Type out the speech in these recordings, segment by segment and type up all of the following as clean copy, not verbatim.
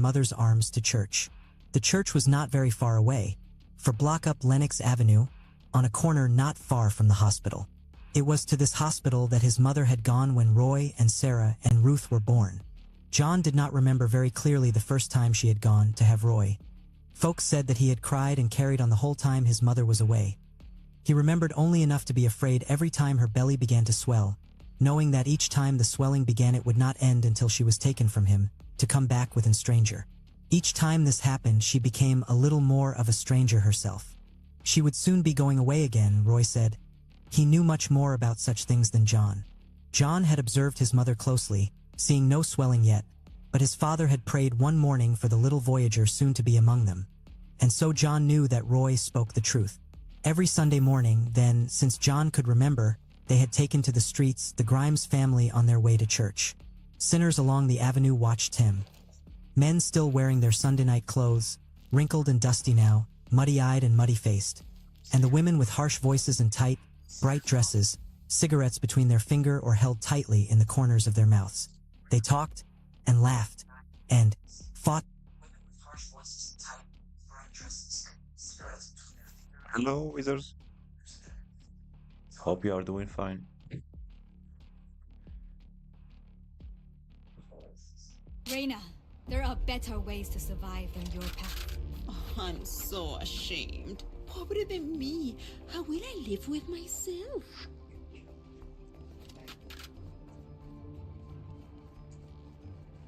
mother's arms to church. The church was not very far away, for block up Lenox Avenue, on a corner not far from the hospital. It was to this hospital that his mother had gone when Roy and Sarah and Ruth were born. John did not remember very clearly the first time she had gone to have Roy. Folks said that he had cried and carried on the whole time his mother was away. He remembered only enough to be afraid every time her belly began to swell, knowing that each time the swelling began it would not end until she was taken from him, to come back with a stranger. Each time this happened, she became a little more of a stranger herself. She would soon be going away again, Roy said. He knew much more about such things than John. John had observed his mother closely, seeing no swelling yet, but his father had prayed one morning for the little voyager soon to be among them. And so John knew that Roy spoke the truth. Every Sunday morning, then, since John could remember, they had taken to the streets the Grimes family on their way to church. Sinners along the avenue watched him. Men still wearing their Sunday night clothes, wrinkled and dusty now, muddy-eyed and muddy-faced. And the women with harsh voices and tight, bright dresses, cigarettes between their finger or held tightly in the corners of their mouths. They talked and laughed and fought. Women with harsh voices and tight, bright dresses, cigarettes between their finger. Hello, wizards. Hope you are doing fine. Reina, there are better ways to survive than your path. Oh, I'm so ashamed. Pobre de me. How will I live with myself?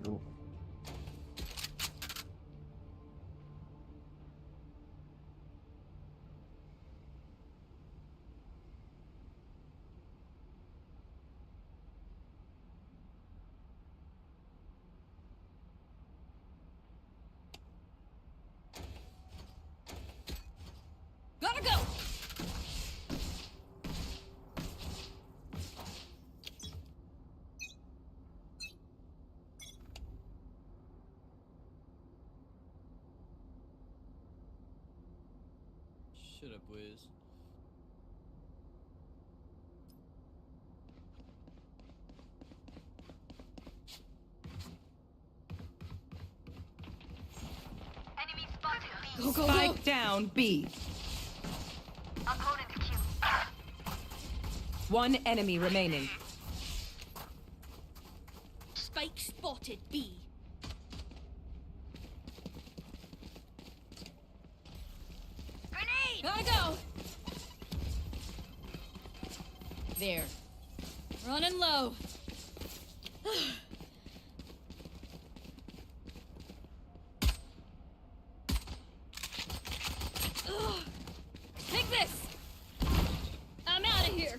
No. Gotta go! Shut up, Wiz. Enemy spotted. Go, go, go! Spike down B. Opponent kill. One enemy remaining. Spike spotted B. Grenade! Gotta go! There. Running low. Ugh. Take this! I'm out of here!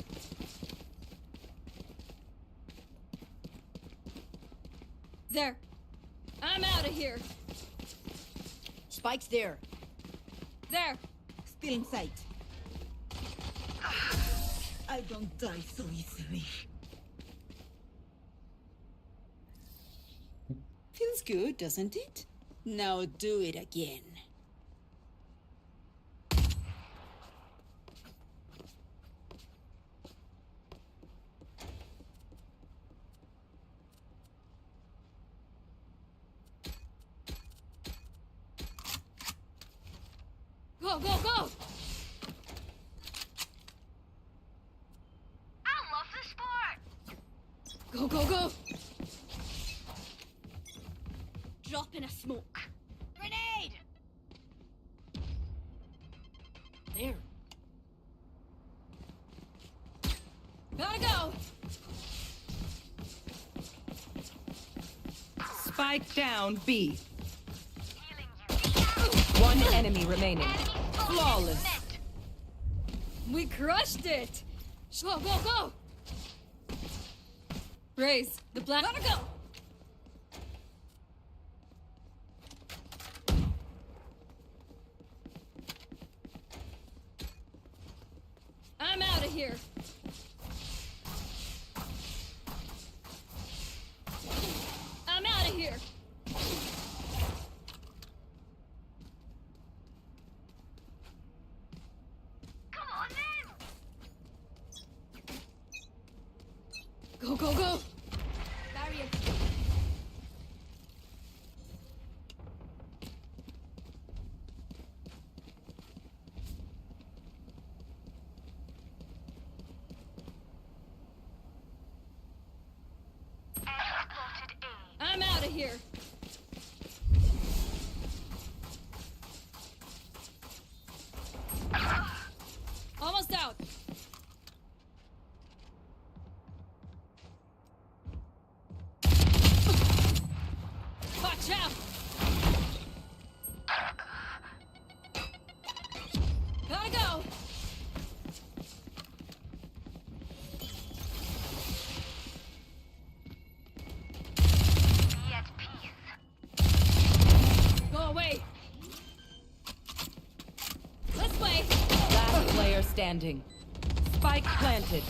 There. I'm out of here. Spike's there. There. Still in sight. I don't die so easily. Feels good, doesn't it? Now do it again. Go, go, go! I love this sport! Go, go, go! Drop in a smoke. Grenade! There. Gotta go! Spike down B. Healing you. One enemy remaining. Enemy spotted. Flawless. Net. We crushed it! Go, go, go! Raise the black. Gotta go! I'm out of here. I'm out of here. Come on then! Go, go, go! Barrier. here. Almost out. Watch out. Gotta go. Be at peace. Go away. This way. Last player standing. Spike planted.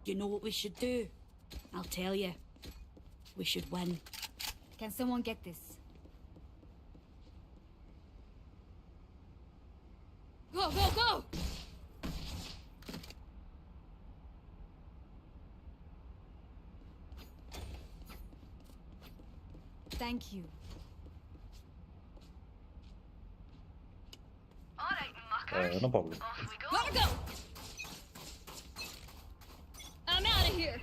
You know what we should do? I'll tell you. We should win. Can someone get this? Go, go, go! Thank you. All right, muckers. No problem. Off we go. Gotta go! I'm out of here!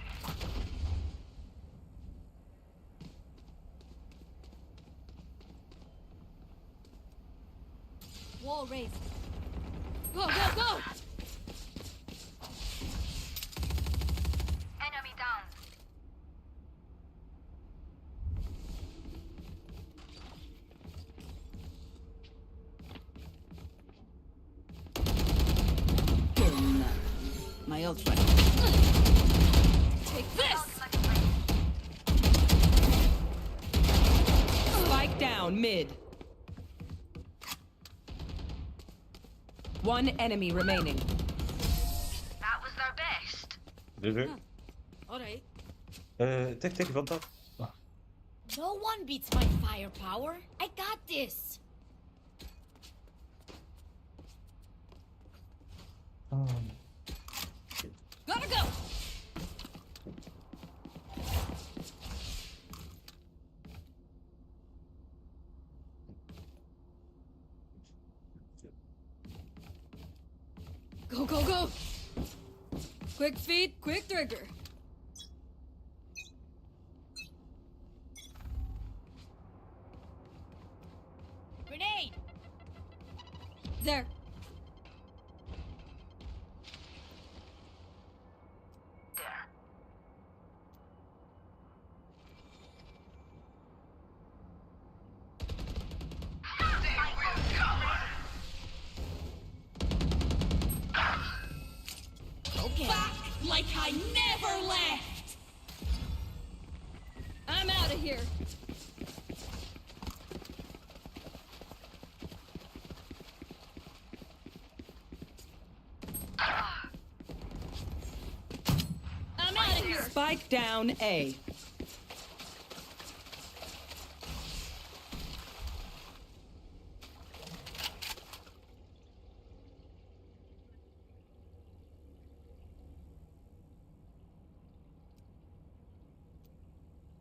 Wall raised. Go, go, go! Enemy down. My old friend. Take this! Spike down mid. One enemy remaining. That was their best. Did you? Alright. Take van dat. No one beats my firepower. I got this. Gotta go! Go, go, go! Quick feet, quick trigger. Grenade! There. There. Okay. Back like I never left! I'm out of here. I'm out of here. Spike down A.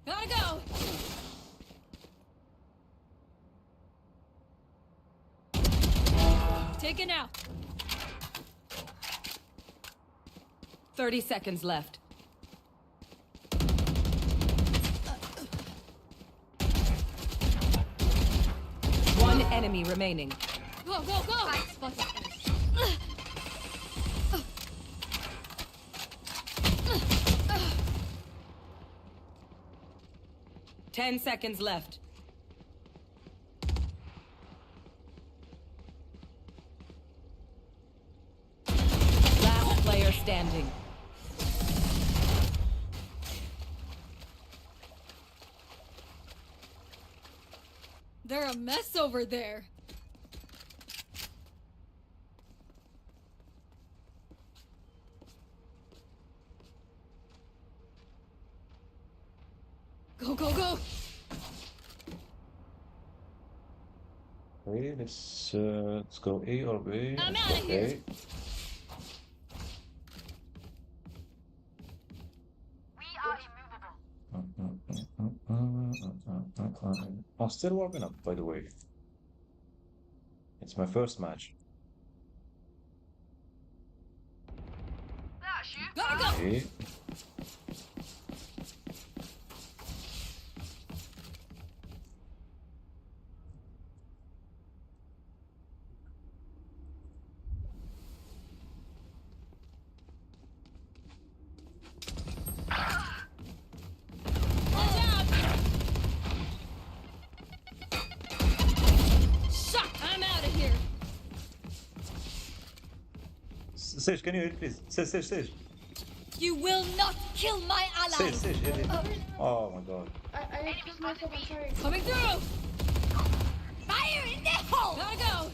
Gotta go. Taken out. 30 seconds left. One enemy remaining. Go, go, go. Spot. 10 seconds left. Last player standing. They're a mess over there. Go, go, go. Okay, let's go A or B. I'm outta here. We are immovable. I'm still warming up, by the way. It's my first match. That's you. Gotta go. Oké. Watch out. Shut. I'm out of here. Sage, can you heal please? Sage. You will not kill my ally. Sage, heal. Oh my god. I just myself, I'm sorry. Coming through. Fire in the hole. Gotta go.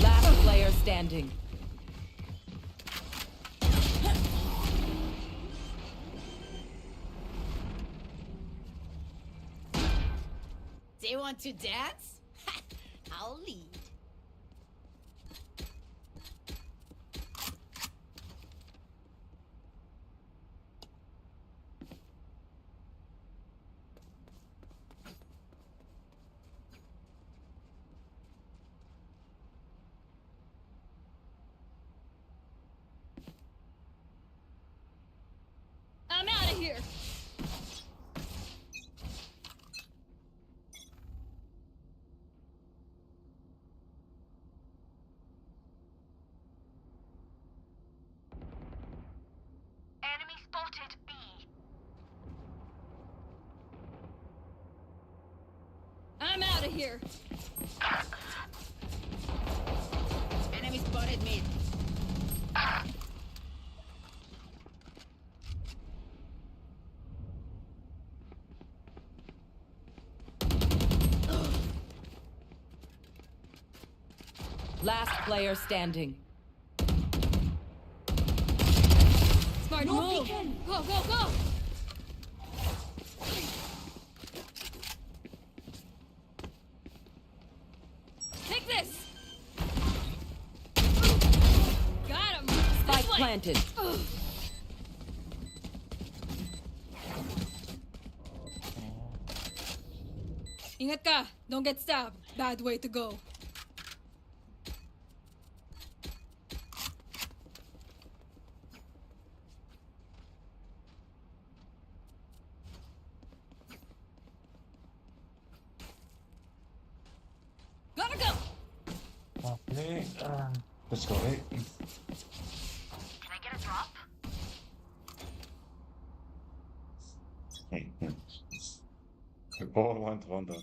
Last player standing. They want to dance? I'll lead. I'm out of here. Enemy spotted B. I'm out of here. Enemy spotted mid. Last player standing. Smart move. Go, go, go. Take this. Got him. Spike This way. planted. Ingat ka. Don't get stabbed. Bad way to go. Gotta go. Okay. Let's go, right? Can I get a drop? We all want Wanda.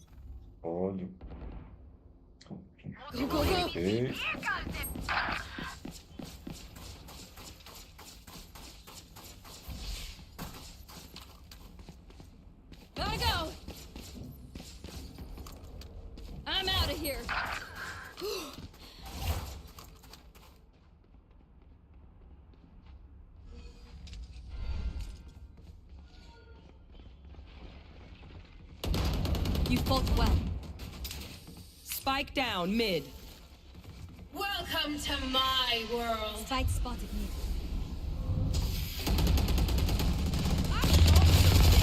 All you. Go, go, go. Okay. Here goes it. Gotta go. I'm out of here. You fought well. Spike down mid. Welcome to my world. Spike spotted me.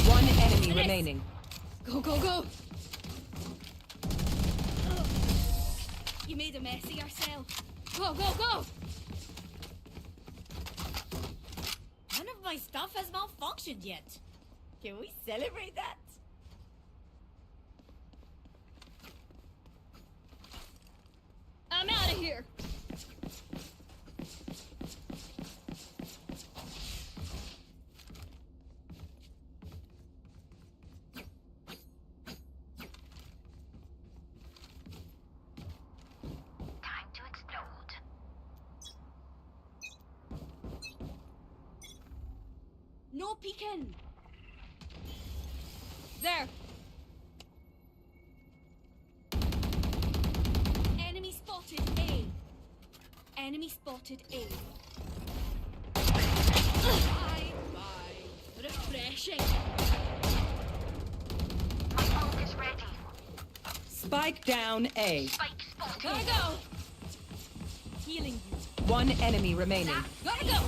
One enemy remaining. Go, go, go. You made a mess of yourself. Go, go, go. None of my stuff has malfunctioned yet. Can we celebrate that? I'm out of here. Time to explode. No peeking. There. Enemy spotted A. Enemy spotted A. Bye bye. Refreshing. My ult is ready. Spike down A. Spike spotted. Gotta go. Healing you. One enemy remaining. Gotta go.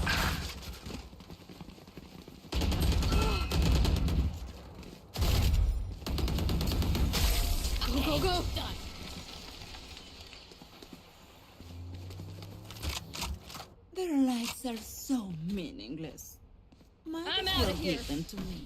Go, go, go. Done. Their lives are so meaningless. Might I'm as outta well here. give them to me.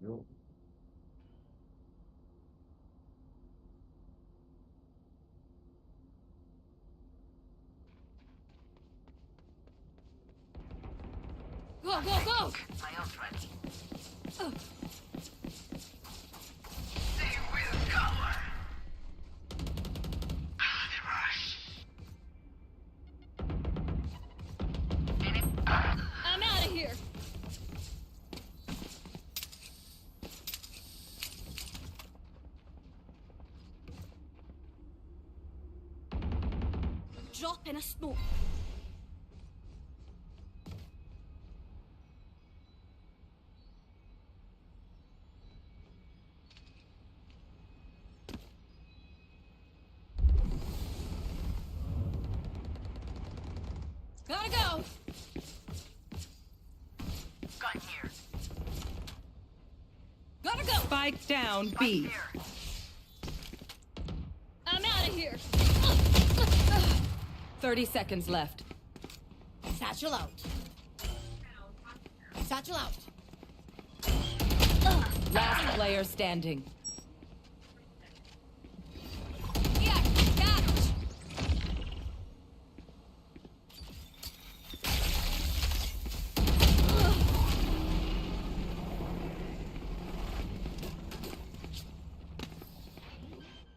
Yo. Go, go, go! My ult ready. They will cover. Rush. I'm out of here! Drop in a smoke. Gotta go! Gun here. Gotta go! Spike down B. Here. I'm out of here! 30 seconds left. Satchel out. Satchel out. Last player standing. Yeah, catch!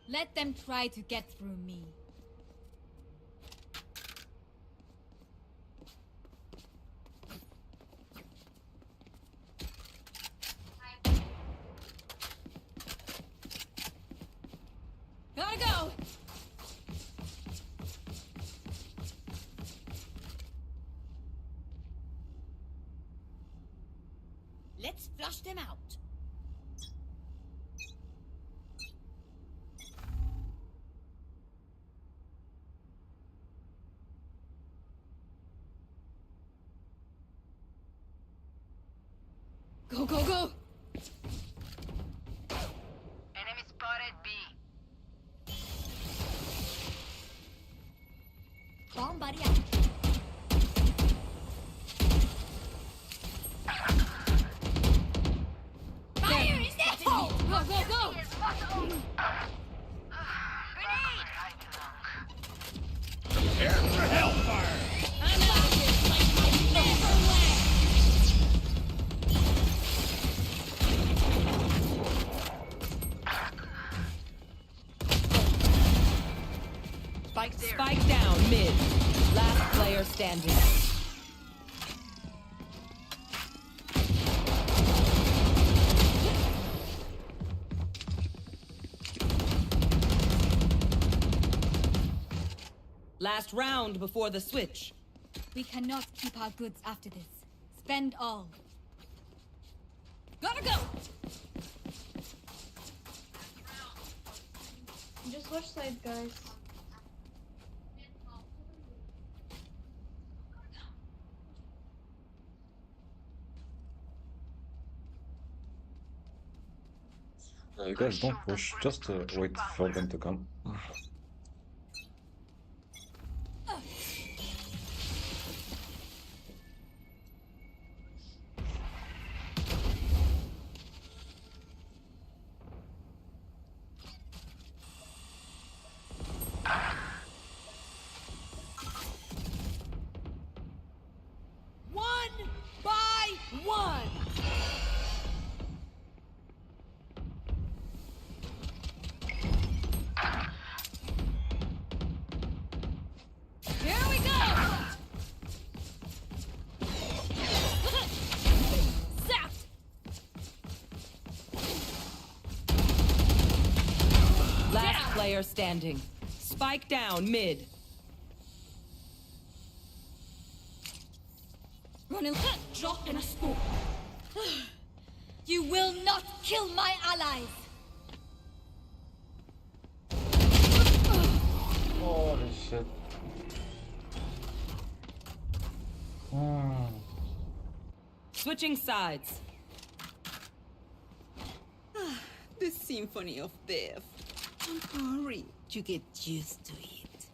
Let them try to get through me. Gotta go! Let's flush them out. Go, go, go! Enemy spotted B. Bomb buddy out. Fire in that hole! Go, go, go! Is possible. Grenade. I'm out of here like I never left! Spike there. Spike down mid. Last player standing. Last round before the switch. We cannot keep our goods after this. Spend all. Gotta go! Just watch side, guys. You guys don't push, just wait for them to come. One by one! Here we go! Zapped! Last player standing. Spike down mid. Running, drop in a smoke. You will not kill my allies! Holy shit. Switching sides. The symphony of death. Don't worry, you get used to it.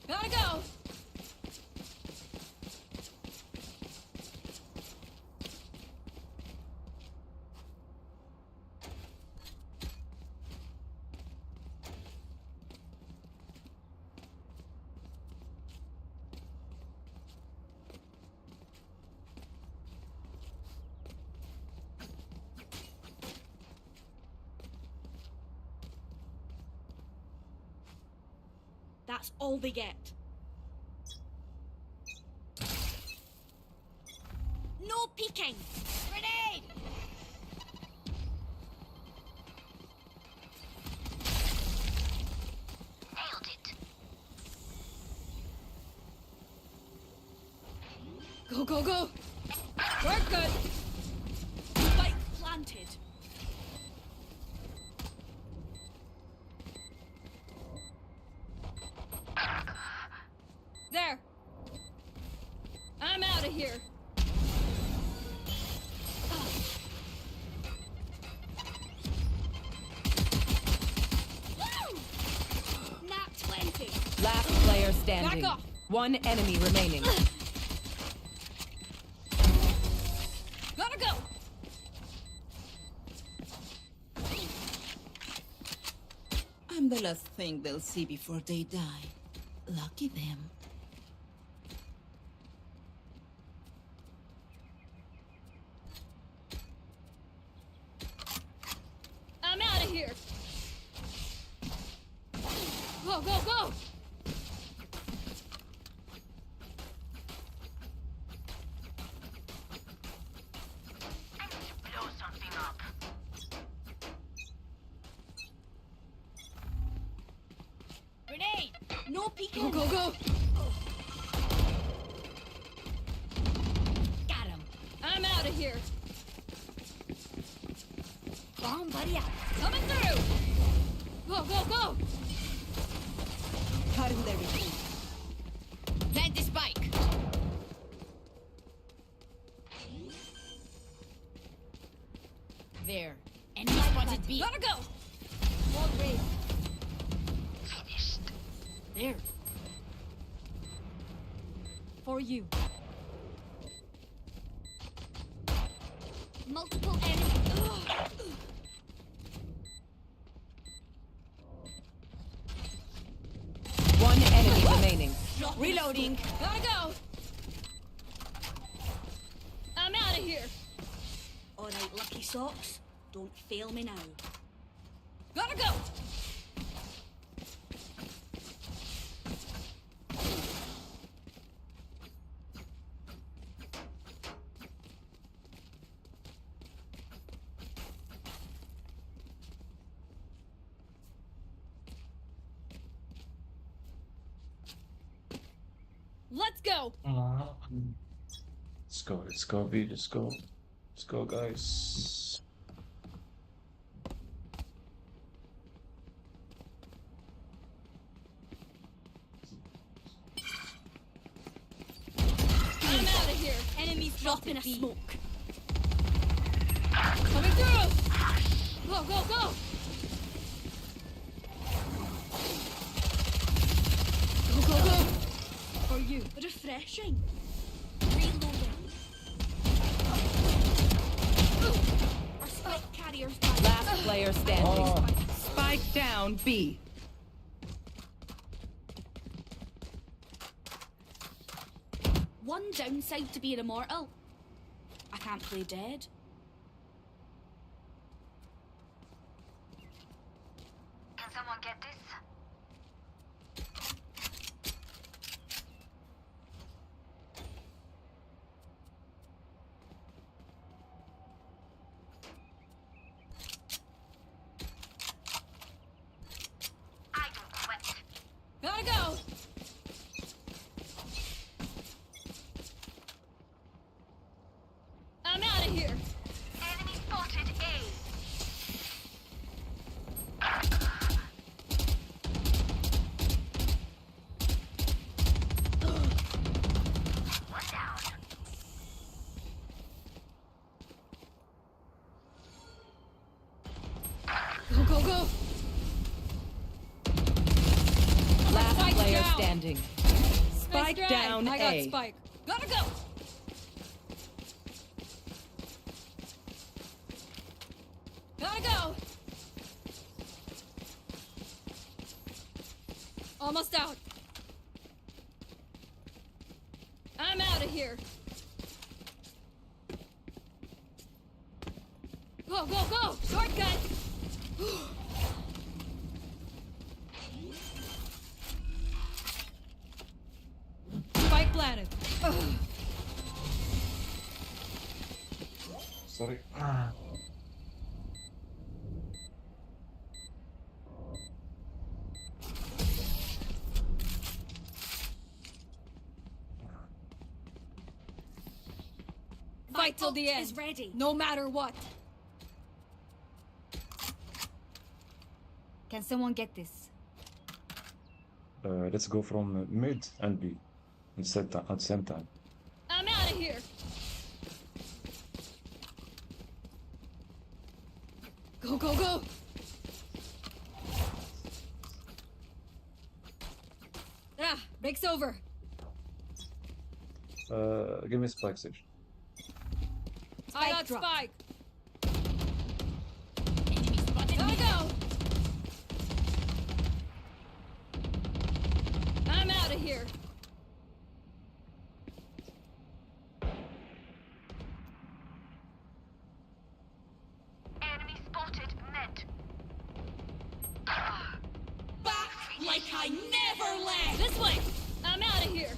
Gotta go! That's all they get. No peeking! Grenade! Nailed it. Go, go, go! We're good! Spike planted. There! I'm out of here! Woo! Nat 20! Last player standing. Back off. One enemy remaining. Gotta go! I'm the last thing they'll see before they die. Lucky them. I'm out of here! Go, go, go! Blow something up. Grenade! No peeking! Go, go, go! Got him! I'm out of here! Bomb buddy out! Coming through! Go, go, go! Cut him there. Plant the spike! There. Enemy spotted B. Gotta go! Wall raid. Finished. There. For you. Multiple enemies. One enemy remaining. Reloading. Gotta go. I'm out of here. All right, lucky socks. Don't fail me now. Gotta go. Let's go. Let's go, B, let's go. Let's go, guys. I'm out of here. Enemies dropping a smoke. Coming through. Go, go, go. Go, go, go. For you. Refreshing. Reloading. Our spike carriers back. Last player standing. Spike down B. One downside to being immortal. I can't play dead. Can someone get this? I don't quit. Gotta go. I'm out go. Last Spike player down. standing. Nice Spike try. down I got A. Spike. Gotta go. Gotta go. Almost out. I'm out of here. Go, go, go! Shortcut! Spike planted. Sorry. Fight till the ult end. is ready. No matter what. Can someone get this? Let's go from mid and B at the same time. I'm out of here. Go, go, go! Ah, break's over. Give me spike station. I got drop. Spike. Enemy spotted Gotta me. go. I'm out of here. Enemy spotted mid. Back like I never left. This way. I'm out of here.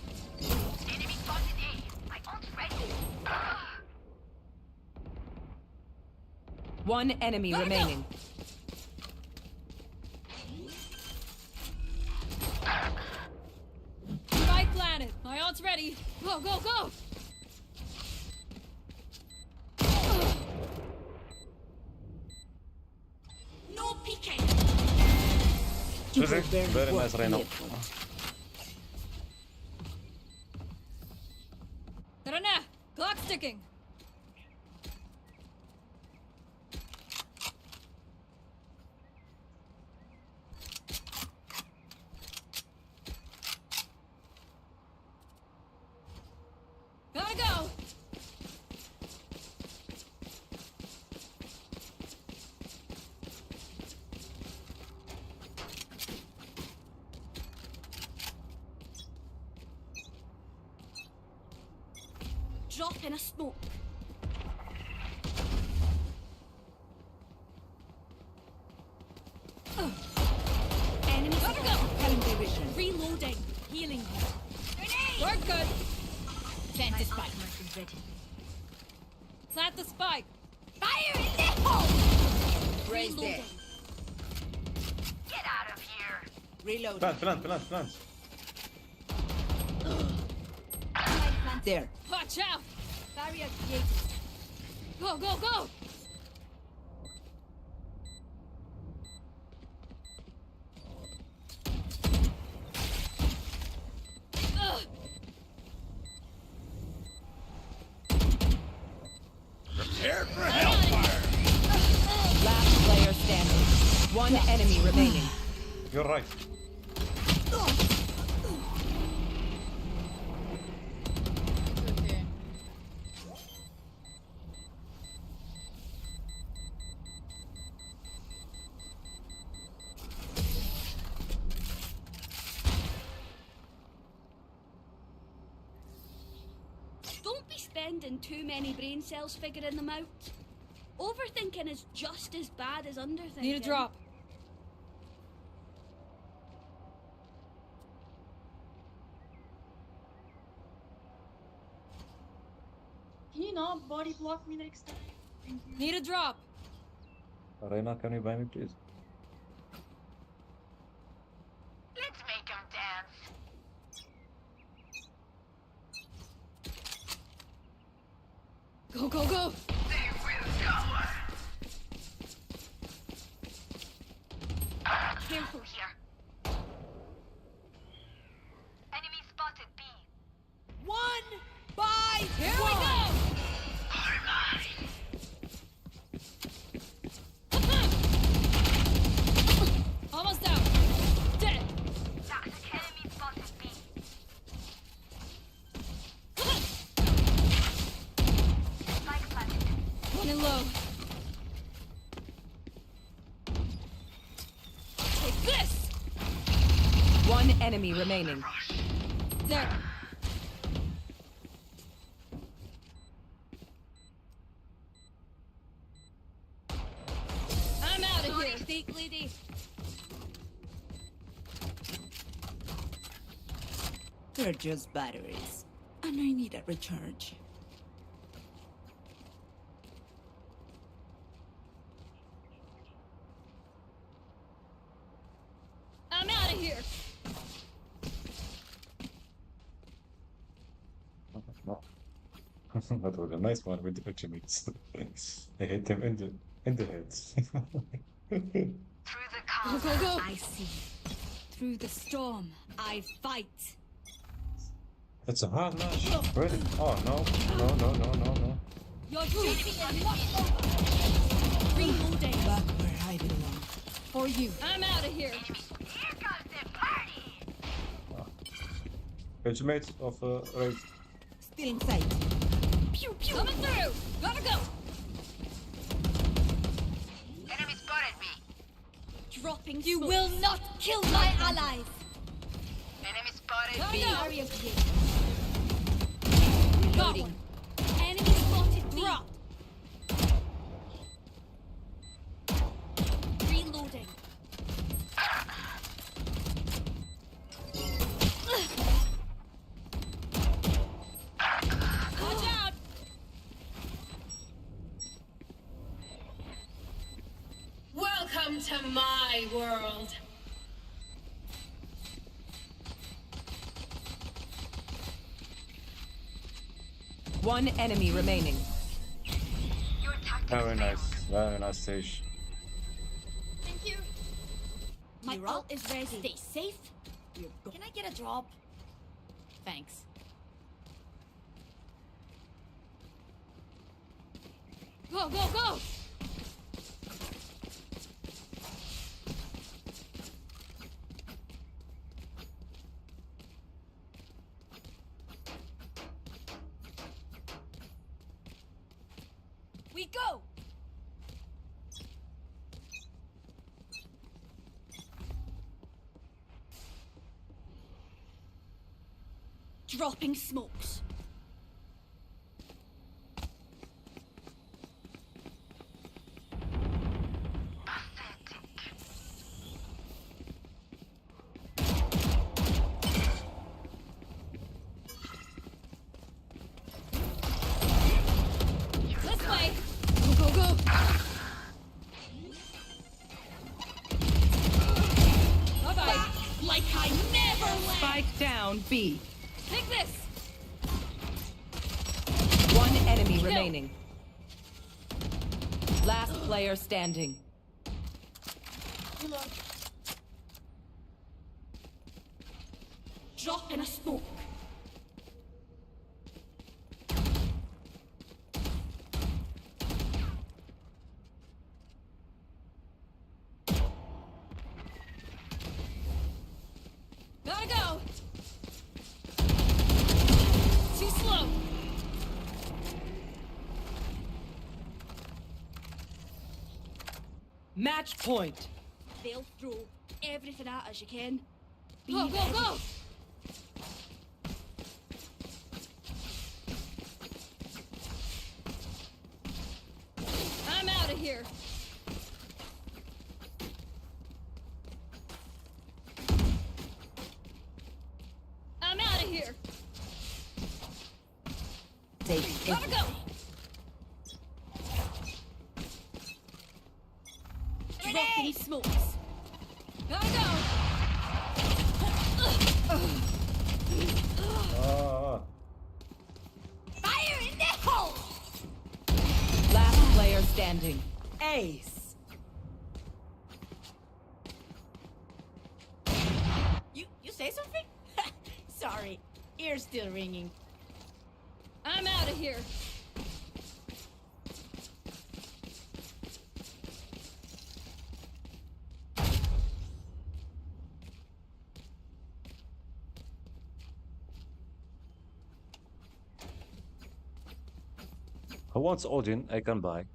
Enemy spotted A. My ult's ready. One enemy Gotta go. remaining. Spike planted. My ult's ready. Go, go, go! No peeking. Very nice, Reyna. Tarana! Clock sticking. Gotta go! Drop in a smoke. Enemy Gotta go! Found division. Reloading. Healing you. We're good. Send this back. Plant the spike. Fire in the hole! Raise Reloading. there. Get out of here. Reload. Plant. There. Watch out! Barrier created. Go, go, go! Ugh. Last player standing. One enemy remaining. You're right. Don't be spending too many brain cells figuring them out. Overthinking is just as bad as underthinking. Need a drop. Can you not body block me next time? Thank you. Need a drop. Reyna, can you buy me, please? Let's make them dance. Go, go, go! They will cower. Careful. Here. Enemy spotted B. One by Here we go! Running low. Take this! One enemy remaining. There. I'm out of here, thick lady. They're just batteries. And I need a recharge. I'm out of here. No. That was a nice one with the ultimates. I hit him in the head. Through the Go, calm. go, go. I see. Through the storm, I fight. It's a hard match. Really? Oh no. No. Your duty is not over. Reloading. Back where I belong. For you. I'm out of here. Here comes the party. Ultimate of Raid. Still in sight. Pew pew. Coming through. Gotta go. Enemy spotted me. Dropping. You will not kill my allies. Enemy spotted Gotta B. go. Area clear. Got one. Enemy spotted B. Drop. Reloading. Watch out. Welcome to my world. One enemy remaining. Your tactics Very nice. failed. Very nice stage. Thank you. My You're ult up. is ready. Stay safe. Can I get a drop? Thanks. Go, go, go! We go! Dropping smokes. This way! Go, go, go! Bye-bye! Like I never left! Spike down B. Take this! One enemy remaining. Last player standing. Reload. Drop in a smoke. Gotta go! Too slow! Match point. They'll throw everything at us you can. Go, go, go! I'm out of here. I'm out of here. Take Gotta go. Dropping smokes. Gotta go. Ah. Fire in the hole. Last player standing. Ace. You say something? Sorry, ear's still ringing. I'm out of here. Who wants Odin? I can buy.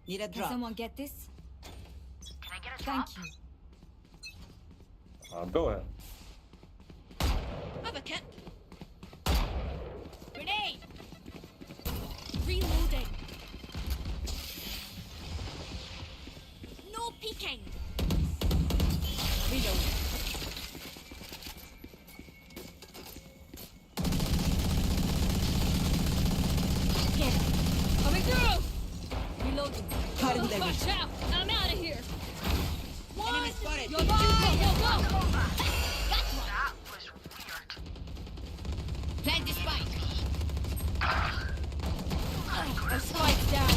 Need a Can drop. someone get this? Can I get a drop? Thank you. Go ahead. Have a kit. Grenade! Reloading. No peeking. Reload. Get it. Coming through! Reloading. Cutting their Watch out! I'm out of here. Enemy spotted. Go, go, go, go. That was weird. Plant the spike. A spike down.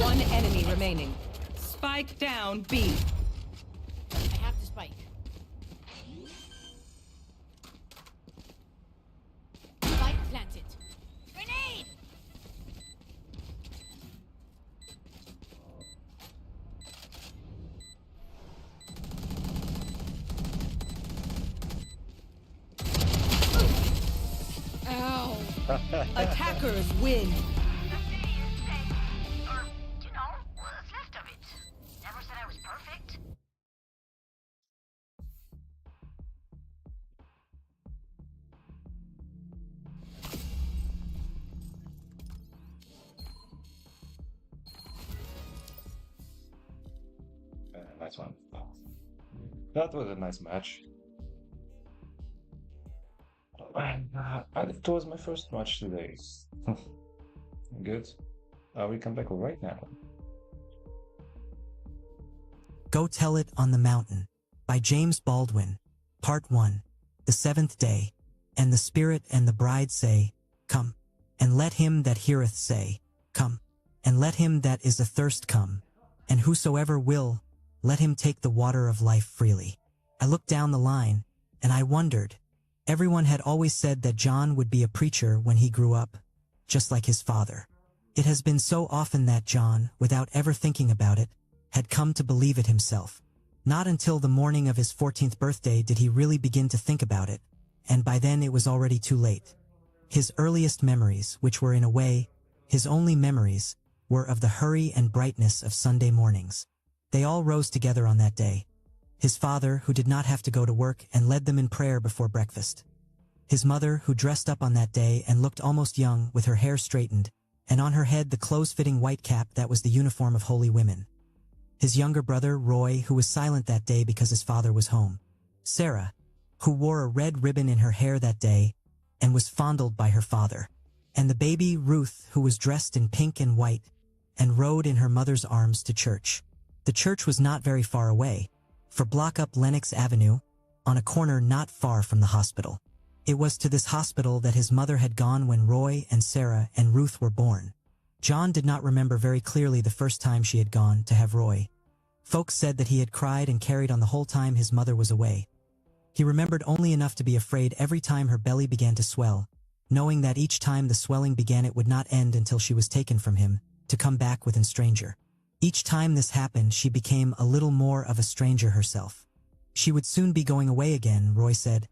One enemy remaining. Spike down B. I have the spike. Spike planted. Grenade! Ow. Attackers win. The city is safe. Or, what's left of it. Never said I was perfect. Nice one. That was a nice match. It was my first match today. Good. We come back right now. Go Tell It on the Mountain by James Baldwin. Part 1. The seventh day. And the Spirit and the bride say, Come. And let him that heareth say, Come. And let him that is athirst come. And whosoever will, let him take the water of life freely. I looked down the line, and I wondered. Everyone had always said that John would be a preacher when he grew up, just like his father. It has been so often that John, without ever thinking about it, had come to believe it himself. Not until the morning of his 14th birthday did he really begin to think about it, and by then it was already too late. His earliest memories, which were in a way his only memories, were of the hurry and brightness of Sunday mornings. They all rose together on that day. His father, who did not have to go to work and led them in prayer before breakfast. His mother, who dressed up on that day and looked almost young with her hair straightened, and on her head the close-fitting white cap that was the uniform of holy women. His younger brother, Roy, who was silent that day because his father was home. Sarah, who wore a red ribbon in her hair that day and was fondled by her father. And the baby, Ruth, who was dressed in pink and white and rode in her mother's arms to church. The church was not very far away, for block up Lenox Avenue, on a corner not far from the hospital. It was to this hospital that his mother had gone when Roy and Sarah and Ruth were born. John did not remember very clearly the first time she had gone to have Roy. Folks said that he had cried and carried on the whole time his mother was away. He remembered only enough to be afraid every time her belly began to swell, knowing that each time the swelling began it would not end until she was taken from him, to come back within stranger. Each time this happened she became a little more of a stranger herself. She would soon be going away again, Roy said.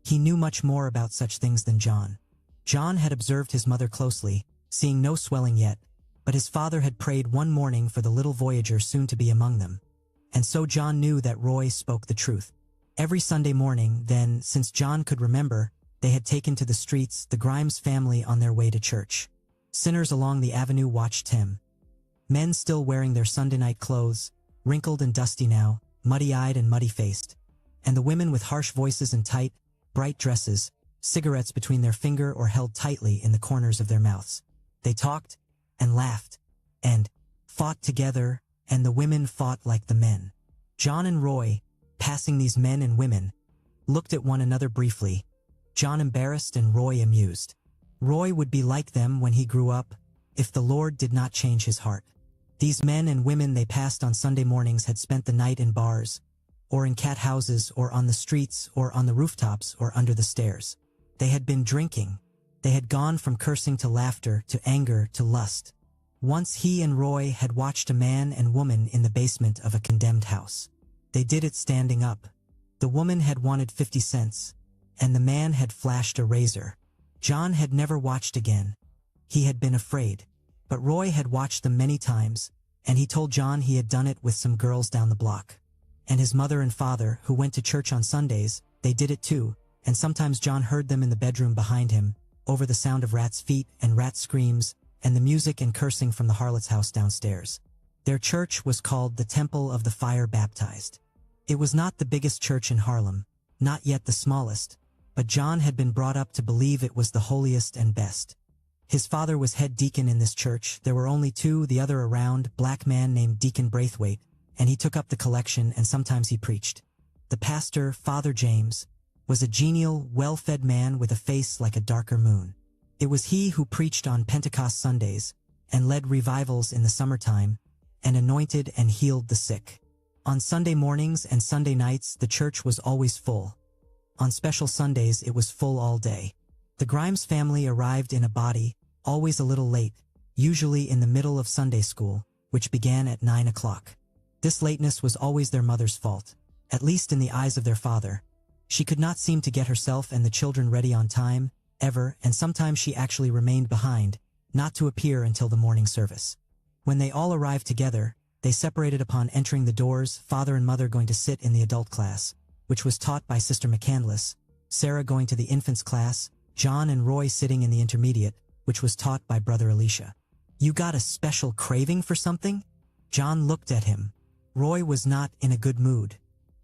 He knew much more about such things than John. John had observed his mother closely, seeing no swelling yet, but his father had prayed one morning for the little voyager soon to be among them. And so John knew that Roy spoke the truth. Every Sunday morning, then, since John could remember, they had taken to the streets the Grimes family on their way to church. Sinners along the avenue watched him. Men still wearing their Sunday night clothes, wrinkled and dusty now, muddy-eyed and muddy-faced. And the women with harsh voices and tight, bright dresses, cigarettes between their finger or held tightly in the corners of their mouths. They talked and laughed and fought together, and the women fought like the men. John and Roy, passing these men and women, looked at one another briefly, John embarrassed and Roy amused. Roy would be like them when he grew up, if the Lord did not change his heart. These men and women they passed on Sunday mornings had spent the night in bars, or in cat houses, or on the streets, or on the rooftops, or under the stairs. They had been drinking. They had gone from cursing to laughter, to anger, to lust. Once he and Roy had watched a man and woman in the basement of a condemned house. They did it standing up. The woman had wanted 50 cents, and the man had flashed a razor. John had never watched again. He had been afraid. But Roy had watched them many times, and he told John he had done it with some girls down the block. And his mother and father, who went to church on Sundays, they did it too, and sometimes John heard them in the bedroom behind him, over the sound of rats' feet and rat screams, and the music and cursing from the harlot's house downstairs. Their church was called the Temple of the Fire Baptized. It was not the biggest church in Harlem, not yet the smallest, but John had been brought up to believe it was the holiest and best. His father was head deacon in this church. There were only two, the other a round, black man named Deacon Braithwaite, and he took up the collection and sometimes he preached. The pastor, Father James, was a genial, well-fed man with a face like a darker moon. It was he who preached on Pentecost Sundays and led revivals in the summertime and anointed and healed the sick. On Sunday mornings and Sunday nights, the church was always full. On special Sundays, it was full all day. The Grimes family arrived in a body, always a little late, usually in the middle of Sunday school, which began at 9 o'clock. This lateness was always their mother's fault, at least in the eyes of their father. She could not seem to get herself and the children ready on time, ever, and sometimes she actually remained behind, not to appear until the morning service. When they all arrived together, they separated upon entering the doors, father and mother going to sit in the adult class, which was taught by Sister McCandless, Sarah going to the infants class, John and Roy sitting in the intermediate, which was taught by Brother Alicia. "You got a special craving for something?" John looked at him. Roy was not in a good mood.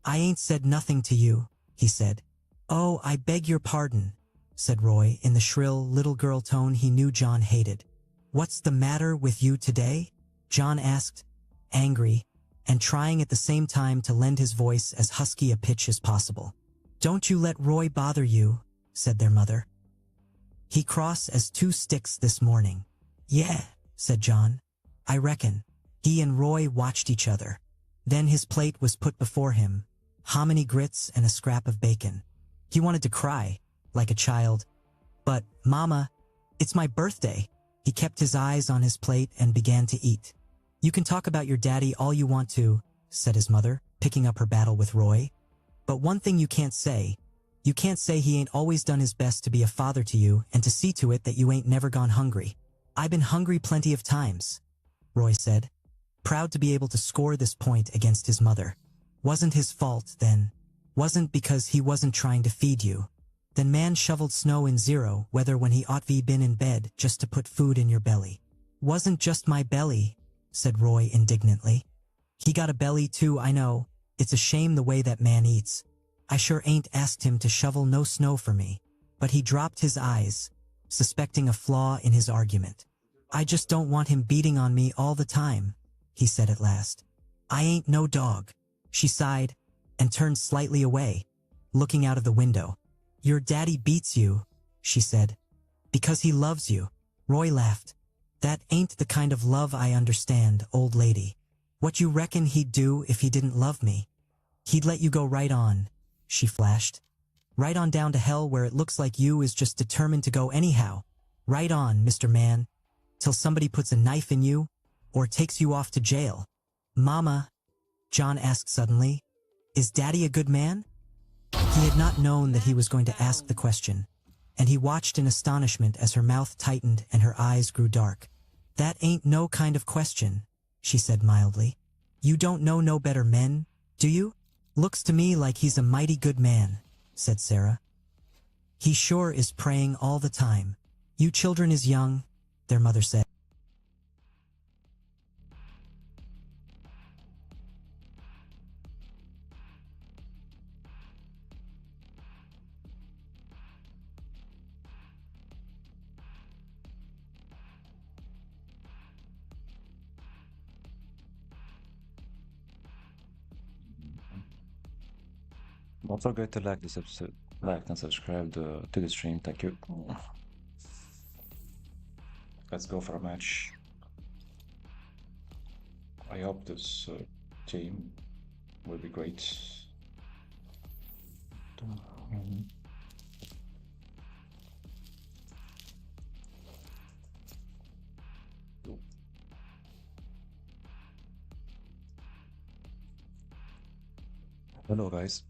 "I ain't said nothing to you," he said. "Oh, I beg your pardon," said Roy in the shrill little girl tone he knew John hated. "What's the matter with you today?" John asked, angry, and trying at the same time to lend his voice as husky a pitch as possible. "Don't you let Roy bother you," said their mother. "He cross as two sticks this morning." "Yeah," said John. "I reckon." He and Roy watched each other. Then his plate was put before him, hominy grits and a scrap of bacon. He wanted to cry, like a child. "But, Mama, it's my birthday." He kept his eyes on his plate and began to eat. "You can talk about your daddy all you want to," said his mother, picking up her battle with Roy. "But one thing you can't say he ain't always done his best to be a father to you and to see to it that you ain't never gone hungry." "I been hungry plenty of times," Roy said, proud to be able to score this point against his mother. "Wasn't his fault, then. Wasn't because he wasn't trying to feed you. Then man shoveled snow in zero weather when he ought to been in bed just to put food in your belly." "Wasn't just my belly," said Roy indignantly. "He got a belly too, I know. It's a shame the way that man eats. I sure ain't asked him to shovel no snow for me." But he dropped his eyes, suspecting a flaw in his argument. "I just don't want him beating on me all the time," he said at last. "I ain't no dog." She sighed and turned slightly away, looking out of the window. "Your daddy beats you," she said, "because he loves you." Roy laughed. "That ain't the kind of love I understand, old lady. What you reckon he'd do if he didn't love me?" "He'd let you go right on," she flashed. "Right on down to hell where it looks like you is just determined to go anyhow. Right on, Mr. Man, till somebody puts a knife in you or takes you off to jail." "Mama," John asked suddenly, "is Daddy a good man?" He had not known that he was going to ask the question, and he watched in astonishment as her mouth tightened and her eyes grew dark. "That ain't no kind of question," she said mildly. "You don't know no better men, do you?" "Looks to me like he's a mighty good man," said Sarah. "He sure is praying all the time. You children is young," their mother said. Don't forget to like this episode, like and subscribe to the stream. Thank you. Let's go for a match. I hope this team will be great. Hello, guys.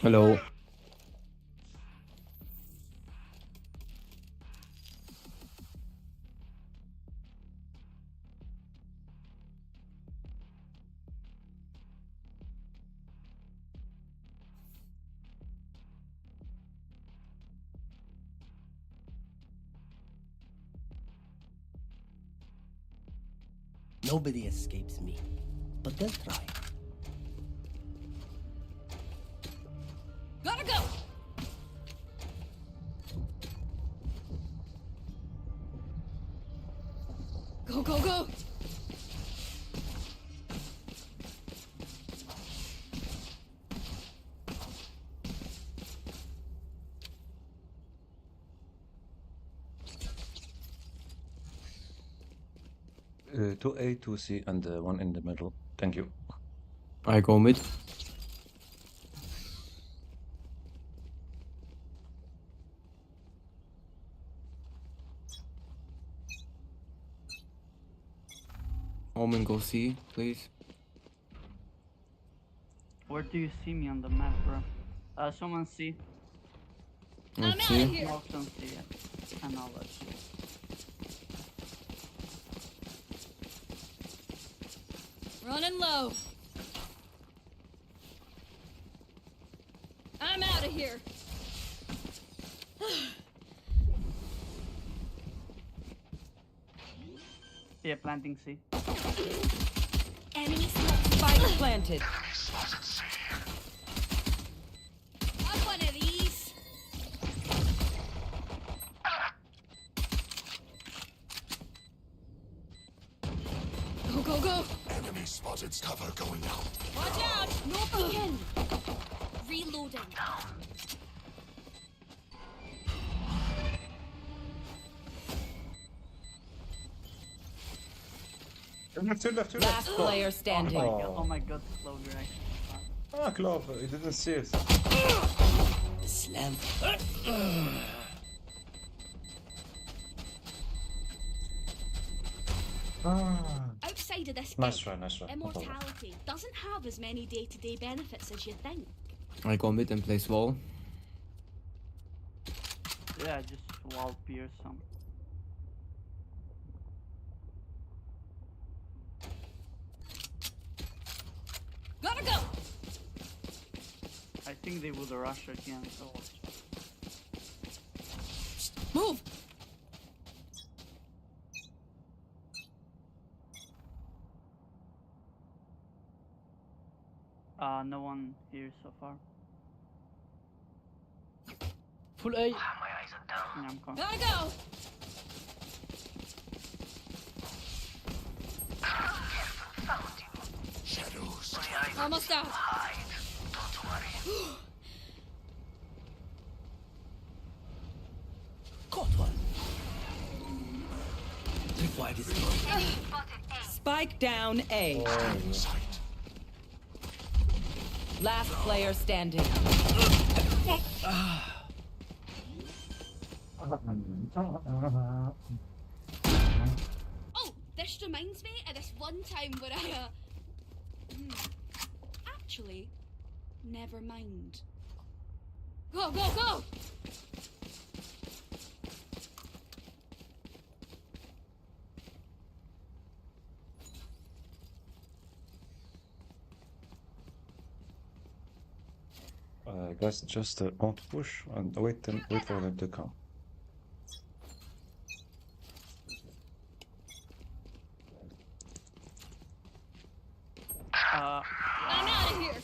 Hello. Nobody escapes me, but they'll try. Gotta go! Go, go, go! Two A, two C, and one in the middle. Thank you. I go mid. Omen, go C, please. Where do you see me on the map, bro? Someone see. I'm Let's out see. of here! Smoke some see it. And I'll let you. Running low. I'm out of here. Yeah, planting C. Enemy Spike planted. Have one of these. Go, go, go. Enemy spotted. Cover going out. Watch out. No peeking. Reloading. Two left. Last player standing. Oh my god, slow reaction. Ah, Clover, you didn't see it. Slam. Outside of this Nice game, try, nice try. immortality doesn't have as many day-to-day benefits as you'd think. I go mid and place wall. Yeah, just wall pierce some. Gotta go. I think they would rush again, so watch. Move. No one here so far. Full A. Yeah, I'm coming. Gotta go. Shadows. Almost out. Caught one. Tripwire destroyed. Spike down A. Sight. Last player standing. Oh, this reminds me of this one time where I, actually, never mind. Go, go, go! Guys, just don't push and wait for them to come. I'm out of here.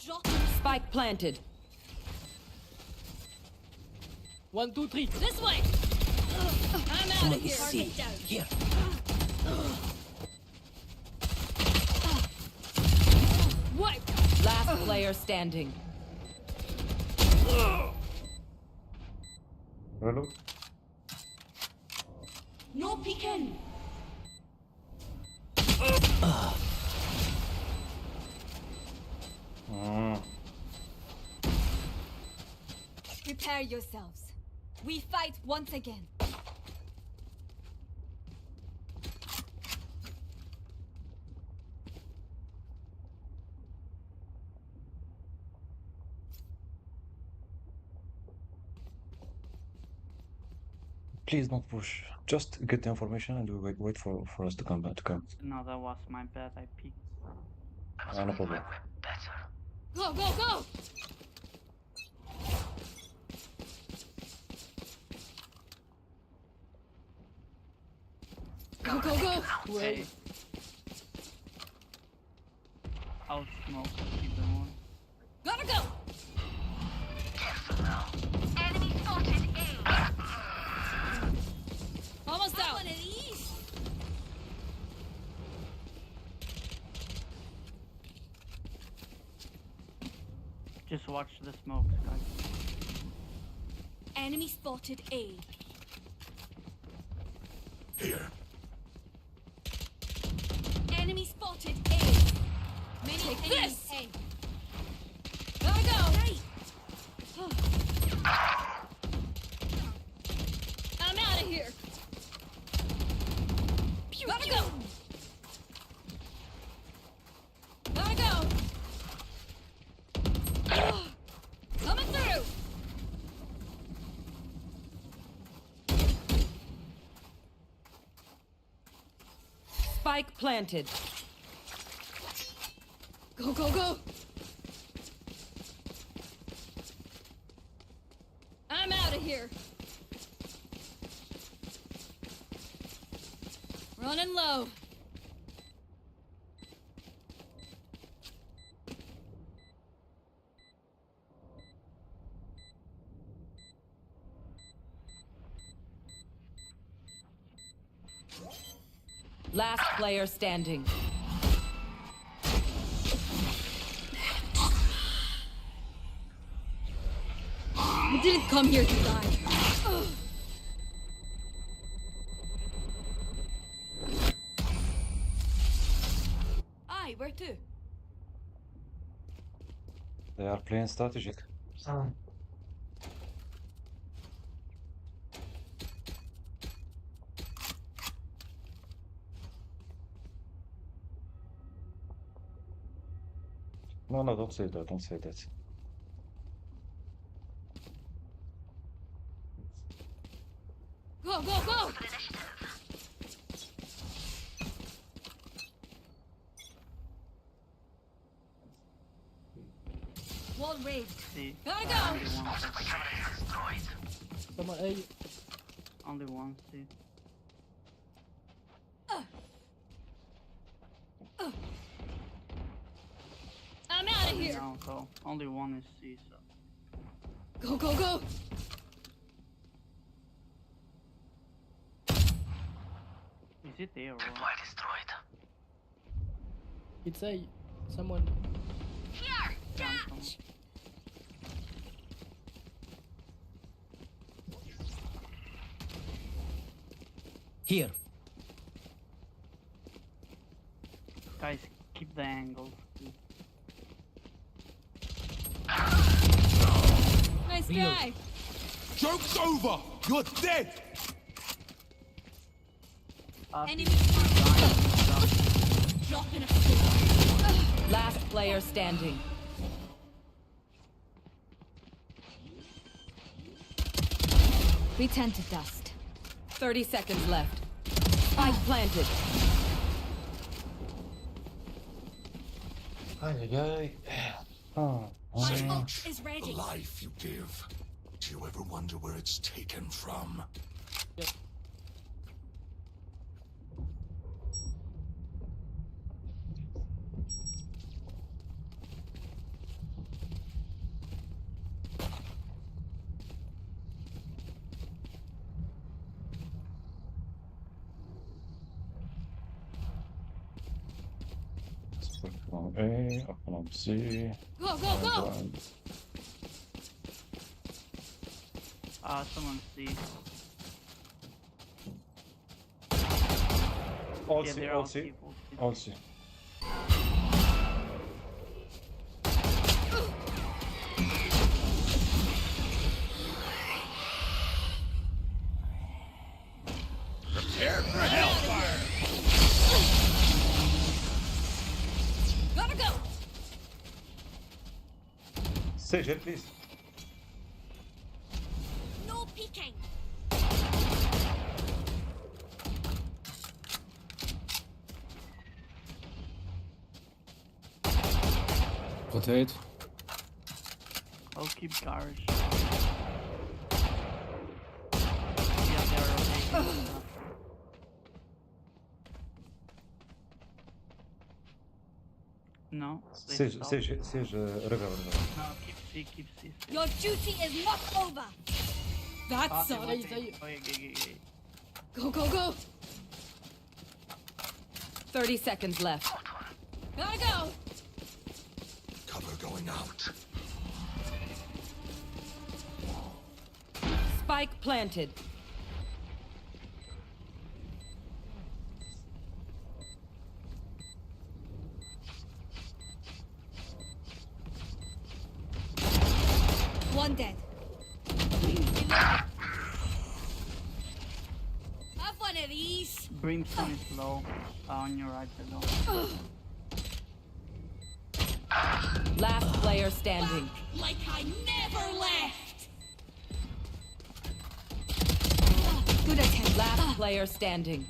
Drop Spike planted. 1, 2, 3. This way. I'm out of here. See. Target down. Here. What? Last player standing. Hello? no peeking. Prepare yourselves. We fight once again. Please don't push. Just get the information and we wait for us to come back. No, that was my bad. I peeked. No problem. Go, go, go! Go, go, go! Okay. I'll smoke. Keep them on. Gotta go! Enemy spotted A. Almost out. One of these. Just watch the smokes, guys. Enemy spotted A. Here. Enemy spotted A. Many Take enemies this. A. Gotta go! Right. I'm out of here. Gotta go! Gotta go! Coming through! Spike planted. Go, go, go! I'm out of here. Running low. Last player standing. You didn't come here to die. Ugh. Aye, where to? They are playing strategic. No, no, don't say that. Don't say that. Go, go, go! Wall raised. See. Gotta go! Someone A. Only one. See. I'm out of here. No, so only one is C. So. Go, go, go! Is it there or what? It's A. Someone. Here, Down catch. Here. Guys, keep the angles. Nice Real. try. Joke's over! You're dead! Enemy Drop. dropping a sword. Last player standing. We turn to dust. 30 seconds left. Spike planted. Ay, ay, ay. Oh, My oh. ult is The ready. life you give. Do you ever wonder where it's taken from? Open on A, open on C. Go, go, go! Someone C. All Yeah, C, they're all all C, C. all C. Sage, help, please. No peeking. Rotate. I'll keep garage. Yeah, they're rotating. No, they Sage, stopped. Sage, river. No, keep C. Your duty is not over. That Ah, sucks. they rotate. Oh, yeah. Go, go, go. 30 seconds left. Gotta go. Cover going out. Spike planted. One dead. Have one of these. Brimstone is low. On your right below. Last player standing. Like I never left. Good attempt. Last player standing.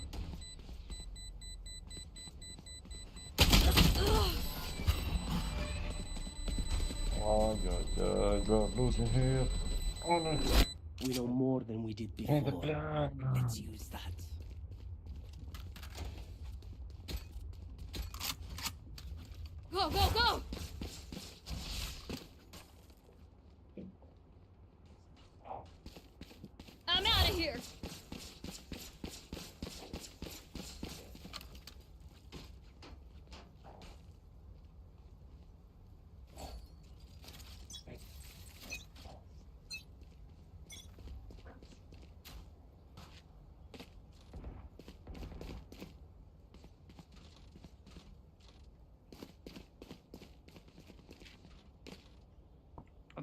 Oh god, we're losing here. Oh no. We know more than we did And the before. plan. Let's use that. Go, go, go. I'm out of here.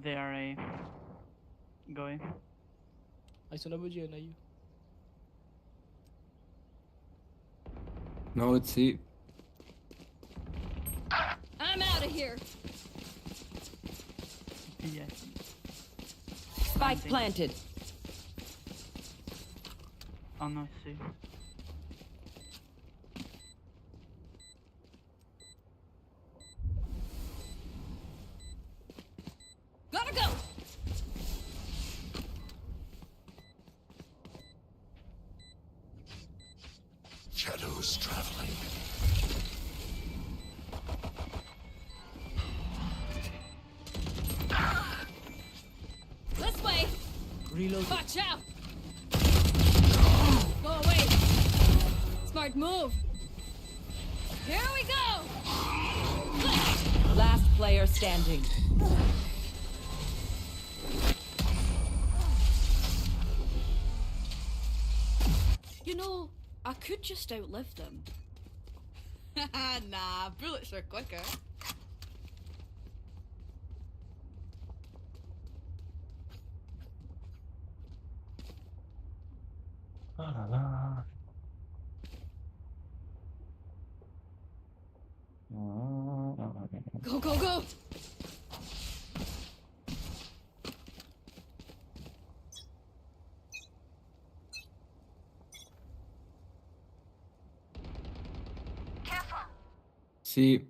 They are a going. Ay, sunod yun, ayo. No, it's C. I'm out of here. Yes. Spike planted. Oh no, C. Gotta go. Shadows traveling. This way. Reload. Watch out. Go away. Smart move. Here we go. Last player standing. You know, I could just outlive them. Nah, bullets are quicker. La la la. Go, go, go. Careful. C.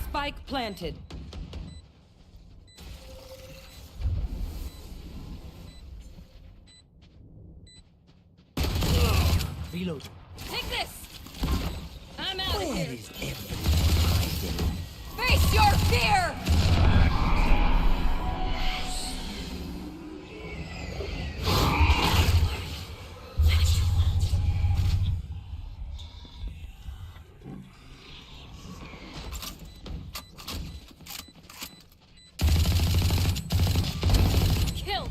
Spike planted. Reload. Take this. I'm out of Where here. is everyone? Face your fear. Kill.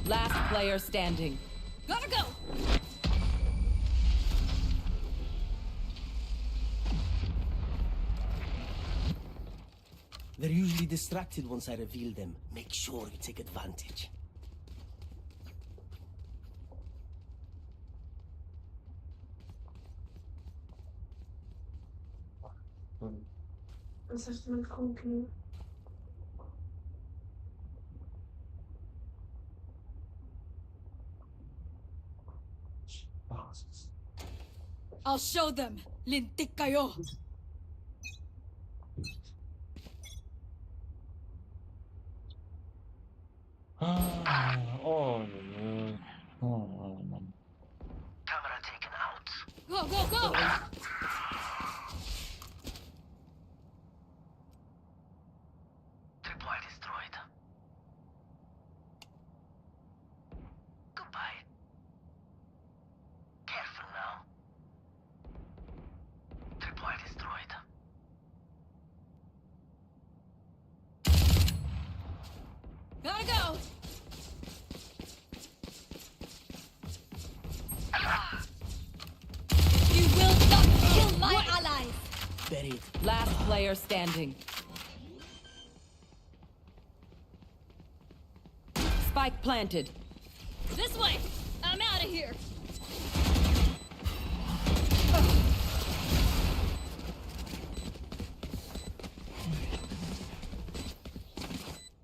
Last player standing. Gotta go! They're usually distracted once I reveal them. Make sure you take advantage. I'll show them. Lintik kayo. Oh, oh. Camera taken out. Go, go, go! Tripwire destroyed. Goodbye. Careful now. Tripwire destroyed. Gotta go! You will not kill my allies! Buried. Last player standing. Spike planted. This way! I'm out of here!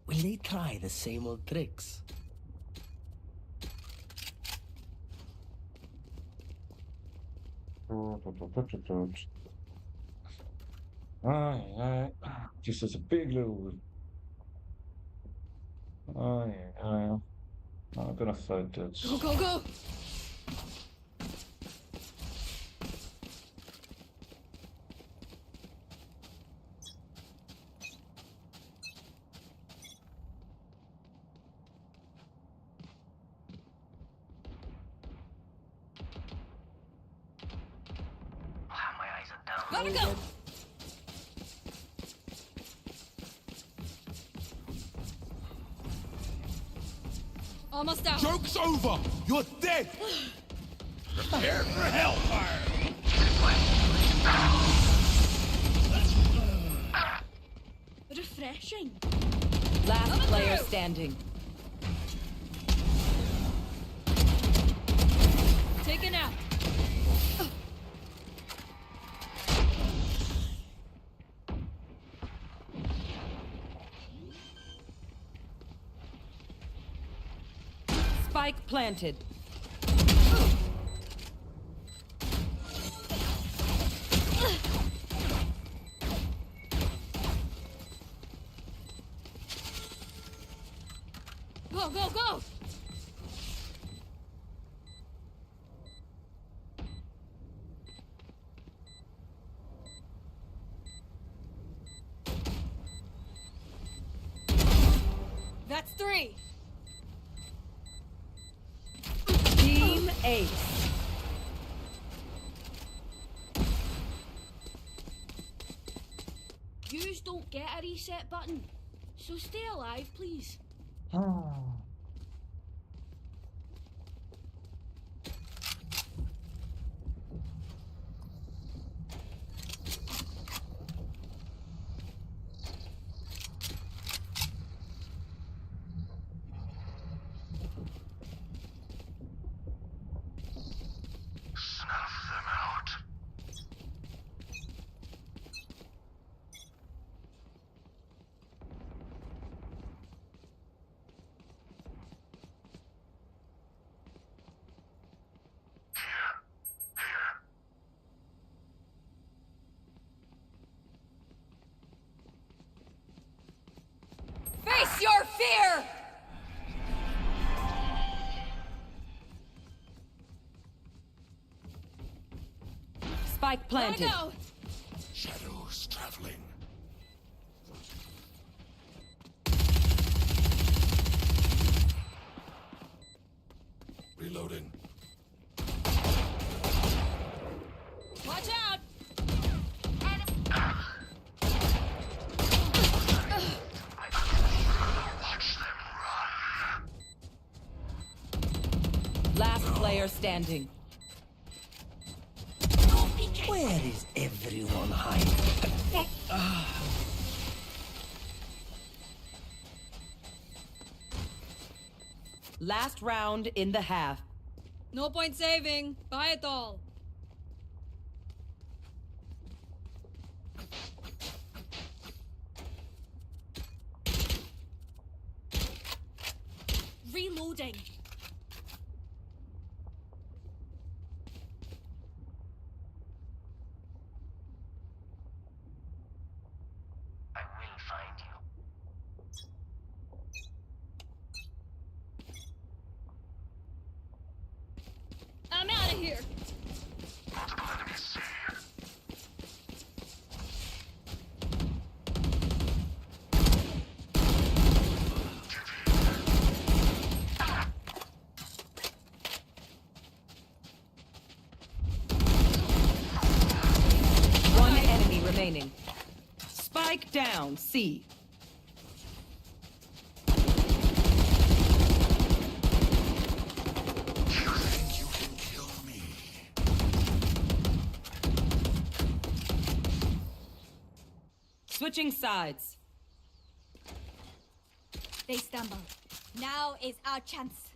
Will they try the same old tricks? Alright. Just as a big little. Oh yeah. I'm gonna fight that. Go, go, go! My eyes are down. Gotta go! Almost out. Joke's over! You're dead! Prepare for hellfire! Refreshing. Last Coming player through. standing. Taken out. Spike planted. Go, go, go! That's 3. Team Ace. Yous don't get a reset button, so stay alive, please. Snuff them out. Face your fear! Spike Gotta planted. go! Shadows traveling. Reloading. Watch out! Watch them run. Last player standing. Where is everyone hiding? Last round in the half. No point saving. Buy it all. Reloading. I will find you. I'm out of here. Multiple enemies C. One enemy remaining. Spike down, C. You think you can kill me? Switching sides. They stumble. Now is our chance.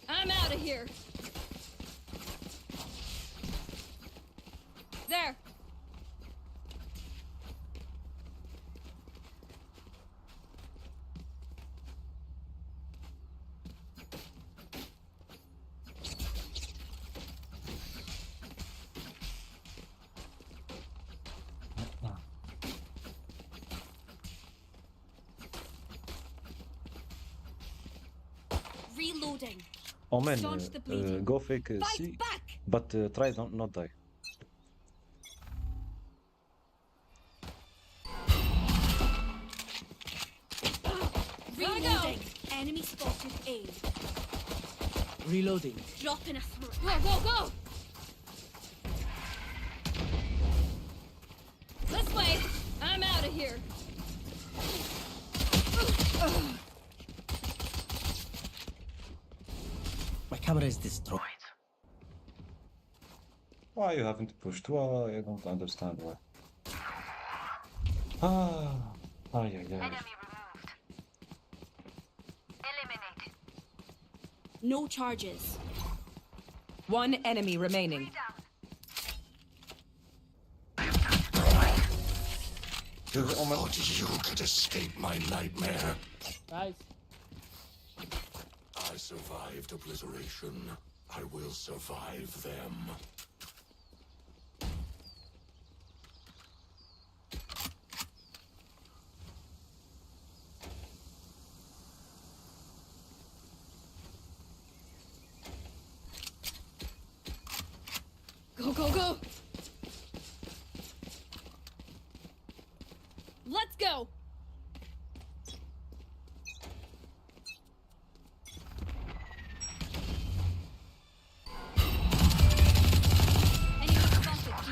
I'm out of here. There. Reloading. Omen, Staunch the bleeding. go fake C, Fight back. but try don't not die. Reloading. Enemy spotted A. Reloading. Dropping a throat. Go, go, go! This way. I'm out of here. My camera is destroyed. Why you haven't pushed? Well, I don't understand why. Ah, ay, ay, ay. Enemy removed. Eliminated. No charges. One enemy remaining. You thought you could escape my nightmare. Nice. I survived obliteration. I will survive them. Go, go, go! Let's go! Enemy spotted B.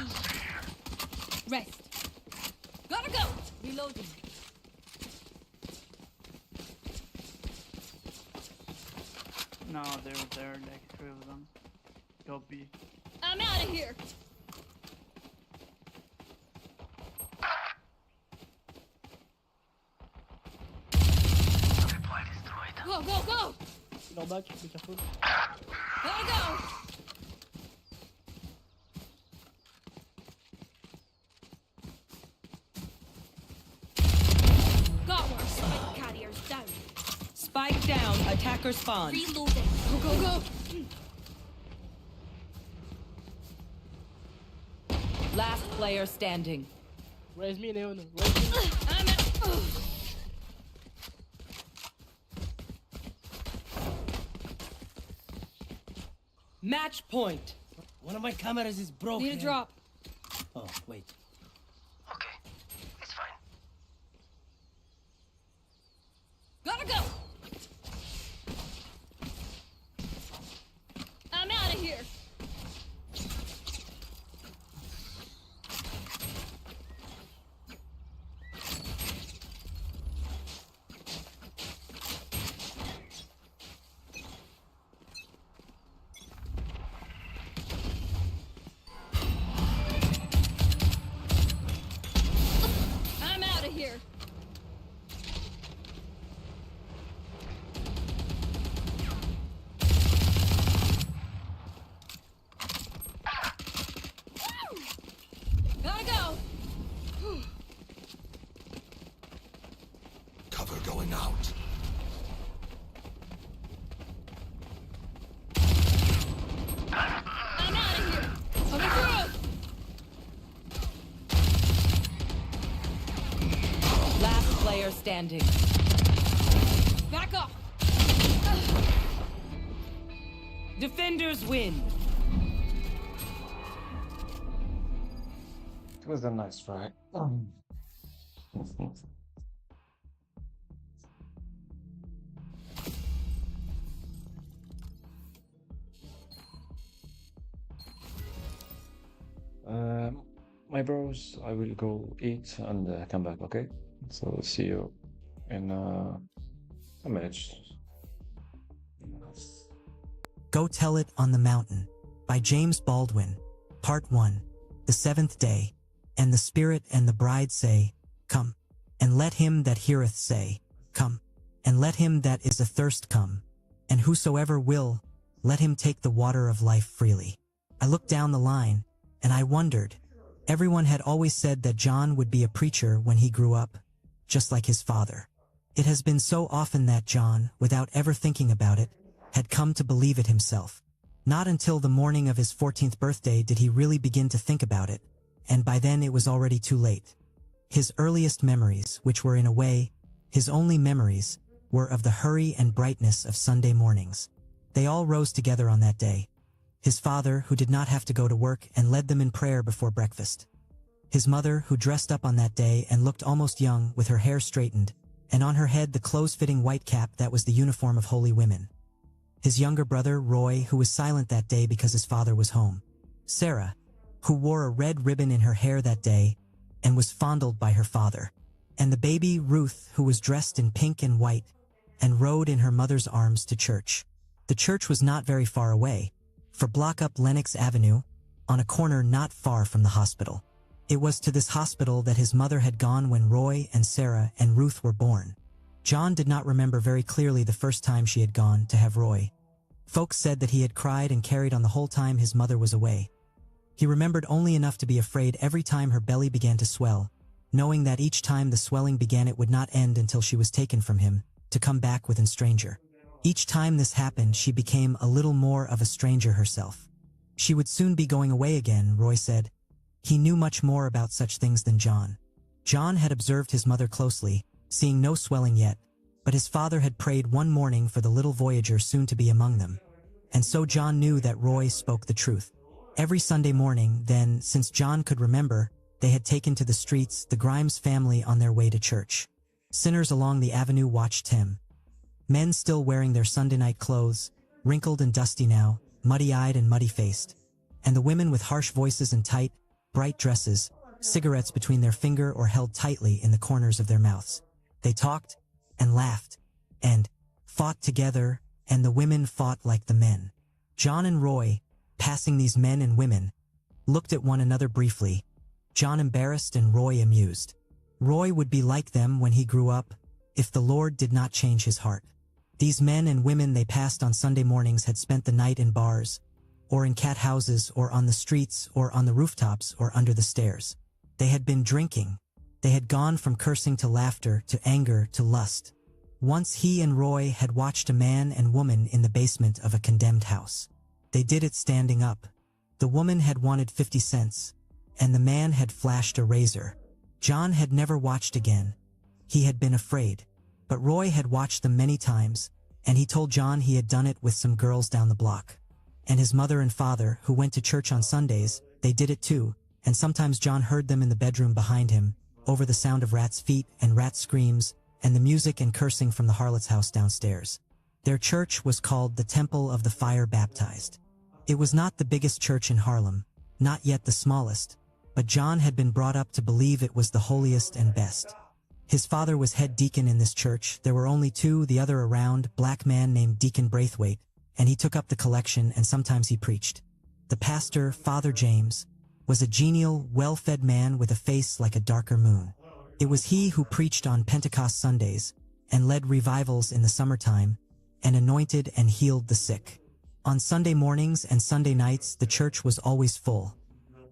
Rest. Gotta go! Reloading. No, they're there, like 3 of them. Go B. I'm out of here! Supply destroyed. Go, go, go! Go back, be careful. Gotta go! Got one. Spike carriers down. Spike down, attacker spawn. Reloading. Go, go, go! Last player standing. Raise me, Leon. Raise me. I'm out. Match point. One of my cameras is broken. Need a drop. Oh, wait. Okay, it's fine. Gotta go! I'm out of here! standing. Back up! Defenders win. It was a nice try. My bros, I will go eat and come back, okay? So see you in a minute. Go Tell It on the Mountain by James Baldwin. Part 1. The seventh day. And the Spirit and the bride say, Come. And let him that heareth say, Come. And let him that is athirst come. And whosoever will, let him take the water of life freely. I looked down the line, and I wondered. Everyone had always said that John would be a preacher when he grew up, just like his father. It has been so often that John, without ever thinking about it, had come to believe it himself. Not until the morning of his 14th birthday did he really begin to think about it, and by then it was already too late. His earliest memories, which were in a way his only memories, were of the hurry and brightness of Sunday mornings. They all rose together on that day. His father, who did not have to go to work and led them in prayer before breakfast. His mother, who dressed up on that day and looked almost young with her hair straightened, and on her head the close-fitting white cap that was the uniform of holy women. His younger brother, Roy, who was silent that day because his father was home. Sarah, who wore a red ribbon in her hair that day and was fondled by her father. And the baby, Ruth, who was dressed in pink and white and rode in her mother's arms to church. The church was not very far away, for block up Lenox Avenue, on a corner not far from the hospital. It was to this hospital that his mother had gone when Roy and Sarah and Ruth were born. John did not remember very clearly the first time she had gone to have Roy. Folks said that he had cried and carried on the whole time his mother was away. He remembered only enough to be afraid every time her belly began to swell, knowing that each time the swelling began it would not end until she was taken from him, to come back within stranger. Each time this happened, she became a little more of a stranger herself. She would soon be going away again, Roy said. He knew much more about such things than John. John had observed his mother closely, seeing no swelling yet, but his father had prayed one morning for the little voyager soon to be among them. And so John knew that Roy spoke the truth. Every Sunday morning, then, since John could remember, they had taken to the streets the Grimes family on their way to church. Sinners along the avenue watched him. Men still wearing their Sunday night clothes, wrinkled and dusty now, muddy-eyed and muddy-faced. And the women with harsh voices and tight, bright dresses, cigarettes between their finger or held tightly in the corners of their mouths. They talked and laughed and fought together, and the women fought like the men. John and Roy, passing these men and women, looked at one another briefly, John embarrassed and Roy amused. Roy would be like them when he grew up, if the Lord did not change his heart. These men and women they passed on Sunday mornings had spent the night in bars, or in cat houses, or on the streets, or on the rooftops, or under the stairs. They had been drinking. They had gone from cursing to laughter, to anger, to lust. Once he and Roy had watched a man and woman in the basement of a condemned house. They did it standing up. The woman had wanted 50 cents, and the man had flashed a razor. John had never watched again. He had been afraid. But Roy had watched them many times, and he told John he had done it with some girls down the block. And his mother and father, who went to church on Sundays, they did it too, and sometimes John heard them in the bedroom behind him, over the sound of rats' feet and rat screams, and the music and cursing from the harlot's house downstairs. Their church was called the Temple of the Fire Baptized. It was not the biggest church in Harlem, not yet the smallest, but John had been brought up to believe it was the holiest and best. His father was head deacon in this church. There were only two, the other a round, black man named Deacon Braithwaite, and he took up the collection and sometimes he preached. The pastor, Father James, was a genial, well-fed man with a face like a darker moon. It was he who preached on Pentecost Sundays and led revivals in the summertime and anointed and healed the sick. On Sunday mornings and Sunday nights, the church was always full.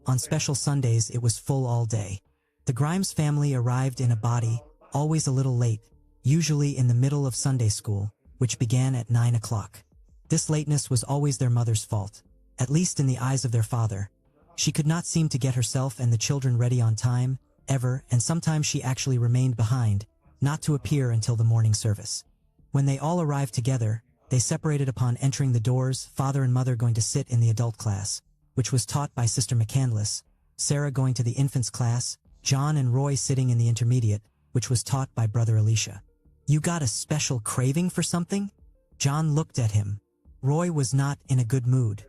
On special Sundays, it was full all day. The Grimes family arrived in a body, always a little late, usually in the middle of Sunday school, which began at 9 o'clock. This lateness was always their mother's fault, at least in the eyes of their father. She could not seem to get herself and the children ready on time, ever, and sometimes she actually remained behind, not to appear until the morning service. When they all arrived together, they separated upon entering the doors, father and mother going to sit in the adult class, which was taught by Sister McCandless, Sarah going to the infants class, John and Roy sitting in the intermediate, which was taught by Brother Alicia. "You got a special craving for something?" John looked at him. Roy was not in a good mood.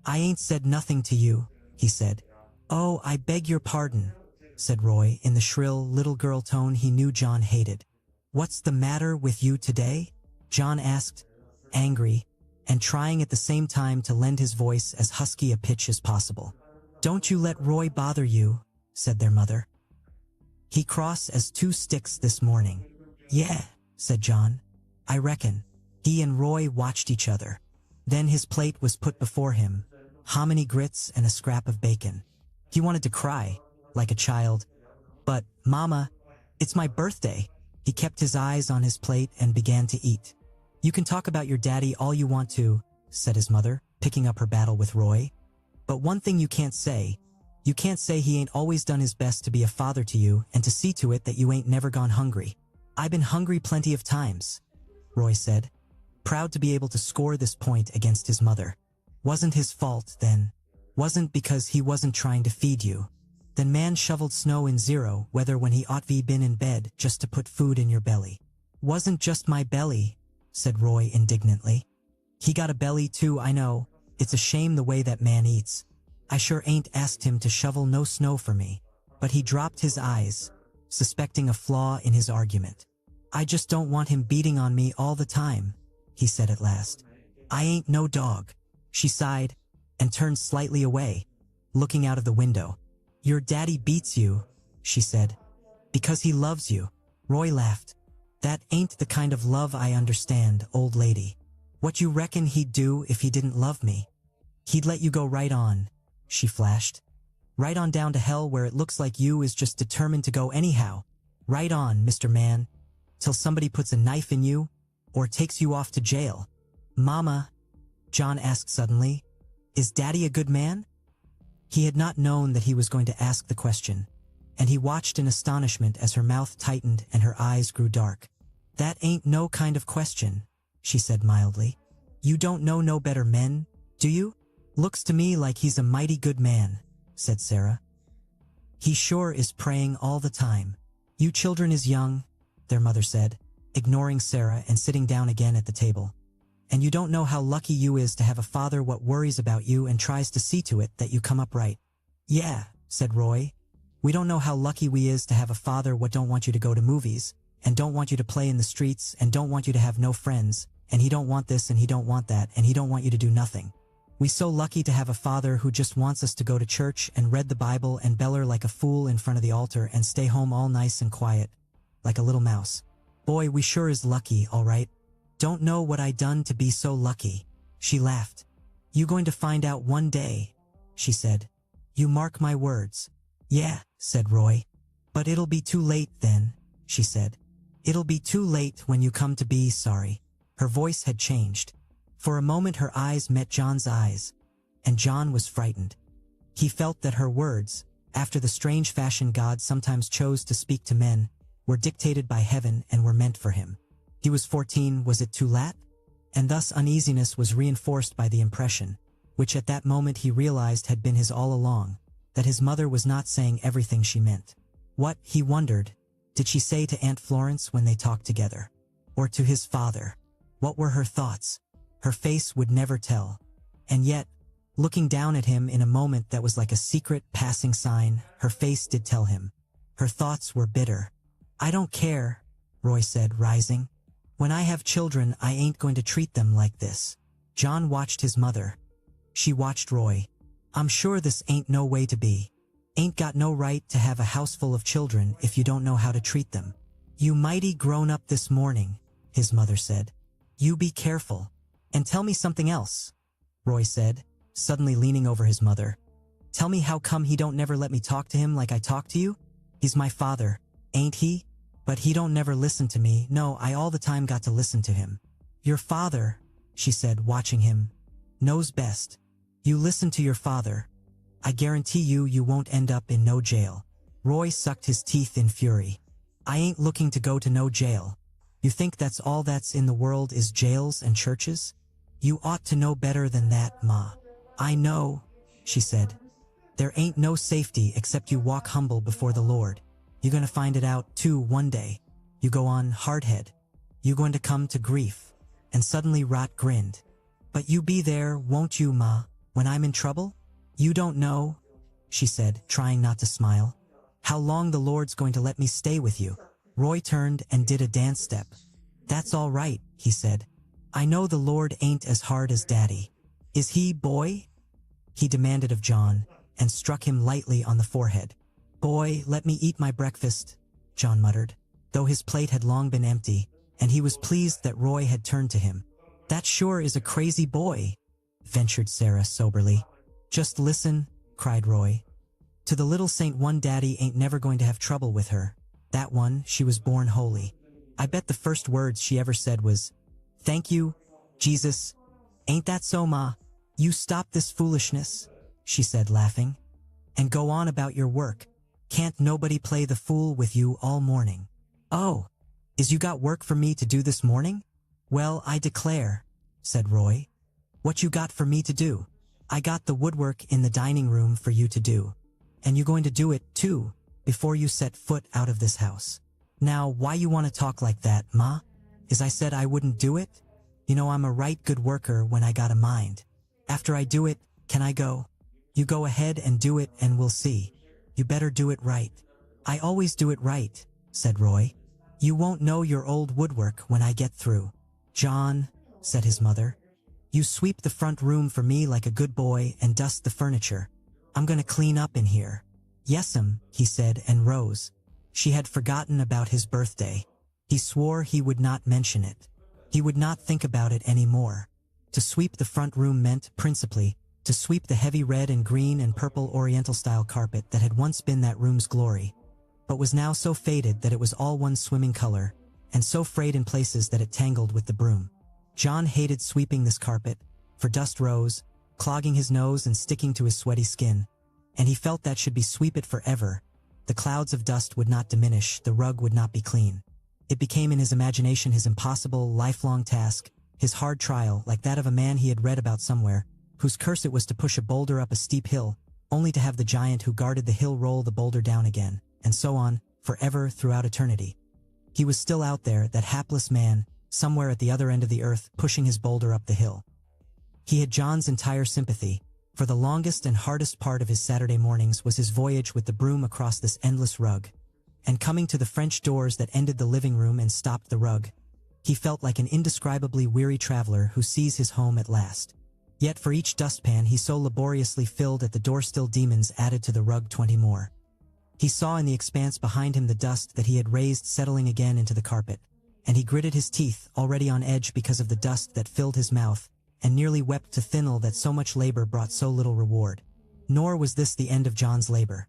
"I ain't said nothing to you," he said. "Oh, I beg your pardon," said Roy in the shrill little girl tone he knew John hated. "What's the matter with you today?" John asked, angry, and trying at the same time to lend his voice as husky a pitch as possible. "Don't you let Roy bother you," said their mother. "He cross as two sticks this morning." "Yeah," said John. "I reckon." He and Roy watched each other. Then his plate was put before him, hominy grits and a scrap of bacon. He wanted to cry, like a child. "But, Mama, it's my birthday." He kept his eyes on his plate and began to eat. "You can talk about your daddy all you want to," said his mother, picking up her battle with Roy. "But one thing you can't say he ain't always done his best to be a father to you and to see to it that you ain't never gone hungry." "I been hungry plenty of times," Roy said, proud to be able to score this point against his mother. "Wasn't his fault, then. Wasn't because he wasn't trying to feed you. Then man shoveled snow in zero weather when he ought to been in bed just to put food in your belly." "Wasn't just my belly," said Roy indignantly. "He got a belly too, I know. It's a shame the way that man eats. I sure ain't asked him to shovel no snow for me." But he dropped his eyes, suspecting a flaw in his argument. "I just don't want him beating on me all the time," he said at last. "I ain't no dog." She sighed and turned slightly away, looking out of the window. "Your daddy beats you," she said, "because he loves you." Roy laughed. "That ain't the kind of love I understand, old lady. What you reckon he'd do if he didn't love me?" "He'd let you go right on," she flashed. "Right on down to hell where it looks like you is just determined to go anyhow. Right on, Mr. Man, till somebody puts a knife in you or takes you off to jail." "Mama," John asked suddenly, "is Daddy a good man?" He had not known that he was going to ask the question, and he watched in astonishment as her mouth tightened and her eyes grew dark. "That ain't no kind of question," she said mildly. "You don't know no better men, do you?" "Looks to me like he's a mighty good man," said Sarah. "He sure is praying all the time." "You children is young," their mother said, ignoring Sarah and sitting down again at the table. "And you don't know how lucky you is to have a father what worries about you and tries to see to it that you come up right." "Yeah," said Roy. "We don't know how lucky we is to have a father what don't want you to go to movies, and don't want you to play in the streets, and don't want you to have no friends, and he don't want this and he don't want that, and he don't want you to do nothing. We so lucky to have a father who just wants us to go to church and read the Bible and beller like a fool in front of the altar and stay home all nice and quiet, like a little mouse. Boy, we sure is lucky, all right. Don't know what I done to be so lucky." She laughed. "You going to find out one day," she said. "You mark my words." "Yeah," said Roy. "But it'll be too late then," she said. "It'll be too late when you come to be sorry." Her voice had changed. For a moment her eyes met John's eyes, and John was frightened. He felt that her words, after the strange fashion God sometimes chose to speak to men, were dictated by heaven and were meant for him. He was 14, was it too late? And thus uneasiness was reinforced by the impression, which at that moment he realized had been his all along, that his mother was not saying everything she meant. What, he wondered, did she say to Aunt Florence when they talked together? Or to his father? What were her thoughts? Her face would never tell. And yet, looking down at him in a moment that was like a secret passing sign, her face did tell him. Her thoughts were bitter. "I don't care," Roy said, rising. "When I have children, I ain't going to treat them like this." John watched his mother. She watched Roy. "I'm sure this ain't no way to be. Ain't got no right to have a house full of children if you don't know how to treat them." "You mighty grown up this morning," his mother said. "You be careful. And tell me something else," Roy said, suddenly leaning over his mother. "Tell me how come he don't never let me talk to him like I talk to you? He's my father, ain't he? But he don't never listen to me. No, I all the time got to listen to him." "Your father," she said, watching him, "knows best. You listen to your father. I guarantee you won't end up in no jail." Roy sucked his teeth in fury. I ain't looking to go to no jail. You think that's all that's in the world is jails and churches? You ought to know better than that, Ma. I know, she said. There ain't no safety except you walk humble before the Lord. You gonna find it out, too, one day. You go on hardhead. You going to come to grief. And suddenly Rot grinned. But you be there, won't you, Ma, when I'm in trouble? You don't know, she said, trying not to smile. How long the Lord's going to let me stay with you? Roy turned and did a dance step. That's all right, he said. I know the Lord ain't as hard as Daddy. Is he, boy? He demanded of John, and struck him lightly on the forehead. Boy, let me eat my breakfast, John muttered, though his plate had long been empty, and he was pleased that Roy had turned to him. That sure is a crazy boy, ventured Sarah soberly. Just listen, cried Roy. To the little Saint One, Daddy ain't never going to have trouble with her. That one, she was born holy. I bet the first words she ever said was, "Thank you, Jesus." Ain't that so, Ma? You stop this foolishness, she said, laughing, and go on about your work. Can't nobody play the fool with you all morning? Oh, is you got work for me to do this morning? Well, I declare, said Roy. What you got for me to do? I got the woodwork in the dining room for you to do. And you going to do it, too, before you set foot out of this house. Now, why you want to talk like that, Ma? Is I said I wouldn't do it? You know I'm a right good worker when I got a mind. After I do it, can I go? You go ahead and do it and we'll see. You better do it right. I always do it right, said Roy. You won't know your old woodwork when I get through. John, said his mother, you sweep the front room for me like a good boy and dust the furniture. I'm gonna clean up in here. Yes'm, he said and rose. She had forgotten about his birthday. He swore he would not mention it. He would not think about it any more. To sweep the front room meant, principally, to sweep the heavy red and green and purple Oriental-style carpet that had once been that room's glory, but was now so faded that it was all one swimming color, and so frayed in places that it tangled with the broom. John hated sweeping this carpet, for dust rose, clogging his nose and sticking to his sweaty skin, and he felt that should be sweep it forever. The clouds of dust would not diminish, the rug would not be clean. It became in his imagination his impossible, lifelong task, his hard trial, like that of a man he had read about somewhere, whose curse it was to push a boulder up a steep hill, only to have the giant who guarded the hill roll the boulder down again, and so on, forever throughout eternity. He was still out there, that hapless man, somewhere at the other end of the earth, pushing his boulder up the hill. He had John's entire sympathy, for the longest and hardest part of his Saturday mornings was his voyage with the broom across this endless rug. And coming to the French doors that ended the living room and stopped the rug, he felt like an indescribably weary traveler who sees his home at last. Yet for each dustpan he so laboriously filled at the door still demons added to the rug 20 more. He saw in the expanse behind him the dust that he had raised settling again into the carpet, and he gritted his teeth, already on edge because of the dust that filled his mouth, and nearly wept to Thinel that so much labor brought so little reward. Nor was this the end of John's labor.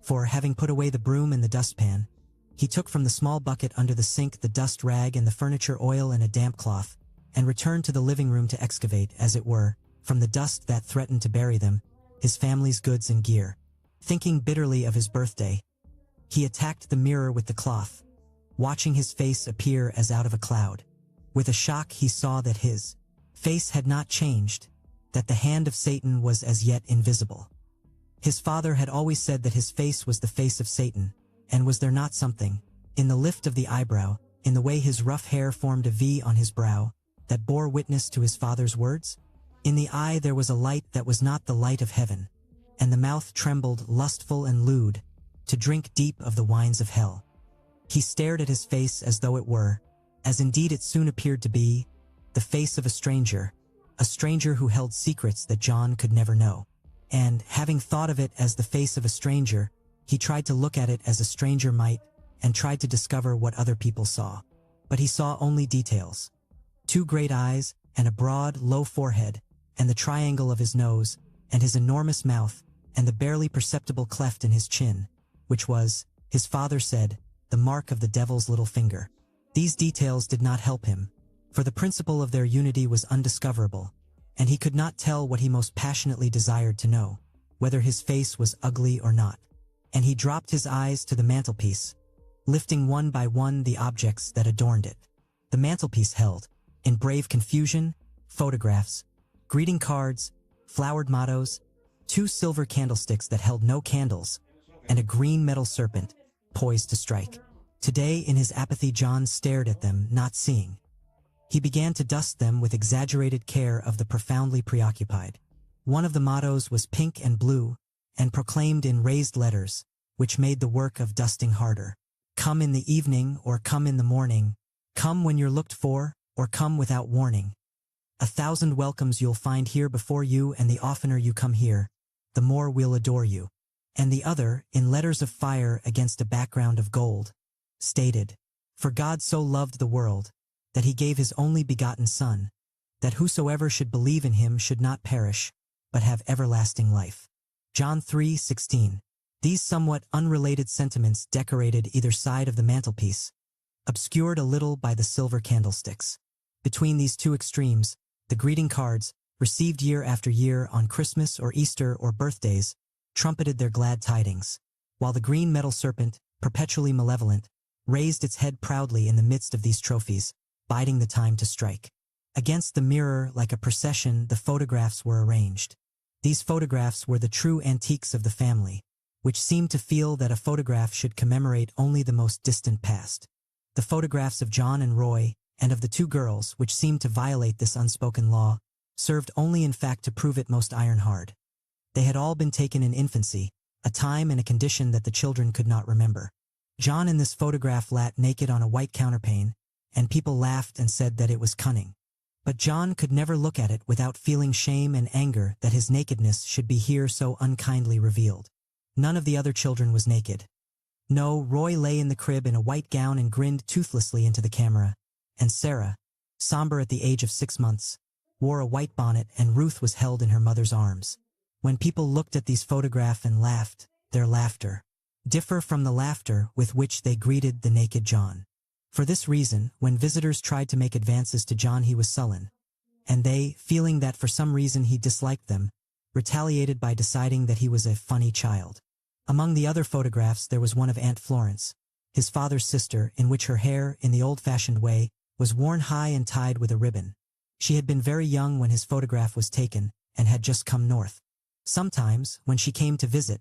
For, having put away the broom and the dustpan, he took from the small bucket under the sink the dust rag and the furniture oil and a damp cloth, and returned to the living room to excavate, as it were, from the dust that threatened to bury them, his family's goods and gear. Thinking bitterly of his birthday, he attacked the mirror with the cloth, watching his face appear as out of a cloud. With a shock he saw that his face had not changed, that the hand of Satan was as yet invisible. His father had always said that his face was the face of Satan, and was there not something, in the lift of the eyebrow, in the way his rough hair formed a V on his brow, that bore witness to his father's words? In the eye there was a light that was not the light of heaven, and the mouth trembled lustful and lewd, to drink deep of the wines of hell. He stared at his face as though it were, as indeed it soon appeared to be, the face of a stranger who held secrets that John could never know. And, having thought of it as the face of a stranger, he tried to look at it as a stranger might, and tried to discover what other people saw. But he saw only details. 2 great eyes, and a broad, low forehead, and the triangle of his nose, and his enormous mouth, and the barely perceptible cleft in his chin, which was, his father said, the mark of the devil's little finger. These details did not help him, for the principle of their unity was undiscoverable, and he could not tell what he most passionately desired to know, whether his face was ugly or not. And he dropped his eyes to the mantelpiece, lifting one by one the objects that adorned it. The mantelpiece held, in brave confusion, photographs, greeting cards, flowered mottos, 2 silver candlesticks that held no candles, and a green metal serpent, poised to strike. Today, in his apathy, John stared at them, not seeing. He began to dust them with exaggerated care of the profoundly preoccupied. One of the mottos was pink and blue, and proclaimed in raised letters, which made the work of dusting harder. Come in the evening or come in the morning, come when you're looked for, or come without warning. 1,000 welcomes you'll find here before you, and the oftener you come here, the more we'll adore you. And the other, in letters of fire against a background of gold, stated, For God so loved the world, that he gave his only begotten Son, that whosoever should believe in him should not perish, but have everlasting life. John 3:16. These somewhat unrelated sentiments decorated either side of the mantelpiece, obscured a little by the silver candlesticks. Between these two extremes, the greeting cards, received year after year on Christmas or Easter or birthdays, trumpeted their glad tidings, while the green metal serpent, perpetually malevolent, raised its head proudly in the midst of these trophies, biding the time to strike. Against the mirror, like a procession, the photographs were arranged. These photographs were the true antiques of the family, which seemed to feel that a photograph should commemorate only the most distant past. The photographs of John and Roy, and of the 2 girls, which seemed to violate this unspoken law, served only in fact to prove it most iron-hard. They had all been taken in infancy, a time and a condition that the children could not remember. John in this photograph sat naked on a white counterpane, and people laughed and said that it was cunning. But John could never look at it without feeling shame and anger that his nakedness should be here so unkindly revealed. None of the other children was naked. No, Roy lay in the crib in a white gown and grinned toothlessly into the camera, and Sarah, somber at the age of 6 months, wore a white bonnet, and Ruth was held in her mother's arms. When people looked at these photographs and laughed, their laughter differed from the laughter with which they greeted the naked John. For this reason, when visitors tried to make advances to John, he was sullen, and they, feeling that for some reason he disliked them, retaliated by deciding that he was a funny child. Among the other photographs there was one of Aunt Florence, his father's sister, in which her hair, in the old-fashioned way, was worn high and tied with a ribbon. She had been very young when his photograph was taken, and had just come north. Sometimes, when she came to visit,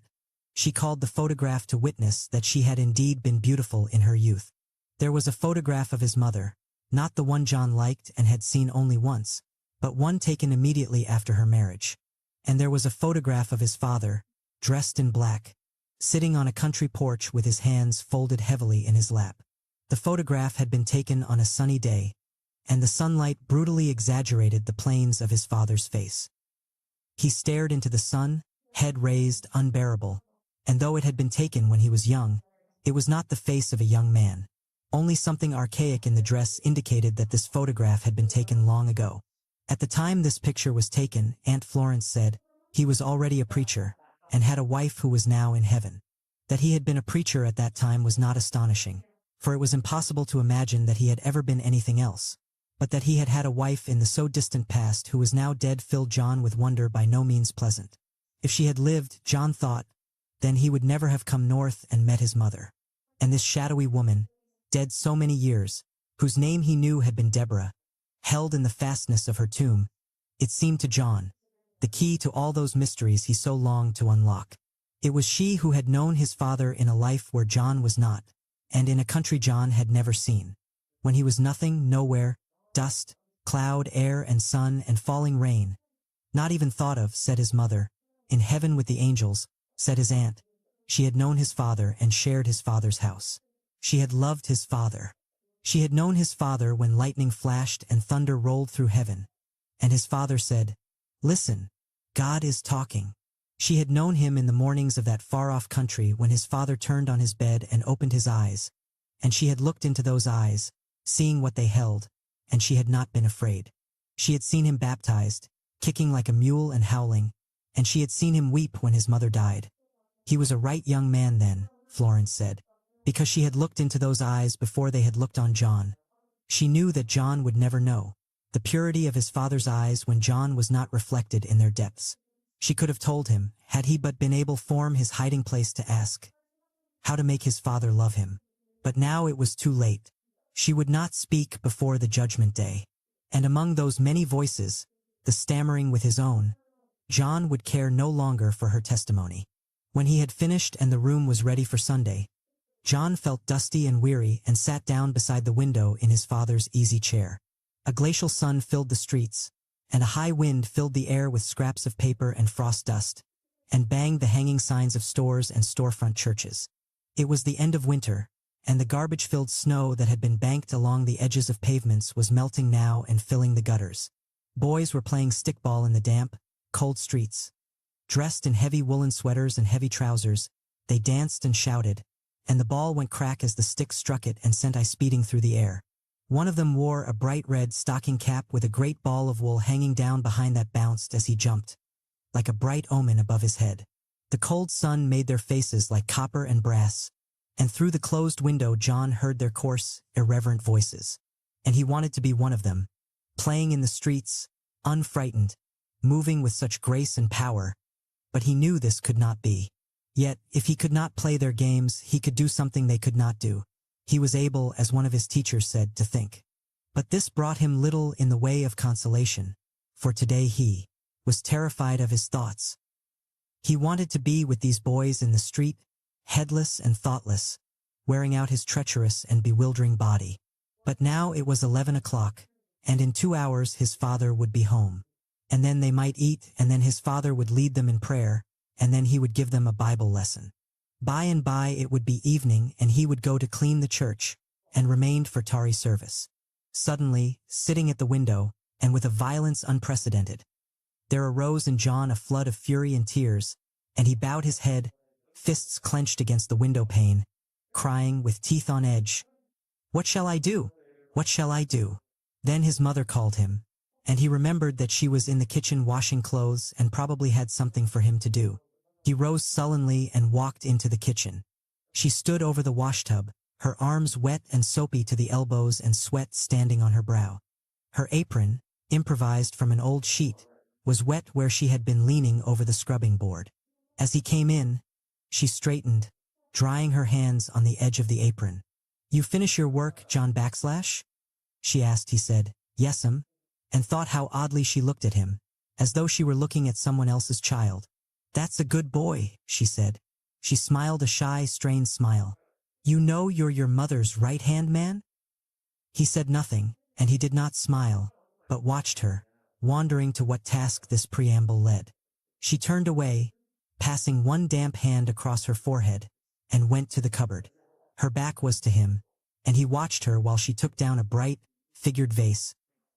she called the photograph to witness that she had indeed been beautiful in her youth. There was a photograph of his mother, not the one John liked and had seen only once, but one taken immediately after her marriage. And there was a photograph of his father, dressed in black, sitting on a country porch with his hands folded heavily in his lap. The photograph had been taken on a sunny day, and the sunlight brutally exaggerated the planes of his father's face. He stared into the sun, head raised, unbearable, and though it had been taken when he was young, it was not the face of a young man. Only something archaic in the dress indicated that this photograph had been taken long ago. At the time this picture was taken, Aunt Florence said, he was already a preacher, and had a wife who was now in heaven. That he had been a preacher at that time was not astonishing, for it was impossible to imagine that he had ever been anything else. But that he had had a wife in the so distant past who was now dead filled John with wonder by no means pleasant. If she had lived, John thought, then he would never have come north and met his mother. And this shadowy woman, dead so many years, whose name he knew had been Deborah, held in the fastness of her tomb, it seemed to John, the key to all those mysteries he so longed to unlock. It was she who had known his father in a life where John was not, and in a country John had never seen. When he was nothing, nowhere, dust, cloud, air and sun and falling rain. Not even thought of, said his mother. In heaven with the angels, said his aunt. She had known his father and shared his father's house. She had loved his father. She had known his father when lightning flashed and thunder rolled through heaven. And his father said, "Listen, God is talking." She had known him in the mornings of that far-off country when his father turned on his bed and opened his eyes, and she had looked into those eyes, seeing what they held, and she had not been afraid. She had seen him baptized, kicking like a mule and howling, and she had seen him weep when his mother died. He was a right young man then, Florence said, because she had looked into those eyes before they had looked on John. She knew that John would never know the purity of his father's eyes when John was not reflected in their depths. She could have told him, had he but been able form his hiding place to ask how to make his father love him. But now it was too late. She would not speak before the judgment day. And among those many voices, the stammering with his own, John would care no longer for her testimony. When he had finished and the room was ready for Sunday, John felt dusty and weary and sat down beside the window in his father's easy chair. A glacial sun filled the streets, and a high wind filled the air with scraps of paper and frost dust, and banged the hanging signs of stores and storefront churches. It was the end of winter, and the garbage-filled snow that had been banked along the edges of pavements was melting now and filling the gutters. Boys were playing stickball in the damp, cold streets. Dressed in heavy woolen sweaters and heavy trousers, they danced and shouted, and the ball went crack as the stick struck it and sent ice speeding through the air. One of them wore a bright red stocking cap with a great ball of wool hanging down behind that bounced as he jumped, like a bright omen above his head. The cold sun made their faces like copper and brass, and through the closed window John heard their coarse, irreverent voices. And he wanted to be one of them, playing in the streets, unfrightened, moving with such grace and power. But he knew this could not be. Yet, if he could not play their games, he could do something they could not do. He was able, as one of his teachers said, to think. But this brought him little in the way of consolation, for today he was terrified of his thoughts. He wanted to be with these boys in the street, headless and thoughtless, wearing out his treacherous and bewildering body. But now it was 11 o'clock, and in 2 hours his father would be home. And then they might eat, and then his father would lead them in prayer, and then he would give them a Bible lesson. By and by it would be evening, and he would go to clean the church, and remained for tarry service. Suddenly, sitting at the window, and with a violence unprecedented, there arose in John a flood of fury and tears, and he bowed his head, fists clenched against the window pane, crying with teeth on edge, "What shall I do? What shall I do?" Then his mother called him, and he remembered that she was in the kitchen washing clothes and probably had something for him to do. He rose sullenly and walked into the kitchen. She stood over the washtub, her arms wet and soapy to the elbows and sweat standing on her brow. Her apron, improvised from an old sheet, was wet where she had been leaning over the scrubbing board. As he came in, she straightened, drying her hands on the edge of the apron. "You finish your work, John Backslash?" she asked. He said, "Yes'm," and thought how oddly she looked at him, as though she were looking at someone else's child. "That's a good boy," she said. She smiled a shy, strained smile. "You know you're your mother's right-hand man?" He said nothing, and he did not smile, but watched her, wondering to what task this preamble led. She turned away, passing one damp hand across her forehead, and went to the cupboard. Her back was to him, and he watched her while she took down a bright, figured vase,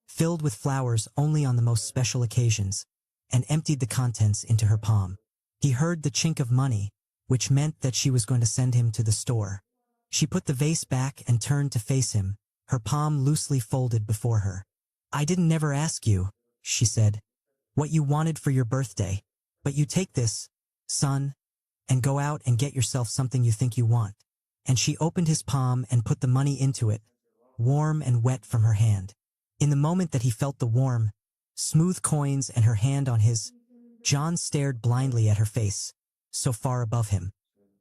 filled with flowers only on the most special occasions, and emptied the contents into her palm. He heard the chink of money, which meant that she was going to send him to the store. She put the vase back and turned to face him, her palm loosely folded before her. "I didn't never ask you," she said, "what you wanted for your birthday, but you take this, son, and go out and get yourself something you think you want." And she opened his palm and put the money into it, warm and wet from her hand. In the moment that he felt the warm, smooth coins and her hand on his, John stared blindly at her face, so far above him.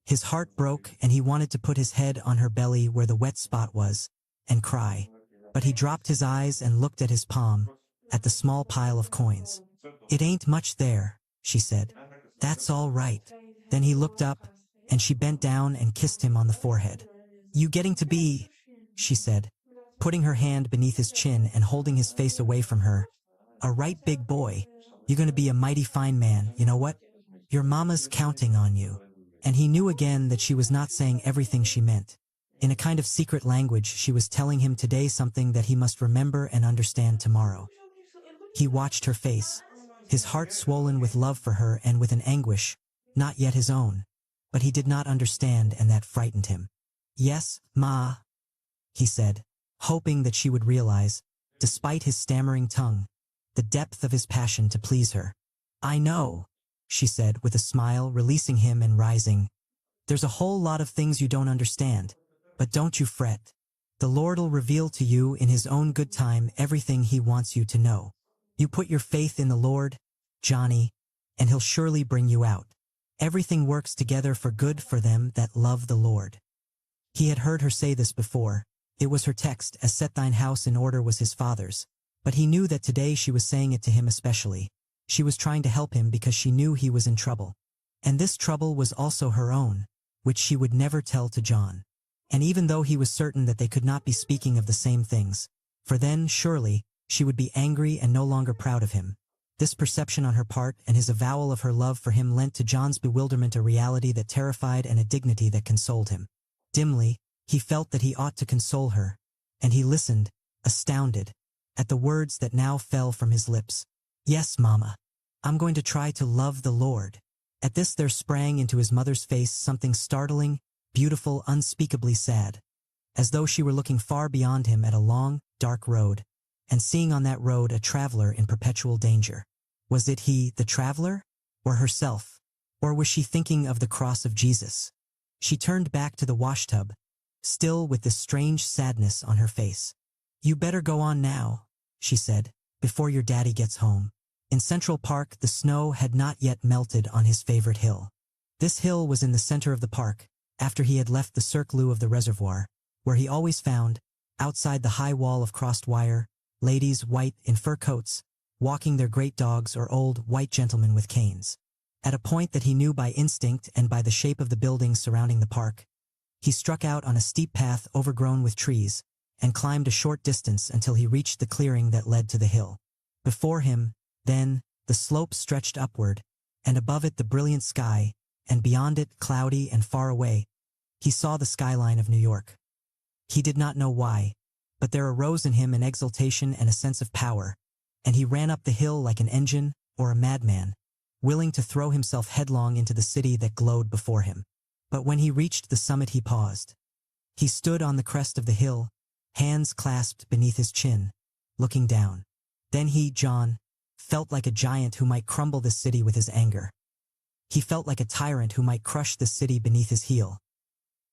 His heart broke and he wanted to put his head on her belly where the wet spot was, and cry. But he dropped his eyes and looked at his palm, at the small pile of coins. "It ain't much there," she said. "That's all right." Then he looked up, and she bent down and kissed him on the forehead. "You getting to be," she said, putting her hand beneath his chin and holding his face away from her, "a right big boy. You're gonna be a mighty fine man, you know what? Your mama's counting on you." And he knew again that she was not saying everything she meant. In a kind of secret language, she was telling him today something that he must remember and understand tomorrow. He watched her face, his heart swollen with love for her and with an anguish, not yet his own, but he did not understand, and that frightened him. "Yes, Ma," he said, hoping that she would realize, despite his stammering tongue, the depth of his passion to please her. "I know," she said with a smile, releasing him and rising. "There's a whole lot of things you don't understand, but don't you fret. The Lord'll reveal to you in his own good time everything he wants you to know. You put your faith in the Lord, Johnny, and he'll surely bring you out. Everything works together for good for them that love the Lord." He had heard her say this before. It was her text, as set thine house in order was his father's. But he knew that today she was saying it to him especially. She was trying to help him because she knew he was in trouble. And this trouble was also her own, which she would never tell to John. And even though he was certain that they could not be speaking of the same things, for then, surely, she would be angry and no longer proud of him. This perception on her part and his avowal of her love for him lent to John's bewilderment a reality that terrified and a dignity that consoled him. Dimly, he felt that he ought to console her, and he listened, astounded, at the words that now fell from his lips. Yes, Mama. I'm going to try to love the Lord. At this there sprang into his mother's face something startling, beautiful, unspeakably sad, as though she were looking far beyond him at a long, dark road, and seeing on that road a traveler in perpetual danger. Was it he, the traveler, or herself? Or was she thinking of the cross of Jesus? She turned back to the washtub, still with this strange sadness on her face. You better go on now, she said, before your daddy gets home. In Central Park, the snow had not yet melted on his favorite hill. This hill was in the center of the park, after he had left the circle of the reservoir, where he always found, outside the high wall of crossed wire, ladies white in fur coats, walking their great dogs, or old white gentlemen with canes. At a point that he knew by instinct and by the shape of the buildings surrounding the park, he struck out on a steep path overgrown with trees, and climbed a short distance until he reached the clearing that led to the hill. Before him, then, the slope stretched upward, and above it the brilliant sky, and beyond it, cloudy and far away, he saw the skyline of New York. He did not know why, but there arose in him an exultation and a sense of power, and he ran up the hill like an engine or a madman, willing to throw himself headlong into the city that glowed before him. But when he reached the summit he paused. He stood on the crest of the hill, hands clasped beneath his chin, looking down. Then he, John, felt like a giant who might crumble this city with his anger. He felt like a tyrant who might crush this city beneath his heel.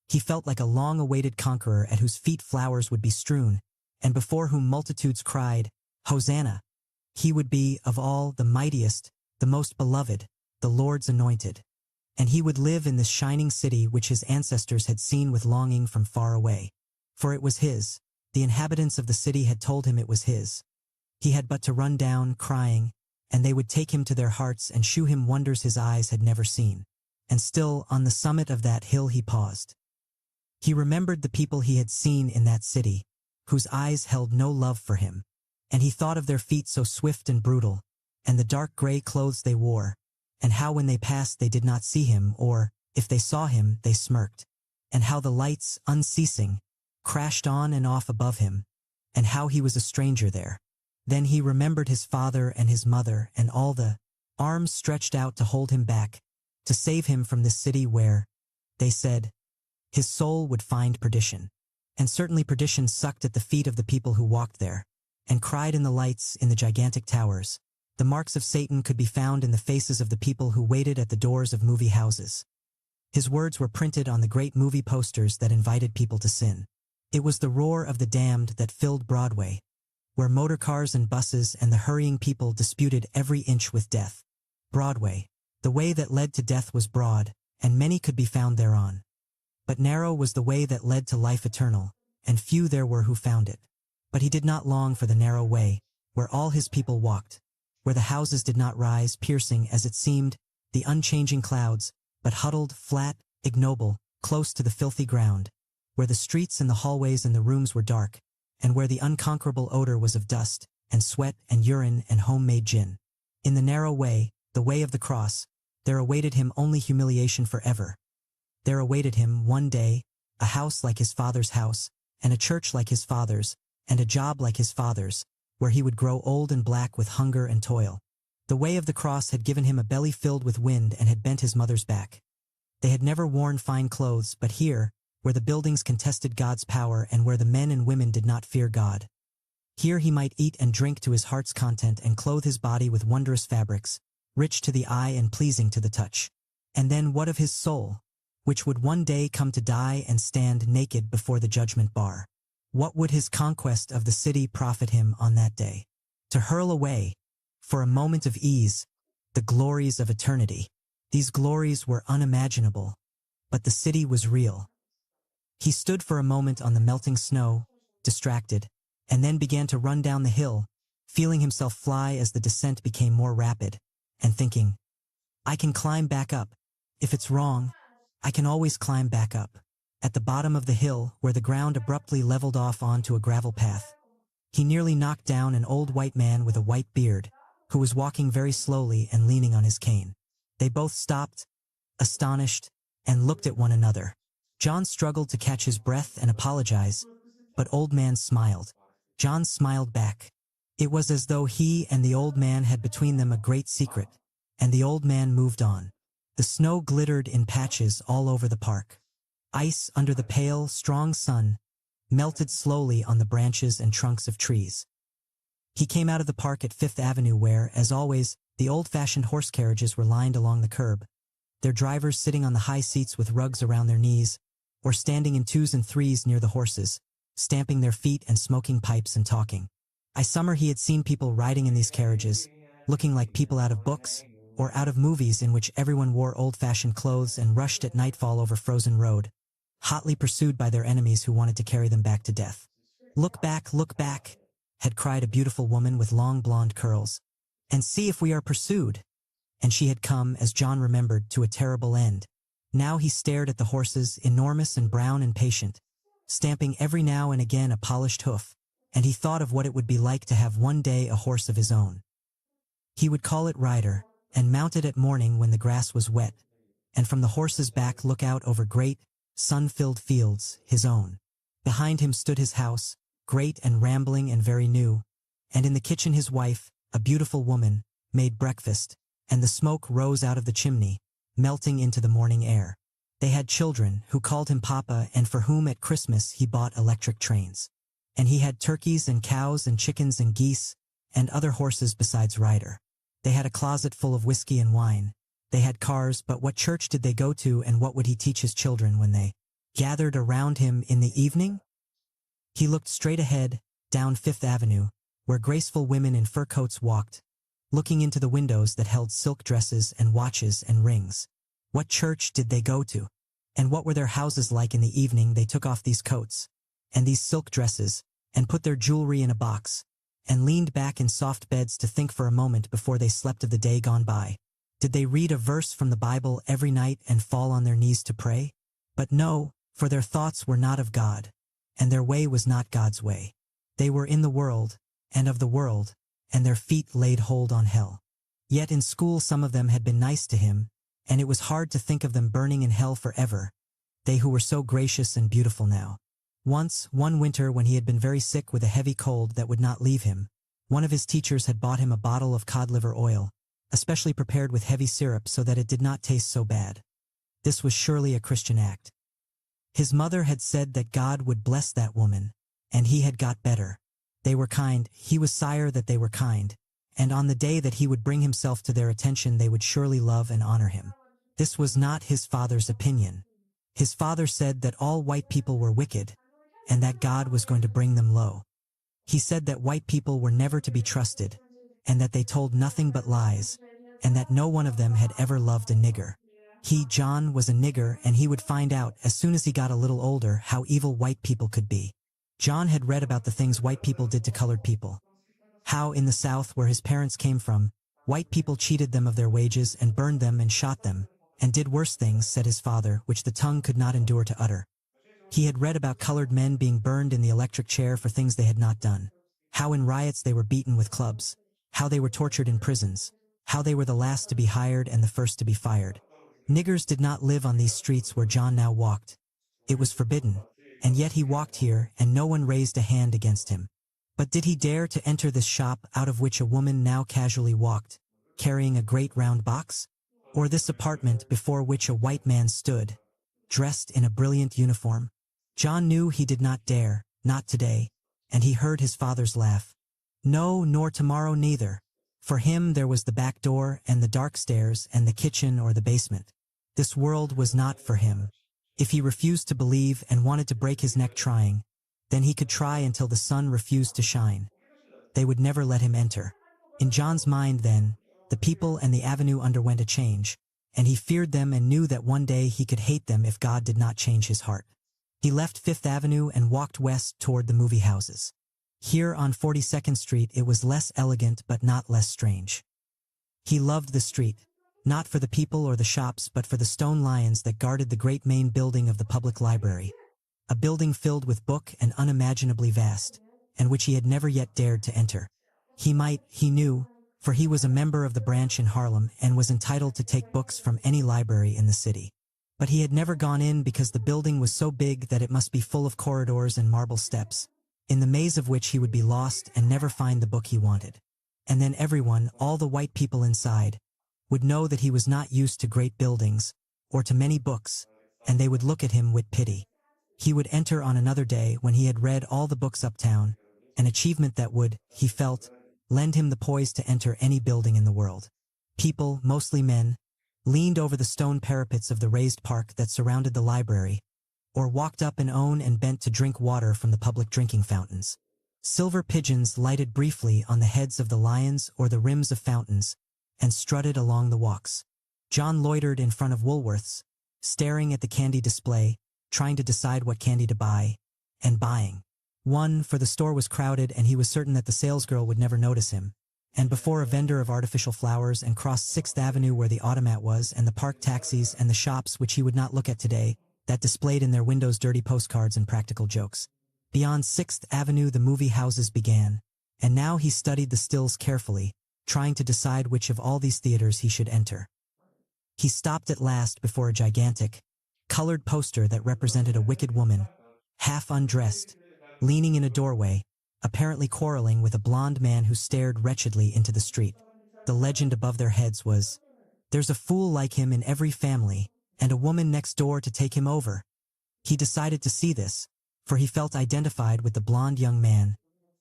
He felt like a long-awaited conqueror at whose feet flowers would be strewn, and before whom multitudes cried, Hosanna! He would be, of all, the mightiest, the most beloved, the Lord's anointed. And he would live in this shining city which his ancestors had seen with longing from far away. For it was his. The inhabitants of the city had told him it was his. He had but to run down, crying, and they would take him to their hearts and shew him wonders his eyes had never seen. And still, on the summit of that hill he paused. He remembered the people he had seen in that city, whose eyes held no love for him, and he thought of their feet so swift and brutal, and the dark gray clothes they wore, and how when they passed they did not see him, or, if they saw him, they smirked, and how the lights, unceasing, crashed on and off above him, and how he was a stranger there. Then he remembered his father and his mother and all the arms stretched out to hold him back, to save him from this city where, they said, his soul would find perdition. And certainly perdition sucked at the feet of the people who walked there, and cried in the lights in the gigantic towers. The marks of Satan could be found in the faces of the people who waited at the doors of movie houses. His words were printed on the great movie posters that invited people to sin. It was the roar of the damned that filled Broadway, where motor cars and buses and the hurrying people disputed every inch with death. Broadway, the way that led to death was broad, and many could be found thereon. But narrow was the way that led to life eternal, and few there were who found it. But he did not long for the narrow way, where all his people walked, where the houses did not rise, piercing, as it seemed, the unchanging clouds, but huddled, flat, ignoble, close to the filthy ground, where the streets and the hallways and the rooms were dark, and where the unconquerable odor was of dust, and sweat, and urine, and homemade gin. In the narrow way, the way of the cross, there awaited him only humiliation forever. There awaited him, one day, a house like his father's house, and a church like his father's, and a job like his father's, where he would grow old and black with hunger and toil. The way of the cross had given him a belly filled with wind and had bent his mother's back. They had never worn fine clothes, but here, where the buildings contested God's power and where the men and women did not fear God, here he might eat and drink to his heart's content and clothe his body with wondrous fabrics, rich to the eye and pleasing to the touch. And then what of his soul, which would one day come to die and stand naked before the judgment bar? What would his conquest of the city profit him on that day? To hurl away, for a moment of ease, the glories of eternity. These glories were unimaginable, but the city was real. He stood for a moment on the melting snow, distracted, and then began to run down the hill, feeling himself fly as the descent became more rapid, and thinking, I can climb back up. If it's wrong, I can always climb back up. At the bottom of the hill, where the ground abruptly leveled off onto a gravel path, he nearly knocked down an old white man with a white beard, who was walking very slowly and leaning on his cane. They both stopped, astonished, and looked at one another. John struggled to catch his breath and apologize, but old man smiled. John smiled back. It was as though he and the old man had between them a great secret, and the old man moved on. The snow glittered in patches all over the park. Ice under the pale, strong sun melted slowly on the branches and trunks of trees. He came out of the park at Fifth Avenue where, as always, the old-fashioned horse carriages were lined along the curb, their drivers sitting on the high seats with rugs around their knees, or standing in twos and threes near the horses, stamping their feet and smoking pipes and talking. Summer he had seen people riding in these carriages, looking like people out of books, or out of movies in which everyone wore old-fashioned clothes and rushed at nightfall over frozen road, hotly pursued by their enemies who wanted to carry them back to death. Look back, had cried a beautiful woman with long blonde curls, and see if we are pursued. And she had come, as John remembered, to a terrible end. Now he stared at the horses, enormous and brown and patient, stamping every now and again a polished hoof, and he thought of what it would be like to have one day a horse of his own. He would call it Ryder, and mount it at morning when the grass was wet, and from the horse's back look out over great, sun-filled fields, his own. Behind him stood his house, great and rambling and very new, and in the kitchen his wife, a beautiful woman, made breakfast, and the smoke rose out of the chimney, melting into the morning air. They had children, who called him Papa and for whom at Christmas he bought electric trains. And he had turkeys and cows and chickens and geese, and other horses besides Ryder. They had a closet full of whiskey and wine. They had cars, but what church did they go to, and what would he teach his children when they gathered around him in the evening? He looked straight ahead, down Fifth Avenue, where graceful women in fur coats walked, looking into the windows that held silk dresses and watches and rings. What church did they go to? And what were their houses like in the evening they took off these coats and these silk dresses, and put their jewelry in a box, and leaned back in soft beds to think for a moment before they slept of the day gone by? Did they read a verse from the Bible every night and fall on their knees to pray? But no, for their thoughts were not of God, and their way was not God's way. They were in the world, and of the world, and their feet laid hold on hell. Yet in school some of them had been nice to him, and it was hard to think of them burning in hell forever, they who were so gracious and beautiful now. Once, one winter when he had been very sick with a heavy cold that would not leave him, one of his teachers had bought him a bottle of cod liver oil, especially prepared with heavy syrup so that it did not taste so bad. This was surely a Christian act. His mother had said that God would bless that woman, and he had got better. They were kind, he was sire that they were kind, and on the day that he would bring himself to their attention they would surely love and honor him. This was not his father's opinion. His father said that all white people were wicked, and that God was going to bring them low. He said that white people were never to be trusted, and that they told nothing but lies, and that no one of them had ever loved a nigger. He, John, was a nigger, and he would find out, as soon as he got a little older, how evil white people could be. John had read about the things white people did to colored people. How, in the South, where his parents came from, white people cheated them of their wages and burned them and shot them, and did worse things, said his father, which the tongue could not endure to utter. He had read about colored men being burned in the electric chair for things they had not done. How in riots they were beaten with clubs. How they were tortured in prisons. How they were the last to be hired and the first to be fired. Niggers did not live on these streets where John now walked. It was forbidden, and yet he walked here and no one raised a hand against him. But did he dare to enter this shop out of which a woman now casually walked, carrying a great round box? Or this apartment before which a white man stood, dressed in a brilliant uniform? John knew he did not dare, not today, and he heard his father's laugh. No, nor tomorrow neither. For him there was the back door and the dark stairs and the kitchen or the basement. This world was not for him. If he refused to believe and wanted to break his neck trying, then he could try until the sun refused to shine. They would never let him enter. In John's mind then, the people and the avenue underwent a change, and he feared them and knew that one day he could hate them if God did not change his heart. He left Fifth Avenue and walked west toward the movie houses. Here on 42nd Street it was less elegant but not less strange. He loved the street, not for the people or the shops but for the stone lions that guarded the great main building of the public library, a building filled with book and unimaginably vast, and which he had never yet dared to enter. He knew, for he was a member of the branch in Harlem and was entitled to take books from any library in the city. But he had never gone in because the building was so big that it must be full of corridors and marble steps, in the maze of which he would be lost and never find the book he wanted. And then everyone, all the white people inside, would know that he was not used to great buildings, or to many books, and they would look at him with pity. He would enter on another day when he had read all the books uptown, an achievement that would, he felt, lend him the poise to enter any building in the world. People, mostly men, leaned over the stone parapets of the raised park that surrounded the library, or walked up and bent to drink water from the public drinking fountains. Silver pigeons lighted briefly on the heads of the lions or the rims of fountains, and strutted along the walks. John loitered in front of Woolworth's, staring at the candy display, trying to decide what candy to buy, and buying. For the store was crowded and he was certain that the salesgirl would never notice him, and before a vendor of artificial flowers and crossed 6th Avenue where the automat was and the park taxis and the shops which he would not look at today, that displayed in their windows dirty postcards and practical jokes. Beyond 6th Avenue the movie houses began, and now he studied the stills carefully, trying to decide which of all these theaters he should enter. He stopped at last before a gigantic, colored poster that represented a wicked woman, half undressed, leaning in a doorway, apparently quarreling with a blond man who stared wretchedly into the street. The legend above their heads was, "There's a fool like him in every family, and a woman next door to take him over." He decided to see this, for he felt identified with the blond young man,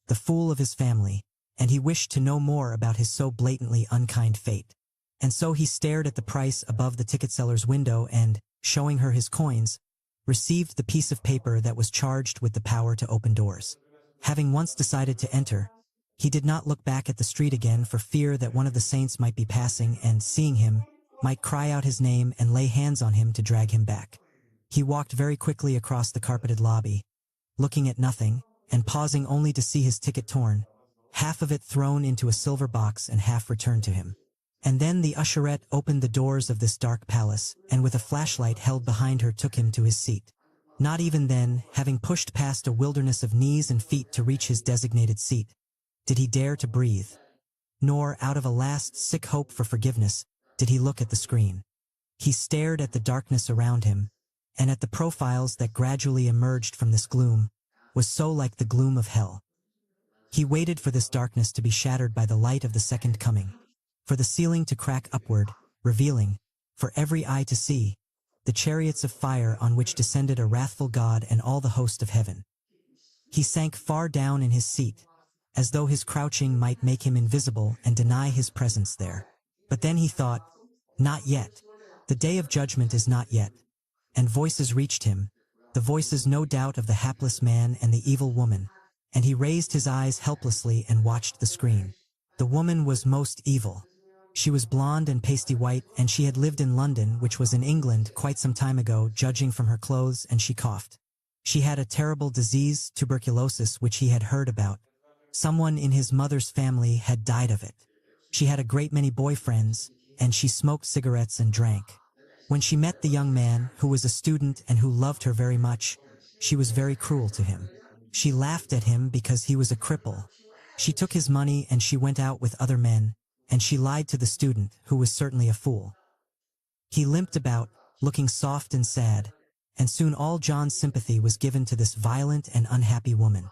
the fool of his family, and he wished to know more about his so blatantly unkind fate. And so he stared at the price above the ticket seller's window and, showing her his coins, received the piece of paper that was charged with the power to open doors. Having once decided to enter, he did not look back at the street again for fear that one of the saints might be passing and, seeing him, might cry out his name and lay hands on him to drag him back. He walked very quickly across the carpeted lobby, looking at nothing, and pausing only to see his ticket torn, half of it thrown into a silver box and half returned to him. And then the usherette opened the doors of this dark palace, and with a flashlight held behind her took him to his seat. Not even then, having pushed past a wilderness of knees and feet to reach his designated seat, did he dare to breathe. Nor, out of a last sick hope for forgiveness, did he look at the screen. He stared at the darkness around him, and at the profiles that gradually emerged from this gloom, was so like the gloom of hell. He waited for this darkness to be shattered by the light of the second coming, for the ceiling to crack upward, revealing, for every eye to see, the chariots of fire on which descended a wrathful God and all the host of heaven. He sank far down in his seat, as though his crouching might make him invisible and deny his presence there. But then he thought, not yet. The day of judgment is not yet. And voices reached him, the voices no doubt of the hapless man and the evil woman, and he raised his eyes helplessly and watched the screen. The woman was most evil. She was blonde and pasty white, and she had lived in London, which was in England, quite some time ago, judging from her clothes, and she coughed. She had a terrible disease, tuberculosis, which he had heard about. Someone in his mother's family had died of it. She had a great many boyfriends, and she smoked cigarettes and drank. When she met the young man, who was a student and who loved her very much, she was very cruel to him. She laughed at him because he was a cripple. She took his money and she went out with other men, and she lied to the student, who was certainly a fool. He limped about, looking soft and sad, and soon all John's sympathy was given to this violent and unhappy woman.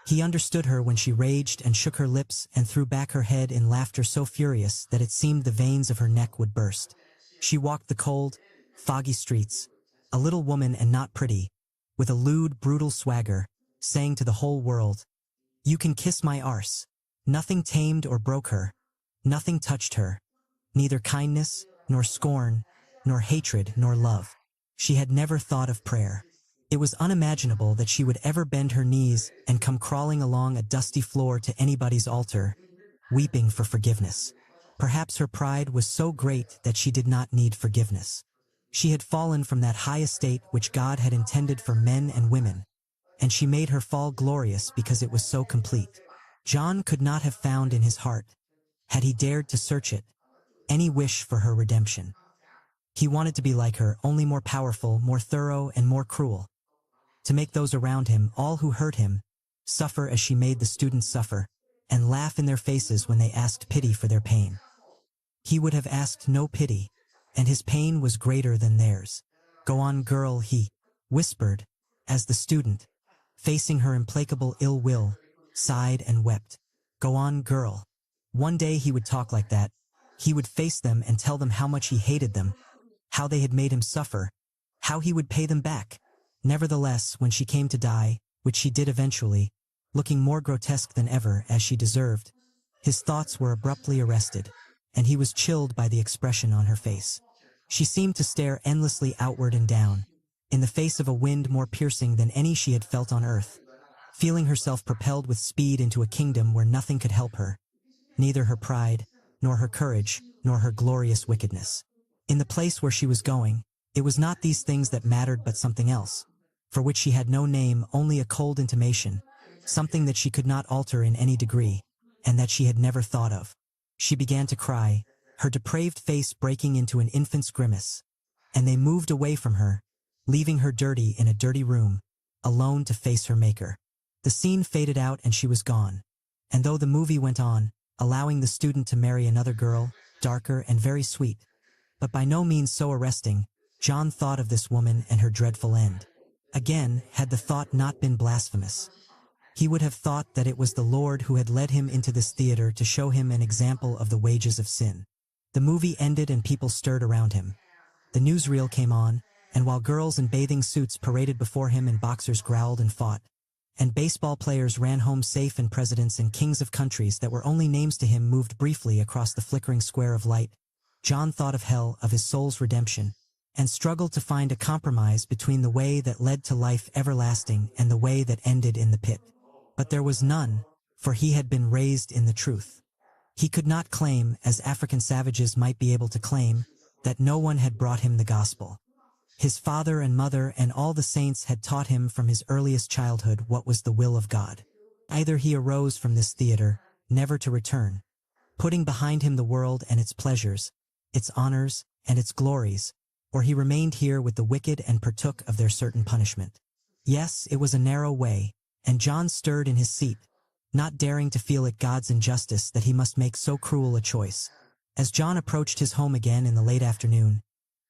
He understood her when she raged and shook her lips and threw back her head in laughter so furious that it seemed the veins of her neck would burst. She walked the cold, foggy streets, a little woman and not pretty, with a lewd, brutal swagger, saying to the whole world, "You can kiss my arse." Nothing tamed or broke her. Nothing touched her. Neither kindness, nor scorn, nor hatred, nor love. She had never thought of prayer. It was unimaginable that she would ever bend her knees and come crawling along a dusty floor to anybody's altar, weeping for forgiveness. Perhaps her pride was so great that she did not need forgiveness. She had fallen from that high estate which God had intended for men and women, and she made her fall glorious because it was so complete. John could not have found in his heart, had he dared to search it, any wish for her redemption. He wanted to be like her, only more powerful, more thorough, and more cruel. To make those around him, all who hurt him, suffer as she made the students suffer, and laugh in their faces when they asked pity for their pain. He would have asked no pity, and his pain was greater than theirs. "Go on, girl," he whispered, as the student, facing her implacable ill will, sighed and wept. "Go on, girl." One day he would talk like that. He would face them and tell them how much he hated them, how they had made him suffer, how he would pay them back. Nevertheless, when she came to die, which she did eventually, looking more grotesque than ever as she deserved, his thoughts were abruptly arrested, and he was chilled by the expression on her face. She seemed to stare endlessly outward and down, in the face of a wind more piercing than any she had felt on earth, feeling herself propelled with speed into a kingdom where nothing could help her, neither her pride, nor her courage, nor her glorious wickedness. In the place where she was going, it was not these things that mattered but something else, for which she had no name, only a cold intimation, something that she could not alter in any degree, and that she had never thought of. She began to cry, her depraved face breaking into an infant's grimace, and they moved away from her, leaving her dirty in a dirty room, alone to face her maker. The scene faded out and she was gone, and though the movie went on, allowing the student to marry another girl, darker and very sweet, but by no means so arresting, John thought of this woman and her dreadful end. Again, had the thought not been blasphemous, he would have thought that it was the Lord who had led him into this theater to show him an example of the wages of sin. The movie ended and people stirred around him. The newsreel came on, and while girls in bathing suits paraded before him and boxers growled and fought, and baseball players ran home safe and presidents and kings of countries that were only names to him moved briefly across the flickering square of light, John thought of hell, of his soul's redemption, and struggled to find a compromise between the way that led to life everlasting and the way that ended in the pit. But there was none, for he had been raised in the truth. He could not claim, as African savages might be able to claim, that no one had brought him the gospel. His father and mother and all the saints had taught him from his earliest childhood what was the will of God. Either he arose from this theater, never to return, putting behind him the world and its pleasures, its honors and its glories, or he remained here with the wicked and partook of their certain punishment. Yes, it was a narrow way, and John stirred in his seat, not daring to feel it God's injustice that he must make so cruel a choice. As John approached his home again in the late afternoon,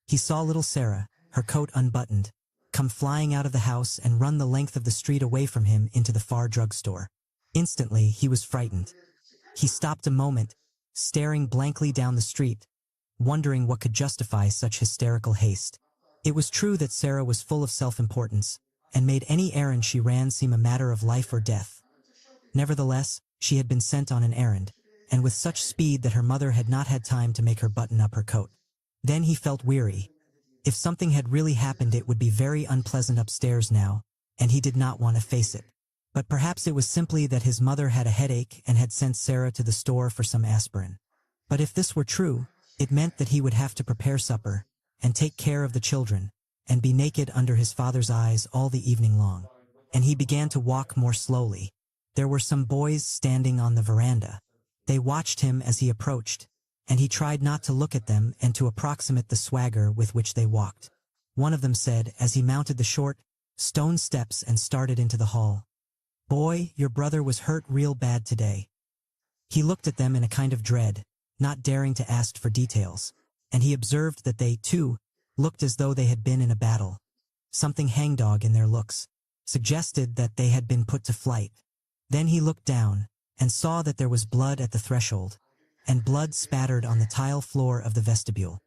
he saw little Sarah, her coat unbuttoned, come flying out of the house and run the length of the street away from him into the far drugstore. Instantly, he was frightened. He stopped a moment, staring blankly down the street, wondering what could justify such hysterical haste. It was true that Sarah was full of self-importance, and made any errand she ran seem a matter of life or death. Nevertheless, she had been sent on an errand, and with such speed that her mother had not had time to make her button up her coat. Then he felt weary. If something had really happened, it would be very unpleasant upstairs now, and he did not want to face it. But perhaps it was simply that his mother had a headache and had sent Sarah to the store for some aspirin. But if this were true, it meant that he would have to prepare supper, and take care of the children, and be naked under his father's eyes all the evening long. And he began to walk more slowly. There were some boys standing on the veranda. They watched him as he approached, and he tried not to look at them and to approximate the swagger with which they walked. One of them said, as he mounted the short, stone steps and started into the hall, "Boy, your brother was hurt real bad today." He looked at them in a kind of dread, not daring to ask for details, and he observed that they, too, looked as though they had been in a battle. Something hangdog in their looks suggested that they had been put to flight. Then he looked down, and saw that there was blood at the threshold, and blood spattered on the tile floor of the vestibule.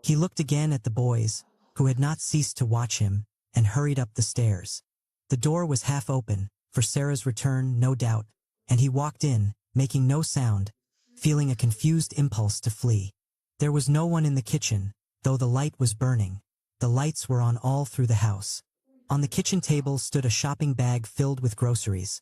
He looked again at the boys, who had not ceased to watch him, and hurried up the stairs. The door was half open, for Sarah's return, no doubt, and he walked in, making no sound, feeling a confused impulse to flee. There was no one in the kitchen, though the light was burning. The lights were on all through the house. On the kitchen table stood a shopping bag filled with groceries,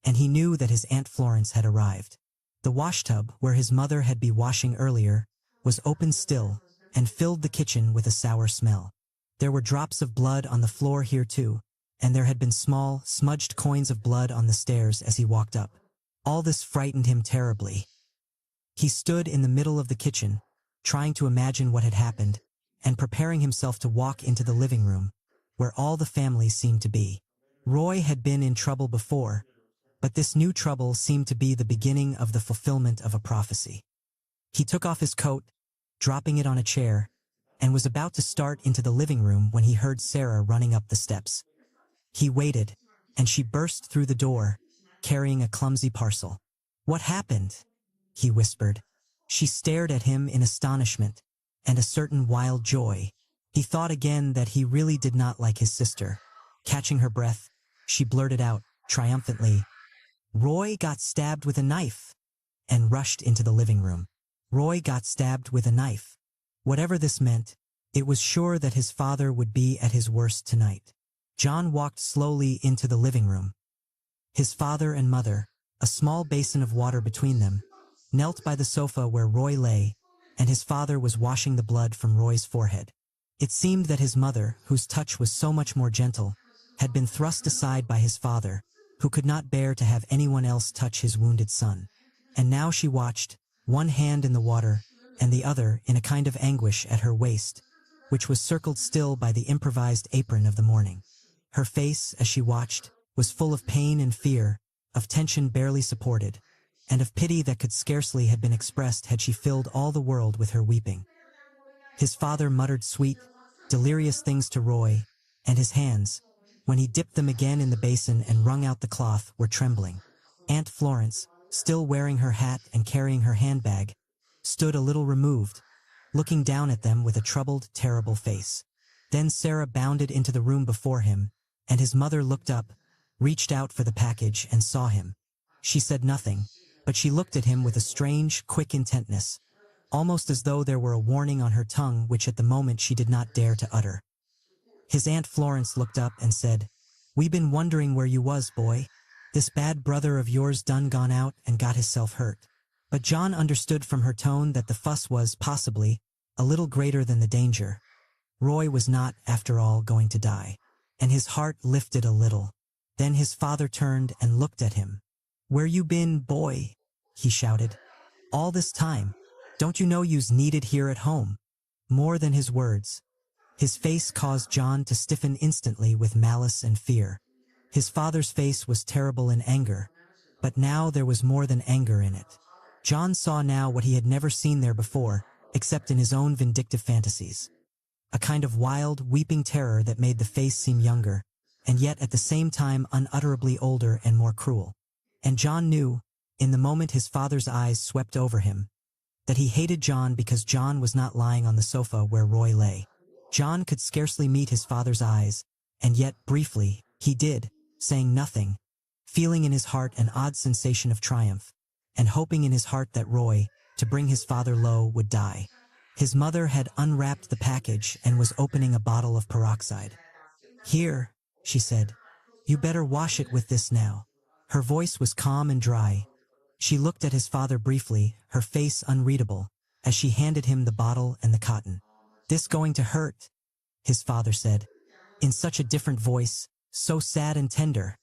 and he knew that his Aunt Florence had arrived. The washtub, where his mother had been washing earlier, was open still, and filled the kitchen with a sour smell. There were drops of blood on the floor here too, and there had been small, smudged coins of blood on the stairs as he walked up. All this frightened him terribly. He stood in the middle of the kitchen, trying to imagine what had happened, and preparing himself to walk into the living room, where all the family seemed to be. Roy had been in trouble before, but this new trouble seemed to be the beginning of the fulfillment of a prophecy. He took off his coat, dropping it on a chair, and was about to start into the living room when he heard Sarah running up the steps. He waited, and she burst through the door, carrying a clumsy parcel. "What happened?" he whispered. She stared at him in astonishment and a certain wild joy. He thought again that he really did not like his sister. Catching her breath, she blurted out, triumphantly, "Roy got stabbed with a knife," and rushed into the living room. Roy got stabbed with a knife. Whatever this meant, it was sure that his father would be at his worst tonight. John walked slowly into the living room. His father and mother, a small basin of water between them, knelt by the sofa where Roy lay, and his father was washing the blood from Roy's forehead. It seemed that his mother, whose touch was so much more gentle, had been thrust aside by his father, who could not bear to have anyone else touch his wounded son. And now she watched, one hand in the water, and the other in a kind of anguish at her waist, which was circled still by the improvised apron of the morning. Her face, as she watched, was full of pain and fear, of tension barely supported, and of pity that could scarcely have been expressed had she filled all the world with her weeping. His father muttered sweet, delirious things to Roy, and his hands, when he dipped them again in the basin and wrung out the cloth, were trembling. Aunt Florence, still wearing her hat and carrying her handbag, stood a little removed, looking down at them with a troubled, terrible face. Then Sarah bounded into the room before him, and his mother looked up, reached out for the package, and saw him. She said nothing, but she looked at him with a strange, quick intentness, almost as though there were a warning on her tongue which at the moment she did not dare to utter. His Aunt Florence looked up and said, "We been wondering where you was, boy. This bad brother of yours done gone out and got hisself hurt." But John understood from her tone that the fuss was, possibly, a little greater than the danger. Roy was not, after all, going to die, and his heart lifted a little. Then his father turned and looked at him. "Where you been, boy?" he shouted. "All this time. Don't you know you's needed here at home?" More than his words. His face caused John to stiffen instantly with malice and fear. His father's face was terrible in anger, but now there was more than anger in it. John saw now what he had never seen there before, except in his own vindictive fantasies. A kind of wild, weeping terror that made the face seem younger, and yet at the same time unutterably older and more cruel. And John knew, in the moment his father's eyes swept over him, that he hated John because John was not lying on the sofa where Roy lay. John could scarcely meet his father's eyes, and yet, briefly, he did, saying nothing, feeling in his heart an odd sensation of triumph, and hoping in his heart that Roy, to bring his father low, would die. His mother had unwrapped the package and was opening a bottle of peroxide. "Here," she said, "you better wash it with this now." Her voice was calm and dry. She looked at his father briefly, her face unreadable, as she handed him the bottle and the cotton. "This going to hurt," his father said, in such a different voice, so sad and tender,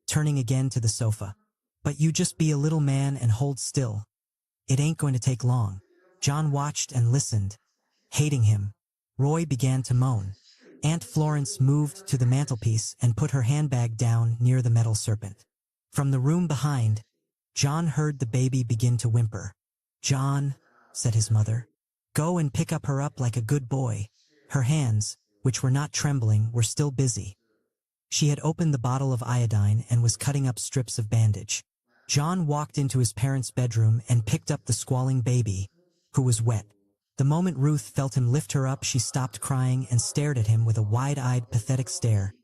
turning again to the sofa. "But you just be a little man and hold still. It ain't going to take long." John watched and listened. Hating him, Roy began to moan. Aunt Florence moved to the mantelpiece and put her handbag down near the metal serpent. From the room behind, John heard the baby begin to whimper. "John," said his mother, "go and pick her up like a good boy." Her hands, which were not trembling, were still busy. She had opened the bottle of iodine and was cutting up strips of bandage. John walked into his parents' bedroom and picked up the squalling baby, who was wet. The moment Ruth felt him lift her up, she stopped crying and stared at him with a wide-eyed, pathetic stare,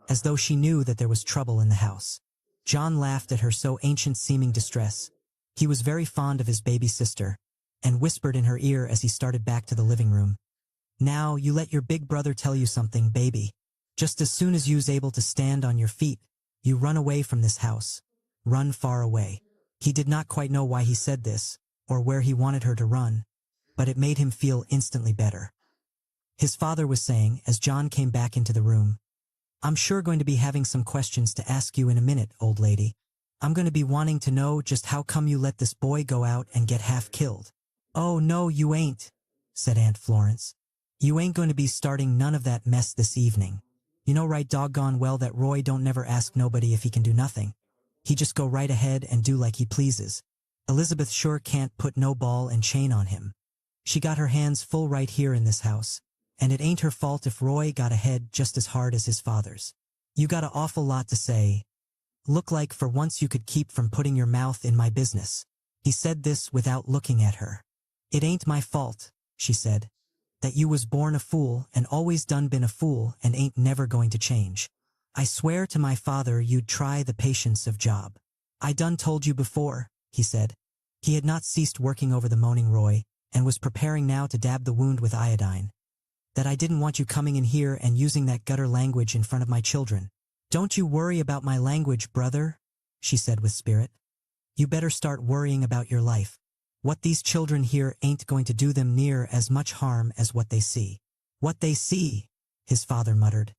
as though she knew that there was trouble in the house. John laughed at her so ancient-seeming distress. He was very fond of his baby sister, and whispered in her ear as he started back to the living room. "Now, you let your big brother tell you something, baby. Just as soon as you's able to stand on your feet, you run away from this house. Run far away." He did not quite know why he said this, or where he wanted her to run, but it made him feel instantly better. His father was saying, as John came back into the room, "I'm sure going to be having some questions to ask you in a minute, old lady. I'm going to be wanting to know just how come you let this boy go out and get half killed." "Oh no, you ain't," said Aunt Florence. "You ain't going to be starting none of that mess this evening. You know right doggone well that Roy don't never ask nobody if he can do nothing. He just go right ahead and do like he pleases. Elizabeth sure can't put no ball and chain on him. She got her hands full right here in this house, and it ain't her fault if Roy got ahead just as hard as his father's. You got an awful lot to say. Look like for once you could keep from putting your mouth in my business." He said this without looking at her. "It ain't my fault," she said, "that you was born a fool and always done been a fool and ain't never going to change. I swear to my father you'd try the patience of Job. I done told you before," he said. He had not ceased working over the moaning Roy, and was preparing now to dab the wound with iodine, "that I didn't want you coming in here and using that gutter language in front of my children. Don't you worry about my language, brother," she said with spirit. "You better start worrying about your life. What these children here ain't going to do them near as much harm as what they see." "What they see," his father muttered,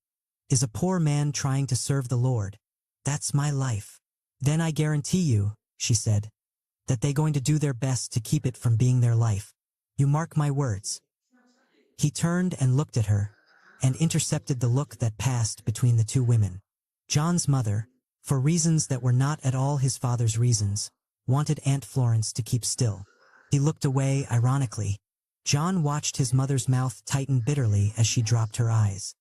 "is a poor man trying to serve the Lord. That's my life. Then I guarantee you," she said, "that they going to do their best to keep it from being their life. You mark my words." He turned and looked at her, and intercepted the look that passed between the two women. John's mother, for reasons that were not at all his father's reasons, wanted Aunt Florence to keep still. He looked away ironically. John watched his mother's mouth tighten bitterly as she dropped her eyes.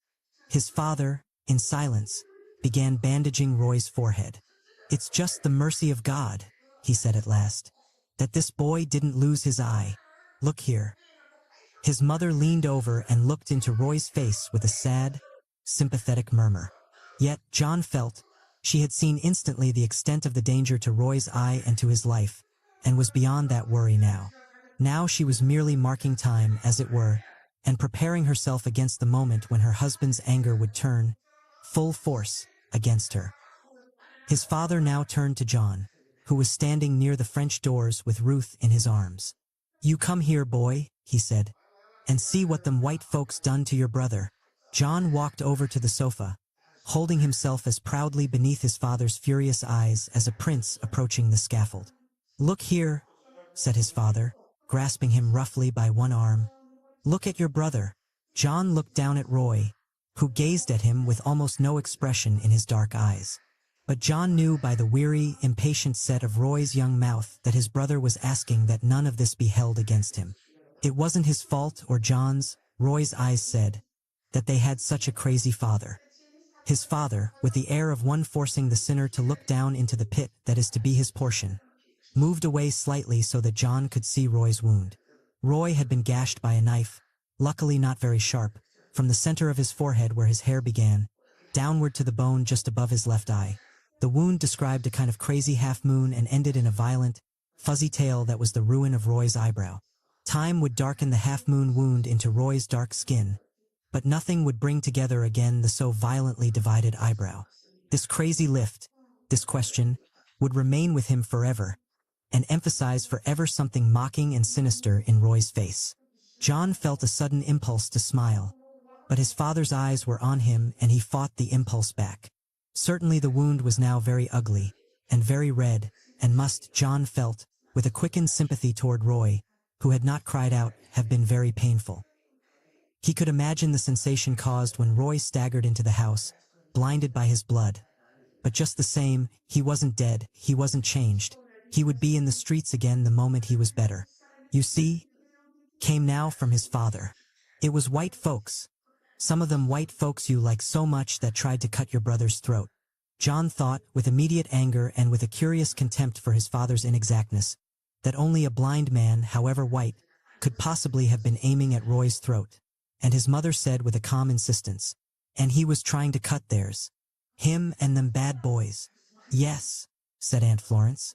His father, in silence, began bandaging Roy's forehead. "It's just the mercy of God," he said at last, "that this boy didn't lose his eye. Look here." His mother leaned over and looked into Roy's face with a sad, sympathetic murmur. Yet, John felt, she had seen instantly the extent of the danger to Roy's eye and to his life, and was beyond that worry now. Now she was merely marking time, as it were, and preparing herself against the moment when her husband's anger would turn, full force, against her. His father now turned to John, who was standing near the French doors with Ruth in his arms. "You come here, boy," he said, "and see what them white folks done to your brother." John walked over to the sofa, holding himself as proudly beneath his father's furious eyes as a prince approaching the scaffold. "Look here," said his father, grasping him roughly by one arm. "Look at your brother." John looked down at Roy, who gazed at him with almost no expression in his dark eyes. But John knew by the weary, impatient set of Roy's young mouth that his brother was asking that none of this be held against him. It wasn't his fault or John's, Roy's eyes said, that they had such a crazy father. His father, with the air of one forcing the sinner to look down into the pit that is to be his portion, moved away slightly so that John could see Roy's wound. Roy had been gashed by a knife, luckily not very sharp, from the center of his forehead where his hair began, downward to the bone just above his left eye. The wound described a kind of crazy half-moon and ended in a violent, fuzzy tail that was the ruin of Roy's eyebrow. Time would darken the half-moon wound into Roy's dark skin, but nothing would bring together again the so violently divided eyebrow. This crazy lift, this question, would remain with him forever, and emphasize forever something mocking and sinister in Roy's face. John felt a sudden impulse to smile, but his father's eyes were on him and he fought the impulse back. Certainly the wound was now very ugly, and very red, and must, John felt, with a quickened sympathy toward Roy, who had not cried out, have been very painful. He could imagine the sensation caused when Roy staggered into the house, blinded by his blood. But just the same, he wasn't dead, he wasn't changed. He would be in the streets again the moment he was better. "You see?" came now from his father. "It was white folks. Some of them white folks you like so much that tried to cut your brother's throat." John thought, with immediate anger and with a curious contempt for his father's inexactness, that only a blind man, however white, could possibly have been aiming at Roy's throat. And his mother said with a calm insistence, "And he was trying to cut theirs. Him and them bad boys." "Yes," said Aunt Florence.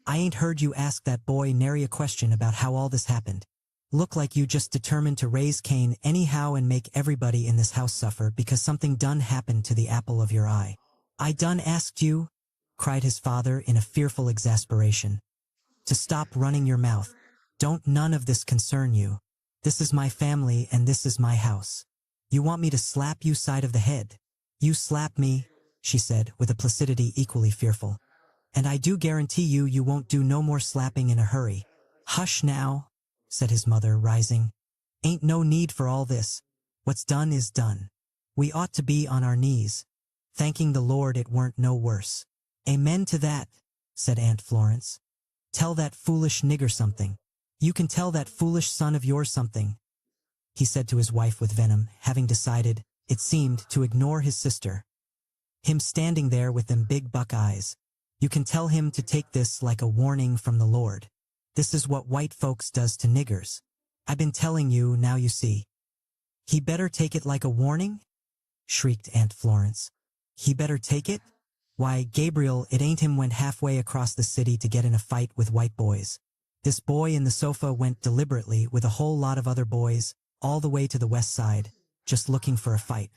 "I ain't heard you ask that boy nary a question about how all this happened. Look like you just determined to raise Cain anyhow and make everybody in this house suffer because something done happened to the apple of your eye." "I done asked you," cried his father in a fearful exasperation, "to stop running your mouth. Don't none of this concern you." This is my family and this is my house. You want me to slap you side of the head? You slap me, she said, with a placidity equally fearful. And I do guarantee you won't do no more slapping in a hurry. Hush now, said his mother, rising. Ain't no need for all this. What's done is done. We ought to be on our knees, thanking the Lord it weren't no worse. Amen to that, said Aunt Florence. Tell that foolish nigger something. You can tell that foolish son of yours something, he said to his wife with venom, having decided, it seemed, to ignore his sister. Him standing there with them big buck eyes. You can tell him to take this like a warning from the Lord. This is what white folks does to niggers. I've been telling you, now you see. He better take it like a warning? Shrieked Aunt Florence. He better take it? Why, Gabriel, it ain't him went halfway across the city to get in a fight with white boys. This boy in the sofa went deliberately with a whole lot of other boys, all the way to the west side, just looking for a fight.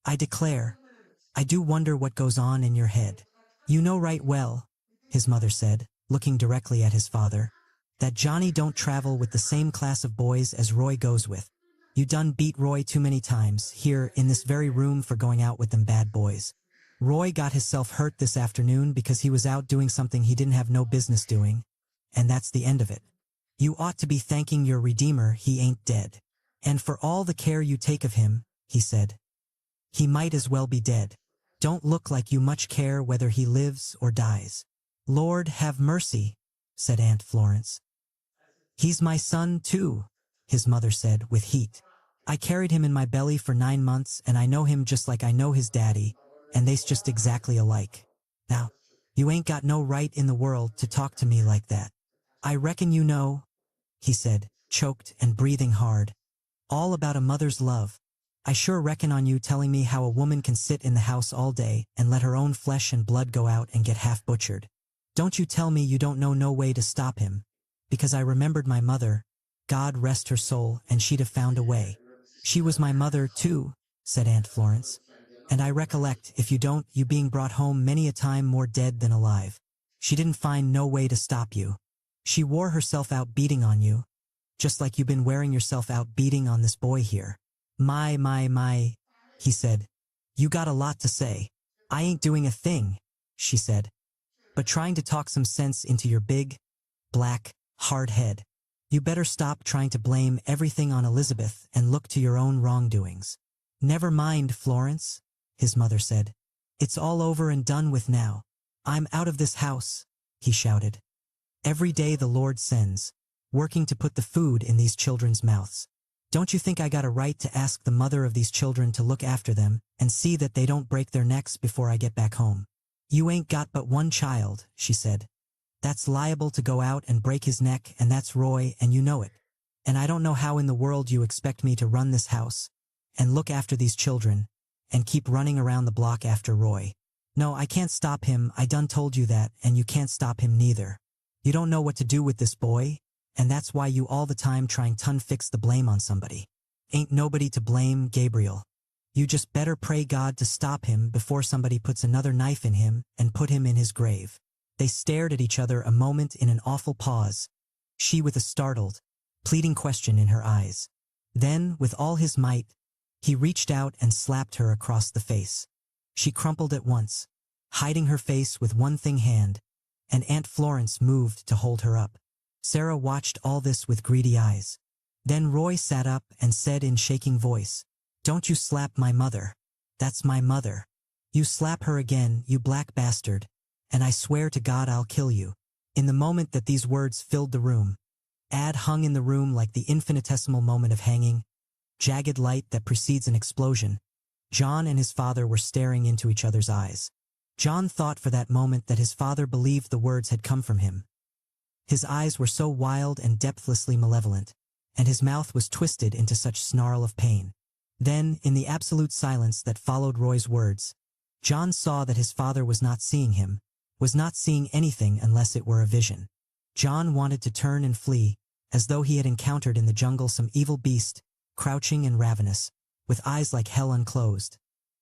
I declare, I do wonder what goes on in your head. You know right well, his mother said, looking directly at his father, that Johnny don't travel with the same class of boys as Roy goes with. You done beat Roy too many times, here in this very room, for going out with them bad boys. Roy got himself hurt this afternoon because he was out doing something he didn't have no business doing, and that's the end of it. You ought to be thanking your Redeemer he ain't dead. And for all the care you take of him, he said. He might as well be dead. Don't look like you much care whether he lives or dies. Lord have mercy, said Aunt Florence. He's my son too, his mother said with heat. I carried him in my belly for 9 months and I know him just like I know his daddy, and they's just exactly alike. Now, you ain't got no right in the world to talk to me like that. I reckon you know, he said, choked and breathing hard, all about a mother's love. I sure reckon on you telling me how a woman can sit in the house all day and let her own flesh and blood go out and get half butchered. Don't you tell me you don't know no way to stop him, because I remembered my mother, God rest her soul, and she'd have found a way. She was my mother too, said Aunt Florence. And I recollect, if you don't, you being brought home many a time more dead than alive. She didn't find no way to stop you. She wore herself out beating on you, just like you've been wearing yourself out beating on this boy here. My, he said. You got a lot to say. I ain't doing a thing, she said, but trying to talk some sense into your big, black, hard head. You better stop trying to blame everything on Elizabeth and look to your own wrongdoings. Never mind, Florence, his mother said. It's all over and done with now. I'm out of this house, he shouted. Every day the Lord sends, working to put the food in these children's mouths. Don't you think I got a right to ask the mother of these children to look after them and see that they don't break their necks before I get back home? You ain't got but one child, she said. That's liable to go out and break his neck, and that's Roy, and you know it. And I don't know how in the world you expect me to run this house and look after these children and keep running around the block after Roy. No, I can't stop him, I done told you that, and you can't stop him neither. You don't know what to do with this boy, and that's why you all the time trying to fix the blame on somebody. Ain't nobody to blame, Gabriel. You just better pray God to stop him before somebody puts another knife in him and put him in his grave. They stared at each other a moment in an awful pause, she with a startled, pleading question in her eyes. Then, with all his might, he reached out and slapped her across the face. She crumpled at once, hiding her face with one thing hand, and Aunt Florence moved to hold her up. Sarah watched all this with greedy eyes. Then Roy sat up and said in shaking voice, "Don't you slap my mother. That's my mother. You slap her again, you black bastard, and I swear to God I'll kill you." In the moment that these words filled the room, Ad hung in the room like the infinitesimal moment of hanging, jagged light that precedes an explosion. John and his father were staring into each other's eyes. John thought for that moment that his father believed the words had come from him. His eyes were so wild and depthlessly malevolent, and his mouth was twisted into such snarl of pain. Then, in the absolute silence that followed Roy's words, John saw that his father was not seeing him, was not seeing anything unless it were a vision. John wanted to turn and flee, as though he had encountered in the jungle some evil beast, crouching and ravenous, with eyes like hell unclosed.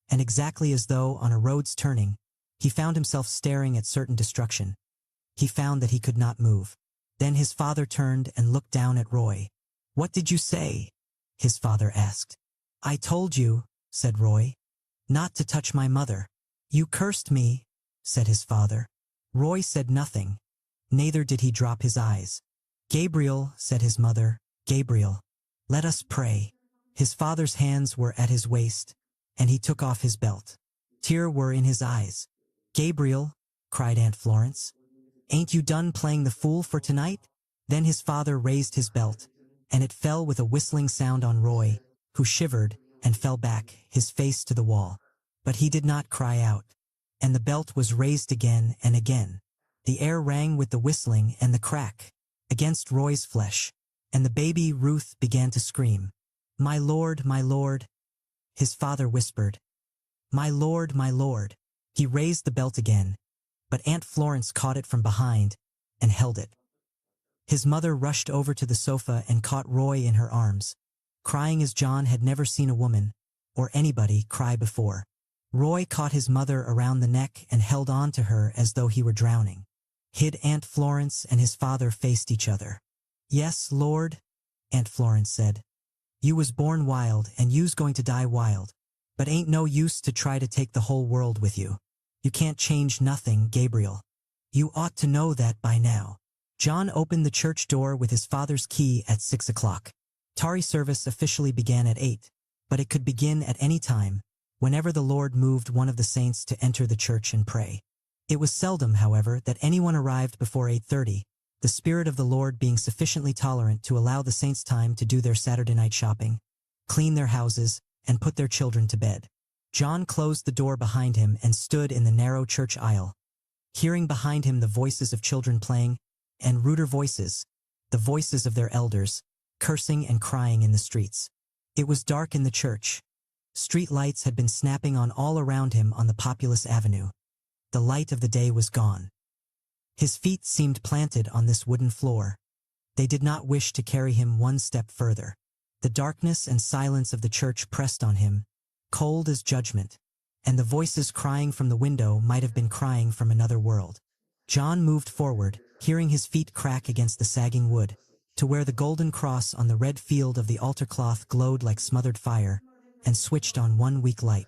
And exactly as though on a road's turning, he found himself staring at certain destruction. He found that he could not move. Then his father turned and looked down at Roy. "What did you say?" his father asked. "I told you," said Roy, "not to touch my mother." "You cursed me," said his father. Roy said nothing. Neither did he drop his eyes. "Gabriel," said his mother, "Gabriel, let us pray." His father's hands were at his waist, and he took off his belt. Tears were in his eyes. "Gabriel," cried Aunt Florence, "ain't you done playing the fool for tonight?" Then his father raised his belt, and it fell with a whistling sound on Roy, who shivered and fell back, his face to the wall. But he did not cry out, and the belt was raised again and again. The air rang with the whistling and the crack against Roy's flesh, and the baby Ruth began to scream. My lord, his father whispered. My lord, my lord. He raised the belt again, but Aunt Florence caught it from behind and held it. His mother rushed over to the sofa and caught Roy in her arms, crying as John had never seen a woman, or anybody, cry before. Roy caught his mother around the neck and held on to her as though he were drowning. Aunt Florence and his father faced each other. Yes, Lord, Aunt Florence said. You was born wild and you's going to die wild, but ain't no use to try to take the whole world with you. You can't change nothing, Gabriel. You ought to know that by now. John opened the church door with his father's key at 6 o'clock. Tari service officially began at 8, but it could begin at any time, whenever the Lord moved one of the saints to enter the church and pray. It was seldom, however, that anyone arrived before 8:30, the Spirit of the Lord being sufficiently tolerant to allow the saints time to do their Saturday night shopping, clean their houses, and put their children to bed. John closed the door behind him and stood in the narrow church aisle, hearing behind him the voices of children playing, and ruder voices, the voices of their elders, cursing and crying in the streets. It was dark in the church. Street lights had been snapping on all around him on the populous avenue. The light of the day was gone. His feet seemed planted on this wooden floor. They did not wish to carry him one step further. The darkness and silence of the church pressed on him, cold as judgment, and the voices crying from the window might have been crying from another world. John moved forward, hearing his feet crack against the sagging wood, to where the golden cross on the red field of the altar cloth glowed like smothered fire, and switched on one weak light.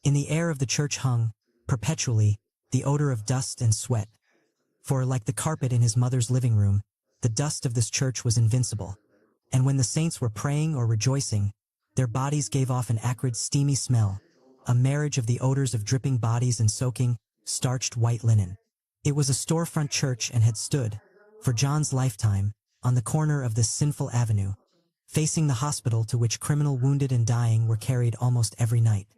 In the air of the church hung, perpetually, the odor of dust and sweat. For, like the carpet in his mother's living room, the dust of this church was invincible. And when the saints were praying or rejoicing, their bodies gave off an acrid, steamy smell, a marriage of the odors of dripping bodies and soaking, starched white linen. It was a storefront church and had stood, for John's lifetime, on the corner of this sinful avenue, facing the hospital to which criminal wounded and dying were carried almost every night.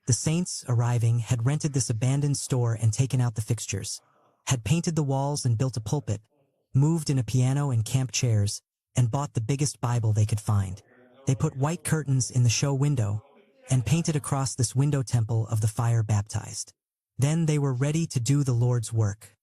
The saints, arriving, had rented this abandoned store and taken out the fixtures, had painted the walls and built a pulpit, moved in a piano and camp chairs, and bought the biggest Bible they could find. They put white curtains in the show window, and painted across this window temple of the fire baptized. Then they were ready to do the Lord's work.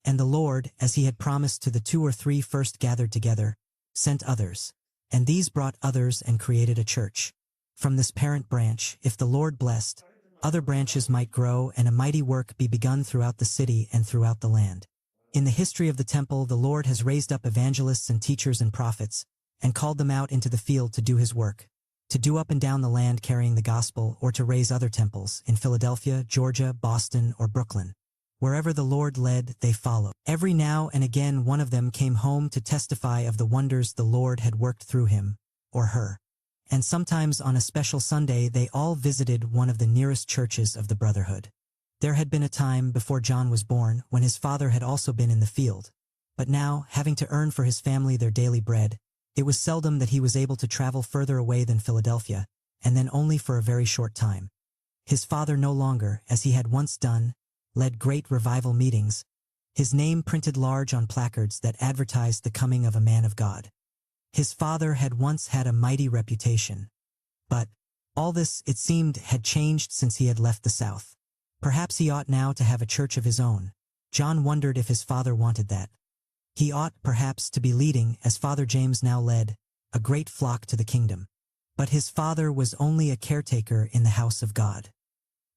And the Lord, as he had promised to the 2 or 3 first gathered together, sent others, and these brought others and created a church. From this parent branch, if the Lord blessed, other branches might grow and a mighty work be begun throughout the city and throughout the land. In the history of the temple, the Lord has raised up evangelists and teachers and prophets, and called them out into the field to do his work, to do up and down the land carrying the gospel, or to raise other temples in Philadelphia, Georgia, Boston, or Brooklyn. Wherever the Lord led, they followed. Every now and again one of them came home to testify of the wonders the Lord had worked through him, or her. And sometimes on a special Sunday they all visited one of the nearest churches of the Brotherhood. There had been a time, before John was born, when his father had also been in the field. But now, having to earn for his family their daily bread, it was seldom that he was able to travel further away than Philadelphia, and then only for a very short time. His father no longer, as he had once done, led great revival meetings, his name printed large on placards that advertised the coming of a man of God. His father had once had a mighty reputation. But all this, it seemed, had changed since he had left the South. Perhaps he ought now to have a church of his own. John wondered if his father wanted that. He ought, perhaps, to be leading, as Father James now led, a great flock to the kingdom. But his father was only a caretaker in the house of God.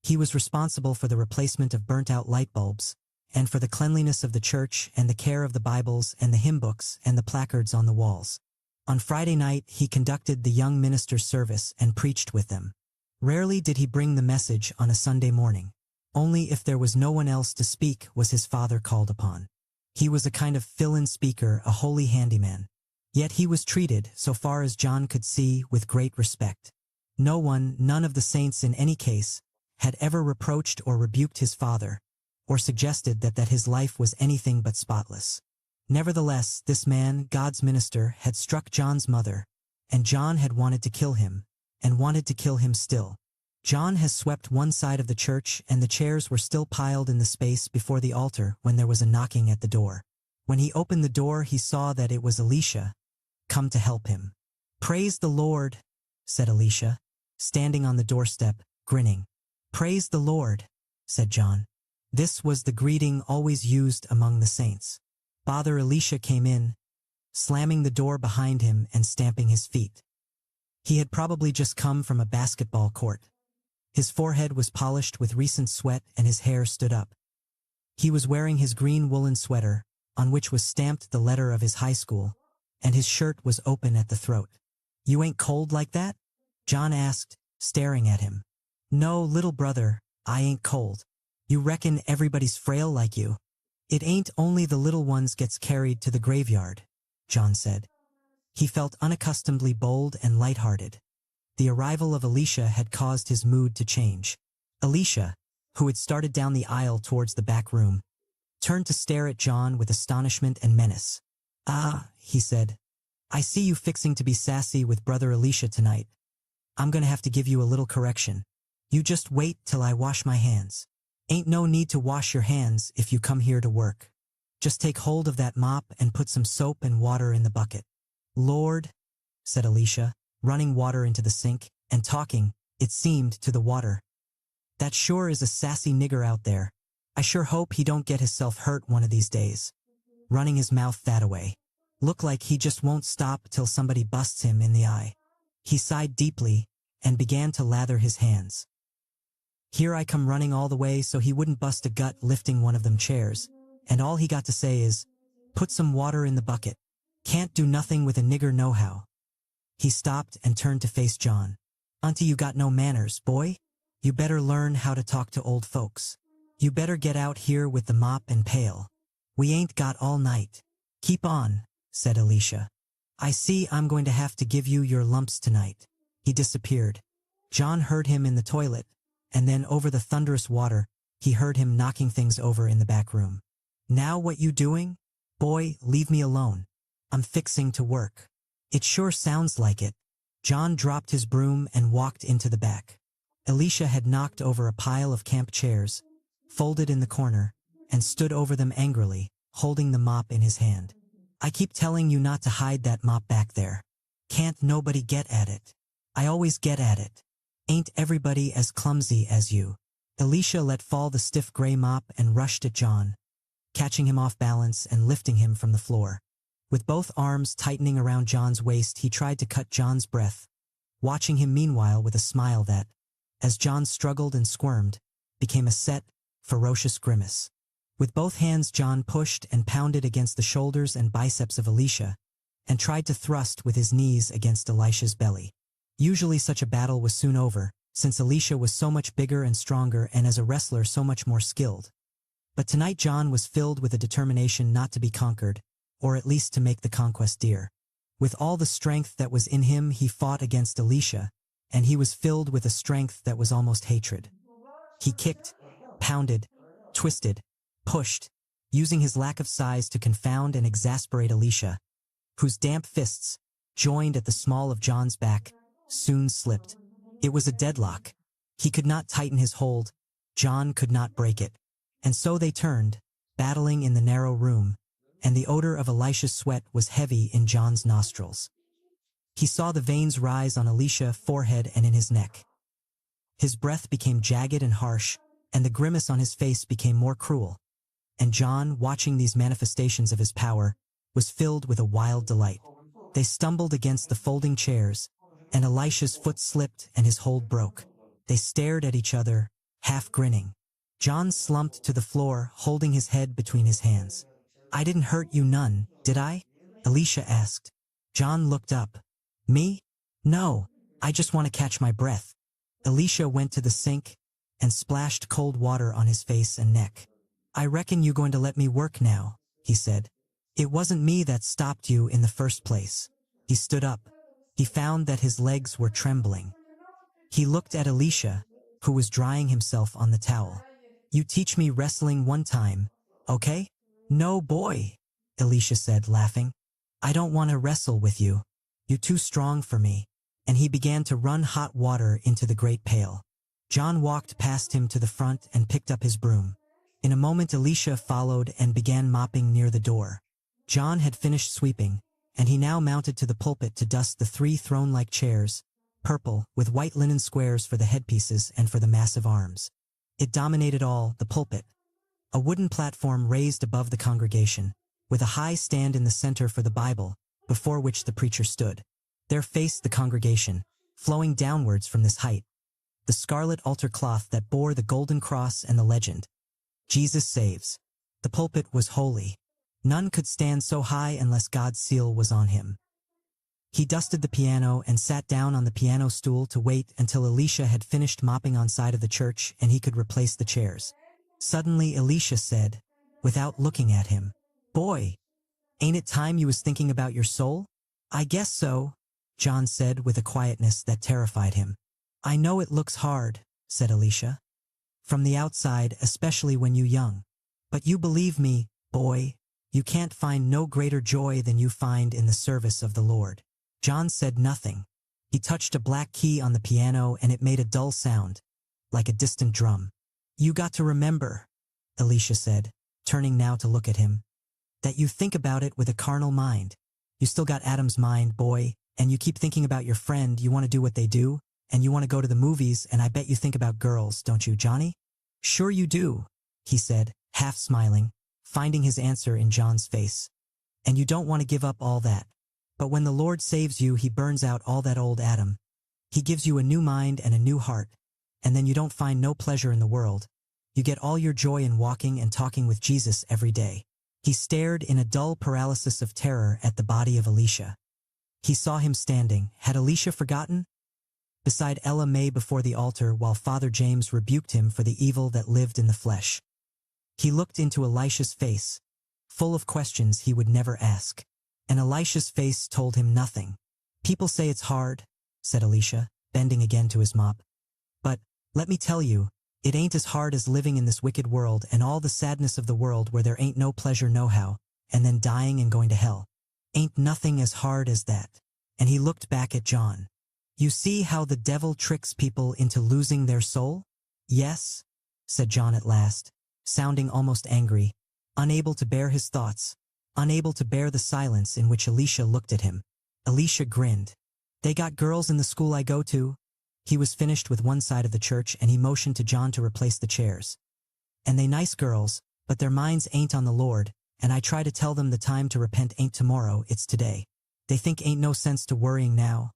He was responsible for the replacement of burnt-out light bulbs, and for the cleanliness of the church and the care of the Bibles and the hymn books and the placards on the walls. On Friday night, he conducted the young minister's service and preached with them. Rarely did he bring the message on a Sunday morning. Only if there was no one else to speak was his father called upon. He was a kind of fill-in speaker, a holy handyman. Yet he was treated, so far as John could see, with great respect. None of the saints in any case, had ever reproached or rebuked his father, or suggested that his life was anything but spotless. Nevertheless, this man, God's minister, had struck John's mother, and John had wanted to kill him, and wanted to kill him still. John has swept one side of the church, and the chairs were still piled in the space before the altar when there was a knocking at the door. When he opened the door, he saw that it was Alicia, come to help him. "Praise the Lord," said Alicia, standing on the doorstep, grinning. "Praise the Lord," said John. This was the greeting always used among the saints. Father Alicia came in, slamming the door behind him and stamping his feet. He had probably just come from a basketball court. His forehead was polished with recent sweat and his hair stood up. He was wearing his green woolen sweater, on which was stamped the letter of his high school, and his shirt was open at the throat. "You ain't cold like that?" John asked, staring at him. "No, little brother, I ain't cold. You reckon everybody's frail like you?" "It ain't only the little ones gets carried to the graveyard," John said. He felt unaccustomedly bold and light-hearted. The arrival of Alicia had caused his mood to change. Alicia, who had started down the aisle towards the back room, turned to stare at John with astonishment and menace. "Ah," he said, "I see you fixing to be sassy with brother Alicia tonight. I'm gonna have to give you a little correction. You just wait till I wash my hands. Ain't no need to wash your hands if you come here to work. Just take hold of that mop and put some soap and water in the bucket." "Lord," said Alicia, running water into the sink, and talking, it seemed, to the water. "That sure is a sassy nigger out there. I sure hope he don't get hisself hurt one of these days. Running his mouth that away. Look like he just won't stop till somebody busts him in the eye." He sighed deeply and began to lather his hands. Here I come running all the way so he wouldn't bust a gut lifting one of them chairs, and all he got to say is, "Put some water in the bucket. Can't do nothing with a nigger no-how." He stopped and turned to face John. "Auntie, you got no manners, boy. You better learn how to talk to old folks. You better get out here with the mop and pail. We ain't got all night." "Keep on," said Alicia. "I see I'm going to have to give you your lumps tonight." He disappeared. John heard him in the toilet, and then over the thunderous water, he heard him knocking things over in the back room. "Now what you doing? Boy, leave me alone. I'm fixing to work." "It sure sounds like it." John dropped his broom and walked into the back. Alicia had knocked over a pile of camp chairs, folded in the corner, and stood over them angrily, holding the mop in his hand. "I keep telling you not to hide that mop back there. Can't nobody get at it? I always get at it. Ain't everybody as clumsy as you?" Alicia let fall the stiff gray mop and rushed at John, catching him off balance and lifting him from the floor. With both arms tightening around John's waist, he tried to cut John's breath, watching him meanwhile with a smile that, as John struggled and squirmed, became a set, ferocious grimace. With both hands John pushed and pounded against the shoulders and biceps of Alicia, and tried to thrust with his knees against Alicia's belly. Usually such a battle was soon over, since Alicia was so much bigger and stronger and as a wrestler so much more skilled. But tonight John was filled with a determination not to be conquered, or at least to make the conquest dear. With all the strength that was in him he fought against Alicia, and he was filled with a strength that was almost hatred. He kicked, pounded, twisted, pushed, using his lack of size to confound and exasperate Alicia, whose damp fists, joined at the small of John's back, soon slipped. It was a deadlock. He could not tighten his hold, John could not break it. And so they turned, battling in the narrow room, and the odor of Alicia's sweat was heavy in John's nostrils. He saw the veins rise on Alicia's forehead and in his neck. His breath became jagged and harsh, and the grimace on his face became more cruel. And John, watching these manifestations of his power, was filled with a wild delight. They stumbled against the folding chairs, and Alicia's foot slipped and his hold broke. They stared at each other, half grinning. John slumped to the floor, holding his head between his hands. "I didn't hurt you none, did I?" Alicia asked. John looked up. Me? No, I just want to catch my breath. Alicia went to the sink and splashed cold water on his face and neck. I reckon you going to let me work now, he said. It wasn't me that stopped you in the first place. He stood up. He found that his legs were trembling. He looked at Alicia, who was drying himself on the towel. You teach me wrestling one time, okay? No boy, Alicia said, laughing. I don't want to wrestle with you. You're too strong for me. And he began to run hot water into the great pail. John walked past him to the front and picked up his broom. In a moment Alicia followed and began mopping near the door. John had finished sweeping, and he now mounted to the pulpit to dust the 3 throne-like chairs, purple, with white linen squares for the headpieces and for the massive arms. It dominated all, the pulpit. A wooden platform raised above the congregation, with a high stand in the center for the Bible, before which the preacher stood. There faced the congregation, flowing downwards from this height, the scarlet altar cloth that bore the golden cross and the legend, Jesus saves. The pulpit was holy. None could stand so high unless God's seal was on him. He dusted the piano and sat down on the piano stool to wait until Alicia had finished mopping on side of the church and he could replace the chairs. Suddenly Alicia said, without looking at him, Boy, ain't it time you was thinking about your soul? I guess so, John said with a quietness that terrified him. I know it looks hard, said Alicia. From the outside, especially when you young. But you believe me, boy, you can't find no greater joy than you find in the service of the Lord. John said nothing. He touched a black key on the piano and it made a dull sound, like a distant drum. You got to remember, Alicia said, turning now to look at him, that you think about it with a carnal mind. You still got Adam's mind, boy, and you keep thinking about your friend, you want to do what they do, and you want to go to the movies, and I bet you think about girls, don't you, Johnny? Sure you do, he said, half smiling, finding his answer in John's face. And you don't want to give up all that. But when the Lord saves you, he burns out all that old Adam. He gives you a new mind and a new heart, and then you don't find no pleasure in the world. You get all your joy in walking and talking with Jesus every day. He stared in a dull paralysis of terror at the body of Alicia. He saw him standing. Had Alicia forgotten? Beside Ella May before the altar while Father James rebuked him for the evil that lived in the flesh. He looked into Elisha's face, full of questions he would never ask. And Elisha's face told him nothing. People say it's hard, said Alicia, bending again to his mop. But, let me tell you, it ain't as hard as living in this wicked world and all the sadness of the world where there ain't no pleasure nohow, and then dying and going to hell. Ain't nothing as hard as that. And he looked back at John. You see how the devil tricks people into losing their soul? Yes, said John at last, sounding almost angry, unable to bear his thoughts, unable to bear the silence in which Alicia looked at him. Alicia grinned. They got girls in the school I go to. He was finished with one side of the church and he motioned to John to replace the chairs. And they nice girls, but their minds ain't on the Lord, and I try to tell them the time to repent ain't tomorrow, it's today. They think ain't no sense to worrying now.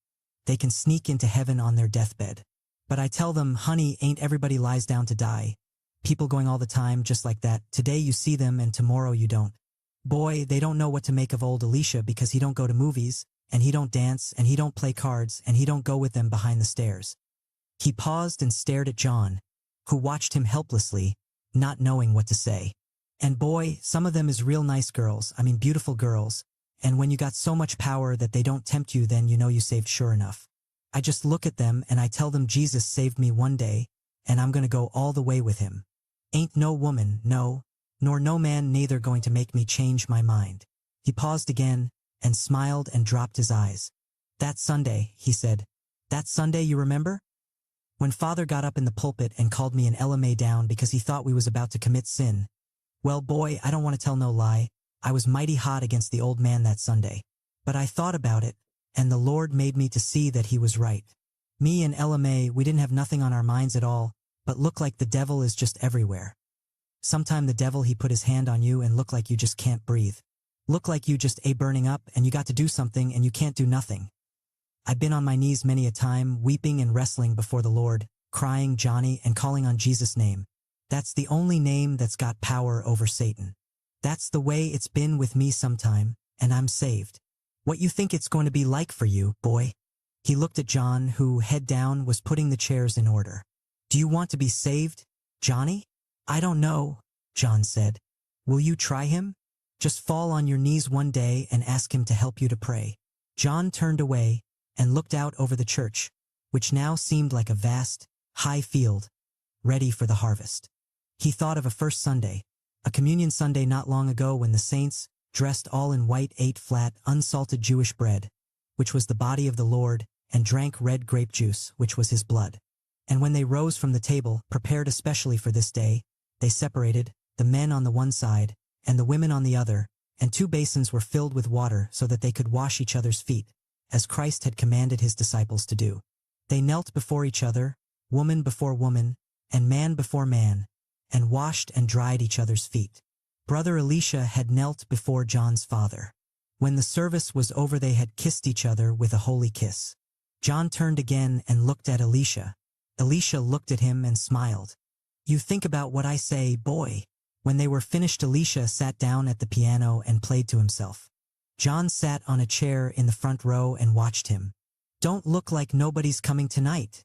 They can sneak into heaven on their deathbed. But I tell them, honey, ain't everybody lies down to die. People going all the time just like that. Today you see them and tomorrow you don't. Boy, they don't know what to make of old Alicia because he don't go to movies, and he don't dance, and he don't play cards, and he don't go with them behind the stairs. He paused and stared at John, who watched him helplessly, not knowing what to say. And boy, some of them is real nice girls, I mean beautiful girls, and when you got so much power that they don't tempt you, then you know you saved sure enough. I just look at them and I tell them Jesus saved me one day, and I'm gonna go all the way with him. Ain't no woman, no, nor no man neither going to make me change my mind. He paused again, and smiled and dropped his eyes. That Sunday, he said. That Sunday you remember? When Father got up in the pulpit and called me and Ella May down because he thought we was about to commit sin. Well boy, I don't want to tell no lie. I was mighty hot against the old man that Sunday. But I thought about it, and the Lord made me to see that he was right. Me and Ella May, we didn't have nothing on our minds at all, but look like the devil is just everywhere. Sometime the devil he put his hand on you and look like you just can't breathe. Look like you just burning up and you got to do something and you can't do nothing. I've been on my knees many a time, weeping and wrestling before the Lord, crying Johnny and calling on Jesus' name. That's the only name that's got power over Satan. That's the way it's been with me sometime, and I'm saved. What you think it's going to be like for you, boy? He looked at John, who, head down, was putting the chairs in order. Do you want to be saved, Johnny? I don't know, John said. Will you try him? Just fall on your knees one day and ask him to help you to pray. John turned away and looked out over the church, which now seemed like a vast, high field, ready for the harvest. He thought of a first Sunday, a communion Sunday not long ago when the saints, dressed all in white, ate flat, unsalted Jewish bread, which was the body of the Lord, and drank red grape juice, which was his blood. And when they rose from the table, prepared especially for this day, they separated, the men on the one side, and the women on the other, and 2 basins were filled with water so that they could wash each other's feet, as Christ had commanded his disciples to do. They knelt before each other, woman before woman, and man before man, and washed and dried each other's feet. Brother Elisha had knelt before John's father. When the service was over, they had kissed each other with a holy kiss. John turned again and looked at Elisha. Elisha looked at him and smiled. You think about what I say, boy. When they were finished, Elisha sat down at the piano and played to himself. John sat on a chair in the front row and watched him. Don't look like nobody's coming tonight,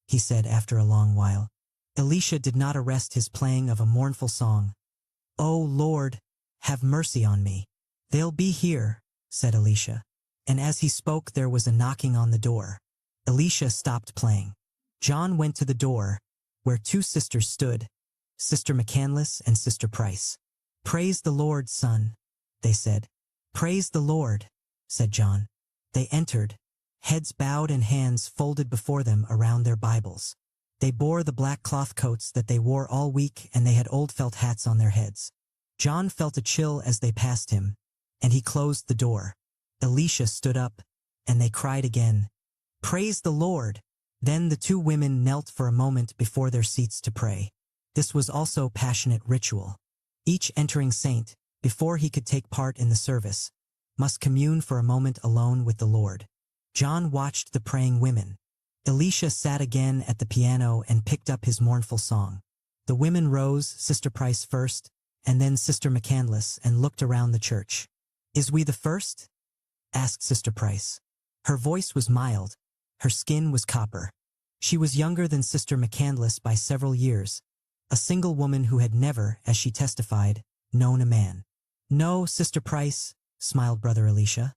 he said after a long while. Elisha did not arrest his playing of a mournful song. Oh, Lord, have mercy on me. They'll be here, said Elisha. And as he spoke, there was a knocking on the door. Elisha stopped playing. John went to the door, where 2 sisters stood, Sister McCandless and Sister Price. Praise the Lord, son, they said. Praise the Lord, said John. They entered, heads bowed and hands folded before them around their Bibles. They bore the black cloth coats that they wore all week, and they had old felt hats on their heads. John felt a chill as they passed him, and he closed the door. Elisha stood up, and they cried again, Praise the Lord! Then the 2 women knelt for a moment before their seats to pray. This was also passionate ritual. Each entering saint, before he could take part in the service, must commune for a moment alone with the Lord. John watched the praying women. Elisha sat again at the piano and picked up his mournful song. The women rose, Sister Price first, and then Sister McCandless, and looked around the church. Is we the first? Asked Sister Price. Her voice was mild. Her skin was copper. She was younger than Sister McCandless by several years, a single woman who had never, as she testified, known a man. No, Sister Price, smiled Brother Elisha.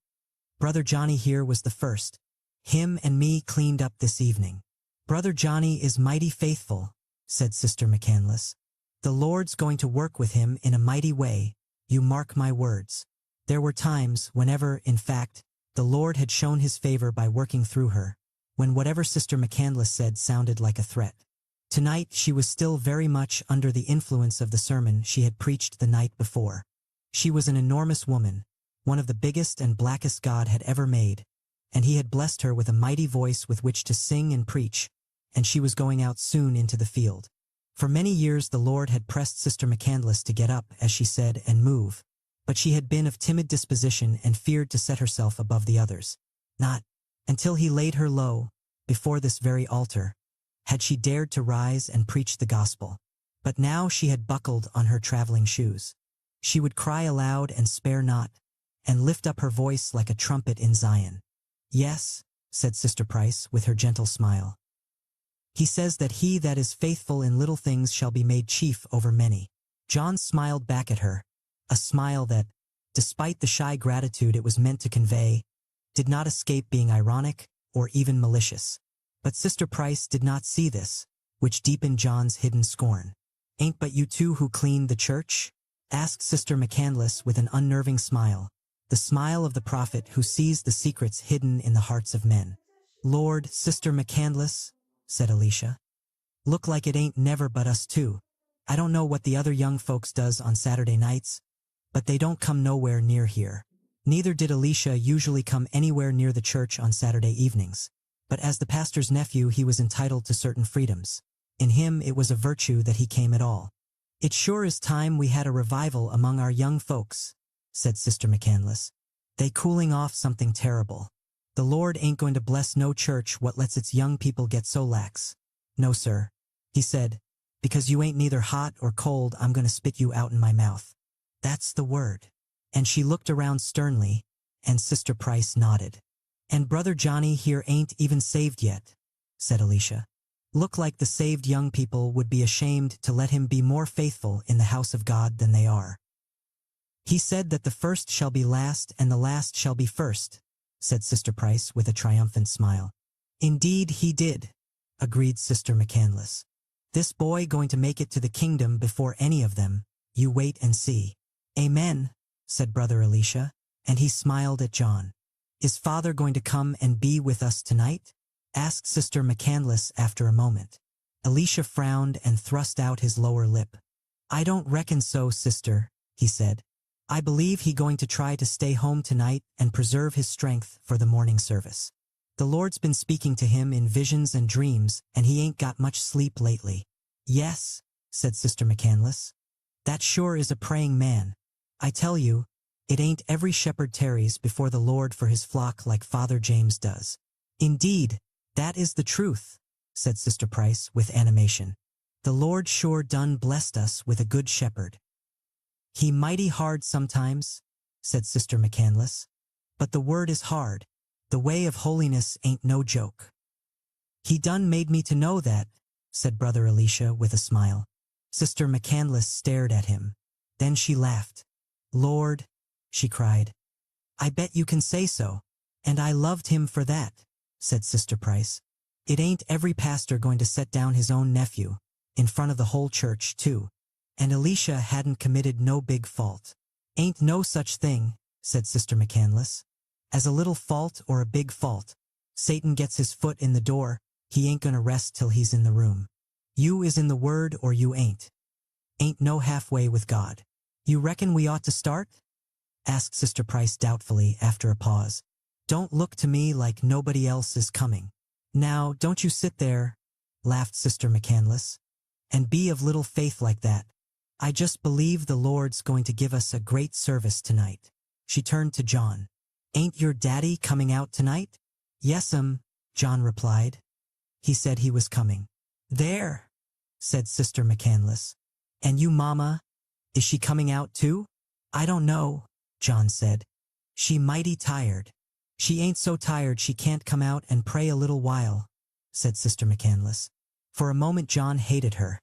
Brother Johnny here was the first. Him and me cleaned up this evening. Brother Johnny is mighty faithful, said Sister McCandless. The Lord's going to work with him in a mighty way, you mark my words. There were times whenever, in fact, the Lord had shown his favor by working through her, when whatever Sister McCandless said sounded like a threat. Tonight she was still very much under the influence of the sermon she had preached the night before. She was an enormous woman, one of the biggest and blackest God had ever made, and he had blessed her with a mighty voice with which to sing and preach, and she was going out soon into the field. For many years the Lord had pressed Sister McCandless to get up, as she said, and move, but she had been of timid disposition and feared to set herself above the others. Not until he laid her low, before this very altar, had she dared to rise and preach the gospel. But now she had buckled on her traveling shoes. She would cry aloud and spare not, and lift up her voice like a trumpet in Zion. Yes, said Sister Price with her gentle smile. He says that he that is faithful in little things shall be made chief over many. John smiled back at her, a smile that, despite the shy gratitude it was meant to convey, did not escape being ironic or even malicious. But Sister Price did not see this, which deepened John's hidden scorn. Ain't but you 2 who cleaned the church? Asked Sister McCandless with an unnerving smile, the smile of the prophet who sees the secrets hidden in the hearts of men. Lord, Sister McCandless, said Elisha. Look like it ain't never but us 2. I don't know what the other young folks does on Saturday nights, but they don't come nowhere near here. Neither did Elisha usually come anywhere near the church on Saturday evenings. But as the pastor's nephew he was entitled to certain freedoms. In him it was a virtue that he came at all. It sure is time we had a revival among our young folks, said Sister McCandless. They cooling off something terrible. The Lord ain't going to bless no church what lets its young people get so lax. No, sir, he said, because you ain't neither hot or cold I'm going to spit you out in my mouth. That's the word. And she looked around sternly, and Sister Price nodded. And Brother Johnny here ain't even saved yet, said Alicia. Look like the saved young people would be ashamed to let him be more faithful in the house of God than they are. He said that the first shall be last and the last shall be first, said Sister Price with a triumphant smile. Indeed he did, agreed Sister McCandless. This boy going to make it to the kingdom before any of them, you wait and see. Amen, said Brother Alicia, and he smiled at John. Is Father going to come and be with us tonight? Asked Sister McCandless after a moment. Alicia frowned and thrust out his lower lip. I don't reckon so, sister, he said. I believe he going to try to stay home tonight and preserve his strength for the morning service. The Lord's been speaking to him in visions and dreams, and he ain't got much sleep lately. Yes, said Sister McCandless. That sure is a praying man. I tell you, it ain't every shepherd tarries before the Lord for his flock like Father James does. Indeed, that is the truth, said Sister Price with animation. The Lord sure done blessed us with a good shepherd. He mighty hard sometimes, said Sister McCandless. But the word is hard. The way of holiness ain't no joke. He done made me to know that, said Brother Alicia with a smile. Sister McCandless stared at him. Then she laughed. Lord, she cried. I bet you can say so. And I loved him for that, said Sister Price. It ain't every pastor going to set down his own nephew, in front of the whole church, too. And Alicia hadn't committed no big fault. Ain't no such thing, said Sister McCandless, as a little fault or a big fault. Satan gets his foot in the door, he ain't gonna rest till he's in the room. You is in the word or you ain't. Ain't no halfway with God. You reckon we ought to start? Asked Sister Price doubtfully after a pause. Don't look to me like nobody else is coming. Now, don't you sit there, laughed Sister McCandless, and be of little faith like that. I just believe the Lord's going to give us a great service tonight. She turned to John. Ain't your daddy coming out tonight? Yes'm, John replied. He said he was coming. There, said Sister McCandless. And you, Mama, is she coming out too? I don't know, John said. She mighty tired. She ain't so tired she can't come out and pray a little while, said Sister McCandless. For a moment John hated her,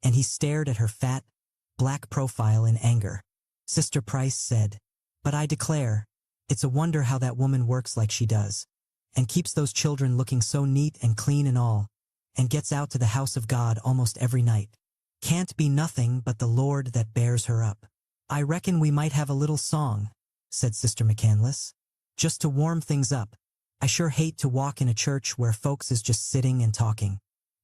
and he stared at her fat, black profile in anger. Sister Price said, But I declare, it's a wonder how that woman works like she does, and keeps those children looking so neat and clean and all, and gets out to the house of God almost every night. Can't be nothing but the Lord that bears her up. I reckon we might have a little song, said Sister McCandless, just to warm things up. I sure hate to walk in a church where folks is just sitting and talking.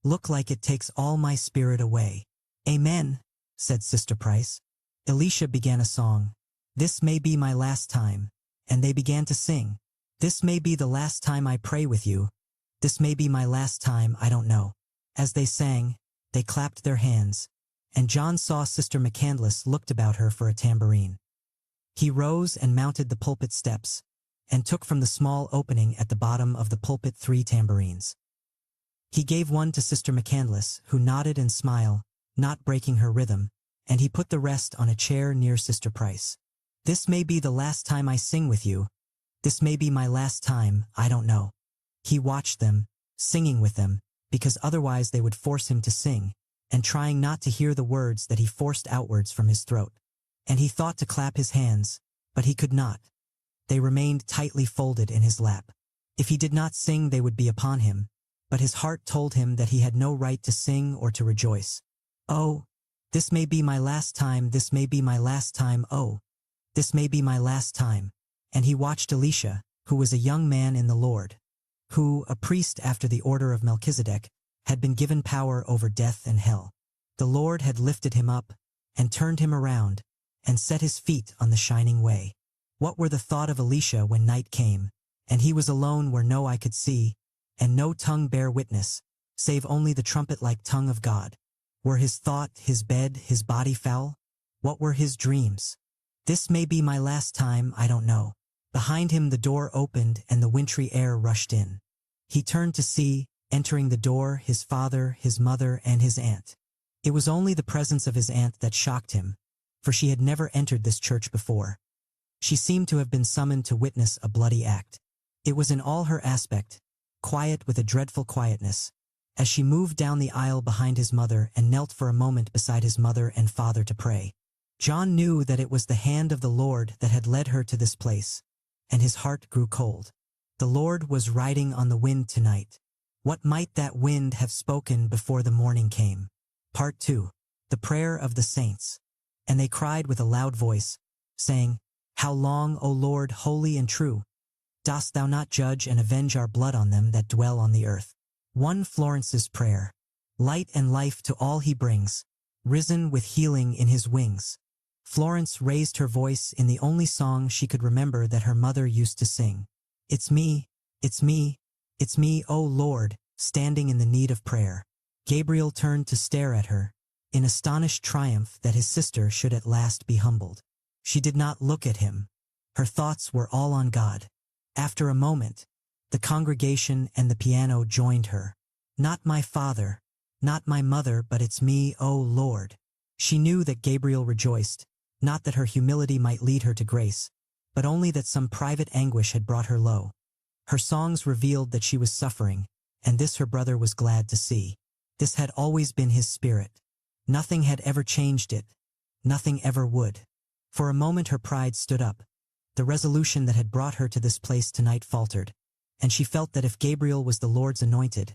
Look like it takes all my spirit away. Amen, said Sister Price. Alicia began a song. This may be my last time, and they began to sing. This may be the last time I pray with you. This may be my last time, I don't know. As they sang, they clapped their hands, and John saw Sister McCandless looked about her for a tambourine. He rose and mounted the pulpit steps, and took from the small opening at the bottom of the pulpit 3 tambourines. He gave one to Sister McCandless, who nodded and smiled, not breaking her rhythm, and he put the rest on a chair near Sister Price. This may be the last time I sing with you. This may be my last time, I don't know. He watched them, singing with them, because otherwise they would force him to sing, and trying not to hear the words that he forced outwards from his throat. And he thought to clap his hands, but he could not. They remained tightly folded in his lap. If he did not sing they would be upon him, but his heart told him that he had no right to sing or to rejoice. Oh, this may be my last time, this may be my last time, oh, this may be my last time. And he watched Alicia, who was a young man in the Lord, who, a priest after the order of Melchizedek, had been given power over death and hell. The Lord had lifted him up, and turned him around, and set his feet on the shining way. What were the thought of Alicia when night came, and he was alone where no eye could see, and no tongue bear witness, save only the trumpet-like tongue of God? Were his thought, his bed, his body foul? What were his dreams? This may be my last time, I don't know. Behind him the door opened and the wintry air rushed in. He turned to see, entering the door, his father, his mother, and his aunt. It was only the presence of his aunt that shocked him, for she had never entered this church before. She seemed to have been summoned to witness a bloody act. It was in all her aspect, quiet with a dreadful quietness, as she moved down the aisle behind his mother and knelt for a moment beside his mother and father to pray. John knew that it was the hand of the Lord that had led her to this place, and his heart grew cold. The Lord was riding on the wind tonight. What might that wind have spoken before the morning came? Part 2. The Prayer of the Saints. And they cried with a loud voice, saying, How long, O Lord, holy and true, dost thou not judge and avenge our blood on them that dwell on the earth? 1 Florence's Prayer. Light and life to all he brings, risen with healing in his wings. Florence raised her voice in the only song she could remember that her mother used to sing. It's me, it's me, it's me, O Lord, standing in the need of prayer. Gabriel turned to stare at her, in astonished triumph that his sister should at last be humbled. She did not look at him. Her thoughts were all on God. After a moment, the congregation and the piano joined her. Not my father, not my mother, but it's me, O Lord. She knew that Gabriel rejoiced, not that her humility might lead her to grace, but only that some private anguish had brought her low. Her songs revealed that she was suffering, and this her brother was glad to see. This had always been his spirit. Nothing had ever changed it. Nothing ever would. For a moment her pride stood up. The resolution that had brought her to this place tonight faltered, and she felt that if Gabriel was the Lord's anointed,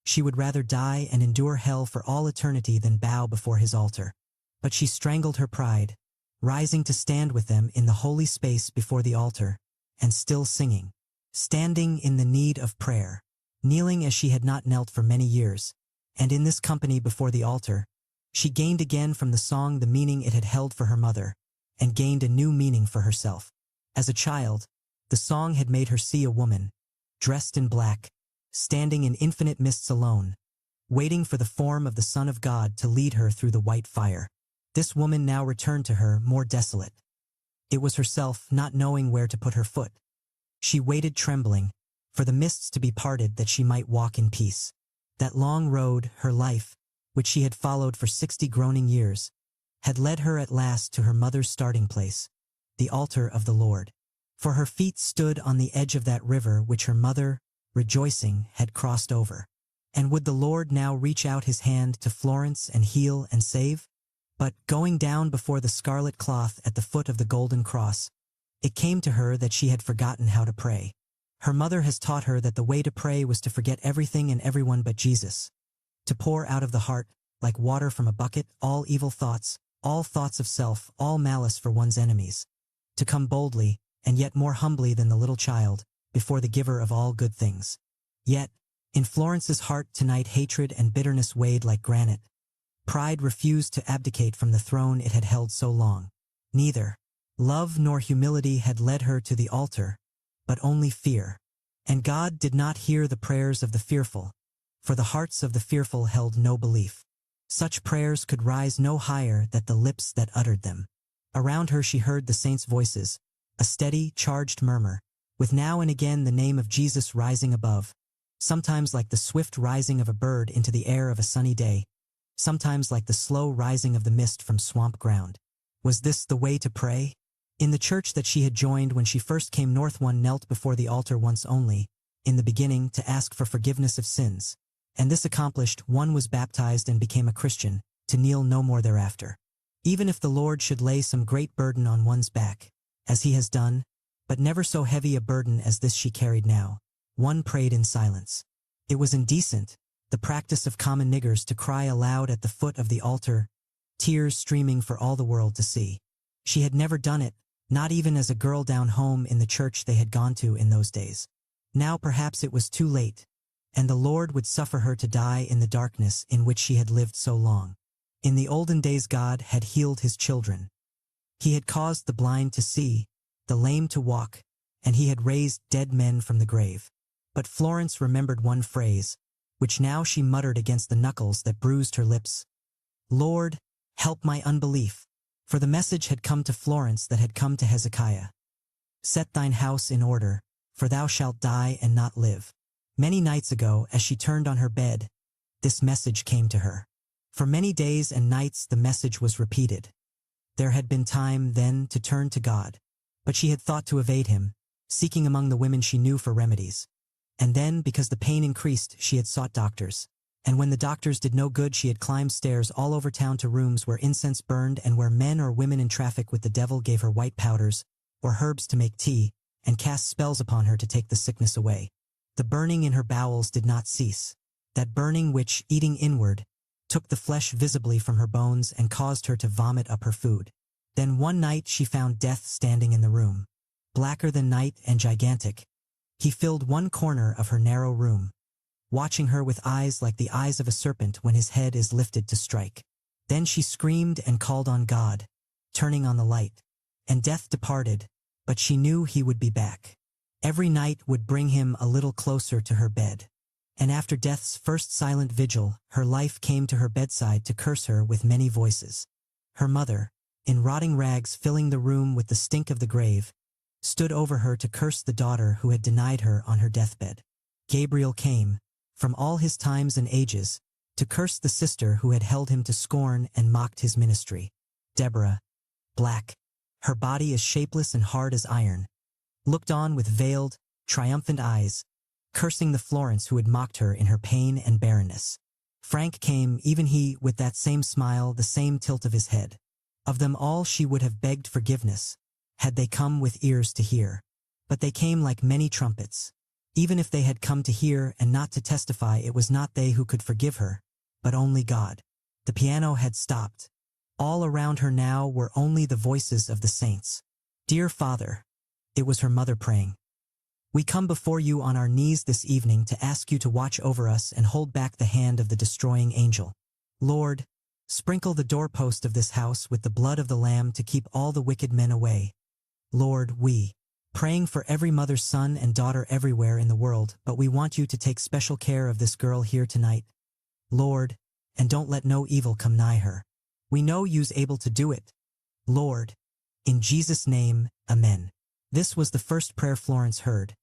she would rather die and endure hell for all eternity than bow before his altar. But she strangled her pride, rising to stand with them in the holy space before the altar, and still singing, standing in the need of prayer, kneeling as she had not knelt for many years, and in this company before the altar, she gained again from the song the meaning it had held for her mother, and gained a new meaning for herself. As a child, the song had made her see a woman, dressed in black, standing in infinite mists alone, waiting for the form of the Son of God to lead her through the white fire. This woman now returned to her more desolate. It was herself not knowing where to put her foot. She waited trembling, for the mists to be parted that she might walk in peace. That long road, her life, which she had followed for 60 groaning years, had led her at last to her mother's starting place, the altar of the Lord. For her feet stood on the edge of that river which her mother, rejoicing, had crossed over. And would the Lord now reach out his hand to Florence and heal and save? But, going down before the scarlet cloth at the foot of the golden cross, it came to her that she had forgotten how to pray. Her mother has taught her that the way to pray was to forget everything and everyone but Jesus, to pour out of the heart, like water from a bucket, all evil thoughts, all thoughts of self, all malice for one's enemies, to come boldly, and yet more humbly than the little child, before the giver of all good things. Yet, in Florence's heart tonight hatred and bitterness weighed like granite. Pride refused to abdicate from the throne it had held so long. Neither love nor humility had led her to the altar, but only fear. And God did not hear the prayers of the fearful, for the hearts of the fearful held no belief. Such prayers could rise no higher than the lips that uttered them. Around her she heard the saints' voices, a steady, charged murmur, with now and again the name of Jesus rising above, sometimes like the swift rising of a bird into the air of a sunny day, sometimes like the slow rising of the mist from swamp ground. Was this the way to pray? In the church that she had joined when she first came north, one knelt before the altar once only, in the beginning, to ask for forgiveness of sins. And this accomplished, one was baptized and became a Christian, to kneel no more thereafter. Even if the Lord should lay some great burden on one's back, as he has done, but never so heavy a burden as this she carried now, one prayed in silence. It was indecent, the practice of common niggers, to cry aloud at the foot of the altar, tears streaming for all the world to see. She had never done it, not even as a girl down home in the church they had gone to in those days. Now perhaps it was too late, and the Lord would suffer her to die in the darkness in which she had lived so long. In the olden days God had healed his children. He had caused the blind to see, the lame to walk, and he had raised dead men from the grave. But Florence remembered one phrase, which now she muttered against the knuckles that bruised her lips. Lord, help my unbelief. For the message had come to Florence that had come to Hezekiah. Set thine house in order, for thou shalt die and not live. Many nights ago, as she turned on her bed, this message came to her. For many days and nights the message was repeated. There had been time then to turn to God, But she had thought to evade him, seeking among the women she knew for remedies. And then, because the pain increased, she had sought doctors. And when the doctors did no good, she had climbed stairs all over town to rooms where incense burned and where men or women in traffic with the devil gave her white powders or herbs to make tea and cast spells upon her to take the sickness away. The burning in her bowels did not cease, that burning which, eating inward, took the flesh visibly from her bones and caused her to vomit up her food. Then one night she found Death standing in the room, blacker than night and gigantic. He filled one corner of her narrow room, watching her with eyes like the eyes of a serpent when his head is lifted to strike. Then she screamed and called on God, turning on the light. And Death departed, but she knew he would be back. Every night would bring him a little closer to her bed. And after Death's first silent vigil, her life came to her bedside to curse her with many voices. Her mother, in rotting rags filling the room with the stink of the grave, stood over her to curse the daughter who had denied her on her deathbed. Gabriel came, from all his times and ages, to curse the sister who had held him to scorn and mocked his ministry. Deborah, black, her body as shapeless and hard as iron, looked on with veiled, triumphant eyes, cursing the Florence who had mocked her in her pain and barrenness. Frank came, even he, with that same smile, the same tilt of his head. Of them all she would have begged forgiveness, had they come with ears to hear. But they came like many trumpets. Even if they had come to hear and not to testify, it was not they who could forgive her, but only God. The piano had stopped. All around her now were only the voices of the saints. Dear Father, it was her mother praying. We come before you on our knees this evening to ask you to watch over us and hold back the hand of the destroying angel. Lord, sprinkle the doorpost of this house with the blood of the Lamb to keep all the wicked men away. Lord, we, praying for every mother's son and daughter everywhere in the world, but we want you to take special care of this girl here tonight. Lord, and don't let no evil come nigh her. We know you's able to do it. Lord, in Jesus' name, amen. This was the first prayer Florence heard,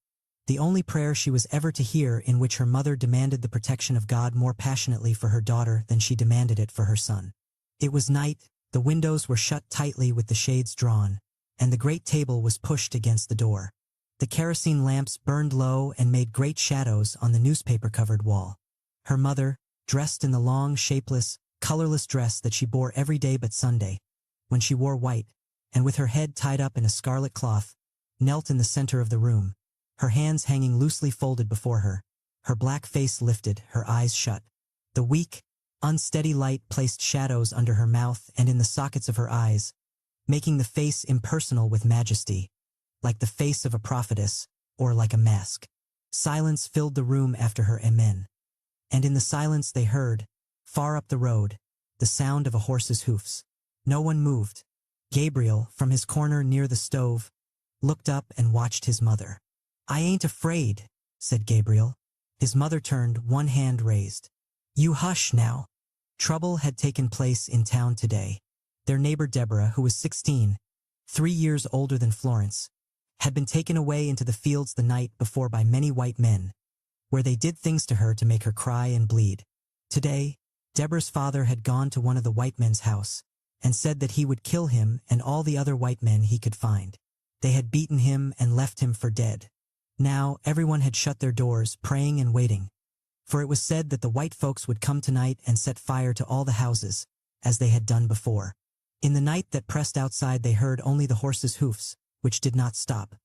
the only prayer she was ever to hear in which her mother demanded the protection of God more passionately for her daughter than she demanded it for her son. It was night, the windows were shut tightly with the shades drawn, and the great table was pushed against the door. The kerosene lamps burned low and made great shadows on the newspaper-covered wall. Her mother, dressed in the long, shapeless, colorless dress that she bore every day but Sunday, when she wore white, and with her head tied up in a scarlet cloth, knelt in the center of the room, her hands hanging loosely folded before her, her black face lifted, her eyes shut. The weak, unsteady light placed shadows under her mouth and in the sockets of her eyes, making the face impersonal with majesty, like the face of a prophetess, or like a mask. Silence filled the room after her amen. And in the silence they heard, far up the road, the sound of a horse's hoofs. No one moved. Gabriel, from his corner near the stove, looked up and watched his mother. I ain't afraid, said Gabriel. His mother turned, one hand raised. You hush now. Trouble had taken place in town today. Their neighbor Deborah, who was 16, 3 years older than Florence, had been taken away into the fields the night before by many white men, where they did things to her to make her cry and bleed. Today, Deborah's father had gone to one of the white men's house and said that he would kill him and all the other white men he could find. They had beaten him and left him for dead. Now everyone had shut their doors, praying and waiting, for it was said that the white folks would come tonight and set fire to all the houses, as they had done before. In the night that pressed outside they heard only the horses' hoofs, which did not stop.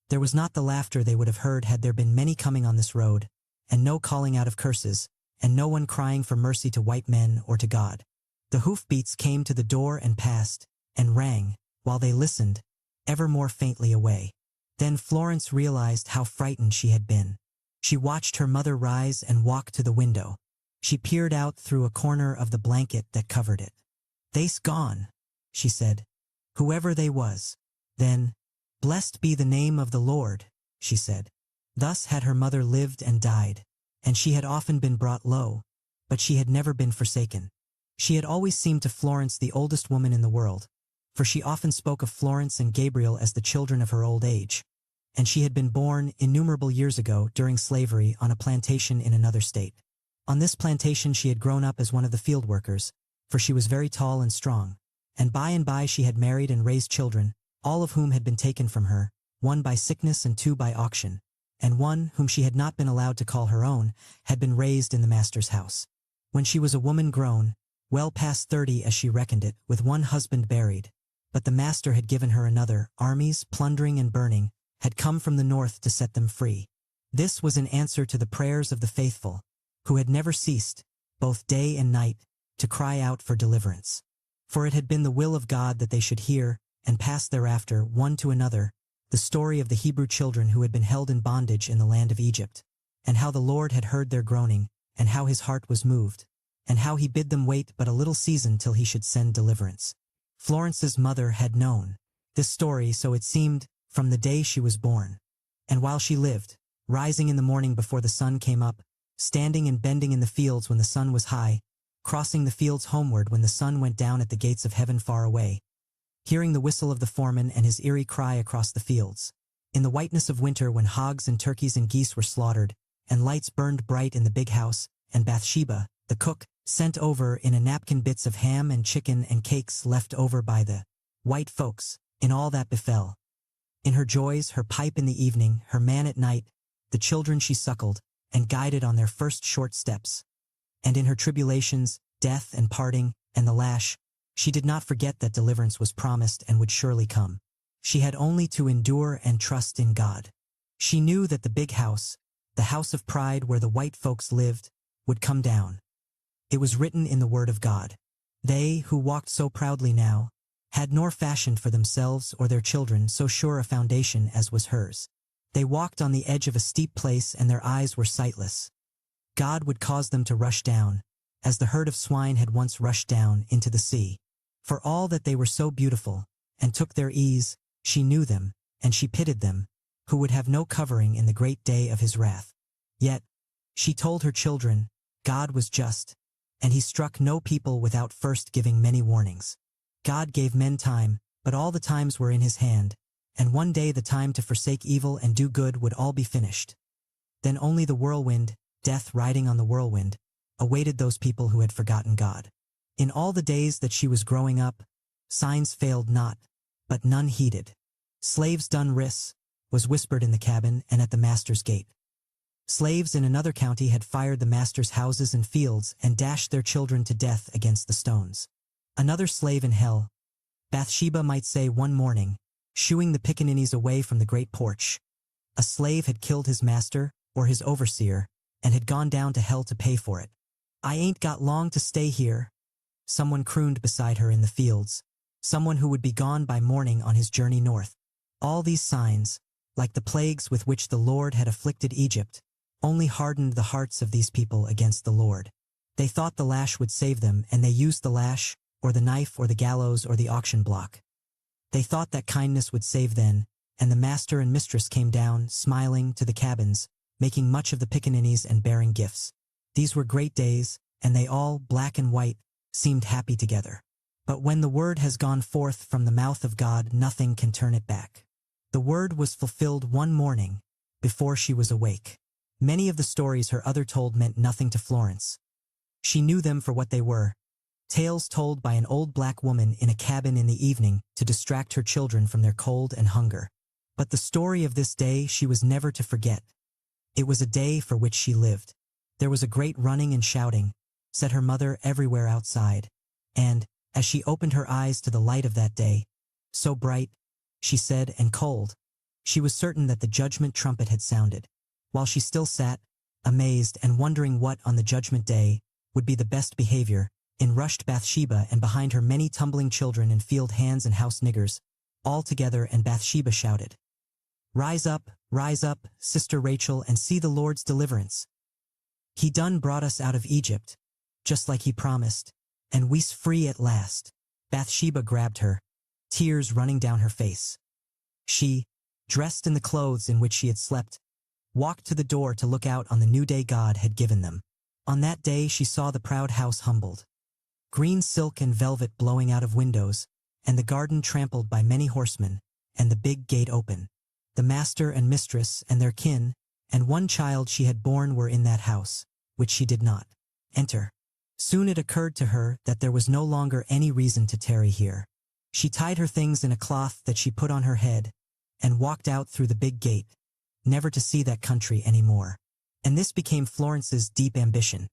There was not the laughter they would have heard had there been many coming on this road, and no calling out of curses, and no one crying for mercy to white men or to God. The hoofbeats came to the door and passed, and rang, while they listened, ever more faintly away. Then Florence realized how frightened she had been. She watched her mother rise and walk to the window. She peered out through a corner of the blanket that covered it. They's gone, she said, whoever they was. Then, blessed be the name of the Lord, she said. Thus had her mother lived and died, and she had often been brought low, but she had never been forsaken. She had always seemed to Florence the oldest woman in the world, for she often spoke of Florence and Gabriel as the children of her old age, and she had been born innumerable years ago during slavery on a plantation in another state. On this plantation she had grown up as one of the field workers, for she was very tall and strong, and by she had married and raised children, all of whom had been taken from her, one by sickness and two by auction, and one, whom she had not been allowed to call her own, had been raised in the master's house. When she was a woman grown, well past 30 as she reckoned it, with one husband buried, but the master had given her another, armies, plundering and burning, had come from the north to set them free. This was in answer to the prayers of the faithful, who had never ceased, both day and night, to cry out for deliverance. For it had been the will of God that they should hear, and pass thereafter, one to another, the story of the Hebrew children who had been held in bondage in the land of Egypt, and how the Lord had heard their groaning, and how his heart was moved, and how he bid them wait but a little season till he should send deliverance. Florence's mother had known this story, so it seemed, from the day she was born. And while she lived, rising in the morning before the sun came up, standing and bending in the fields when the sun was high, crossing the fields homeward when the sun went down at the gates of heaven far away, hearing the whistle of the foreman and his eerie cry across the fields, in the whiteness of winter when hogs and turkeys and geese were slaughtered, and lights burned bright in the big house, and Bathsheba, the cook, sent over in a napkin bits of ham and chicken and cakes left over by the white folks, in all that befell. In her joys, her pipe in the evening, her man at night, the children she suckled, and guided on their first short steps. And in her tribulations, death and parting, and the lash, she did not forget that deliverance was promised and would surely come. She had only to endure and trust in God. She knew that the big house, the house of pride where the white folks lived, would come down. It was written in the word of God. They, who walked so proudly now, had nor fashioned for themselves or their children so sure a foundation as was hers. They walked on the edge of a steep place and their eyes were sightless. God would cause them to rush down, as the herd of swine had once rushed down into the sea. For all that they were so beautiful, and took their ease, she knew them, and she pitied them, who would have no covering in the great day of his wrath. Yet, she told her children, God was just, and he struck no people without first giving many warnings. God gave men time, but all the times were in his hand, and one day the time to forsake evil and do good would all be finished. Then only the whirlwind, death riding on the whirlwind, awaited those people who had forgotten God. In all the days that she was growing up, signs failed not, but none heeded. Slaves done ris, was whispered in the cabin and at the master's gate. Slaves in another county had fired the master's houses and fields and dashed their children to death against the stones. Another slave in hell, Bathsheba might say one morning, shooing the pickaninnies away from the great porch. A slave had killed his master, or his overseer, and had gone down to hell to pay for it. I ain't got long to stay here, someone crooned beside her in the fields, someone who would be gone by morning on his journey north. All these signs, like the plagues with which the Lord had afflicted Egypt, only hardened the hearts of these people against the Lord. They thought the lash would save them, and they used the lash, or the knife, or the gallows, or the auction block. They thought that kindness would save then, and the master and mistress came down, smiling, to the cabins, making much of the pickaninnies and bearing gifts. These were great days, and they all, black and white, seemed happy together. But when the word has gone forth from the mouth of God, nothing can turn it back. The word was fulfilled one morning, before she was awake. Many of the stories her other told meant nothing to Florence. She knew them for what they were, tales told by an old black woman in a cabin in the evening to distract her children from their cold and hunger. But the story of this day she was never to forget. It was a day for which she lived. There was a great running and shouting, said her mother everywhere outside, and, as she opened her eyes to the light of that day, so bright, she said, and cold, she was certain that the judgment trumpet had sounded. While she still sat, amazed and wondering what on the judgment day would be the best behavior, in rushed Bathsheba, and behind her many tumbling children and field hands and house niggers, all together, and Bathsheba shouted, rise up, Sister Rachel, and see the Lord's deliverance. He done brought us out of Egypt, just like he promised, and we's free at last." Bathsheba grabbed her, tears running down her face. She, dressed in the clothes in which she had slept, walked to the door to look out on the new day God had given them. On that day she saw the proud house humbled, green silk and velvet blowing out of windows, and the garden trampled by many horsemen, and the big gate open. The master and mistress and their kin, and one child she had borne were in that house, which she did not enter. Soon it occurred to her that there was no longer any reason to tarry here. She tied her things in a cloth that she put on her head and walked out through the big gate, never to see that country anymore. And this became Florence's deep ambition.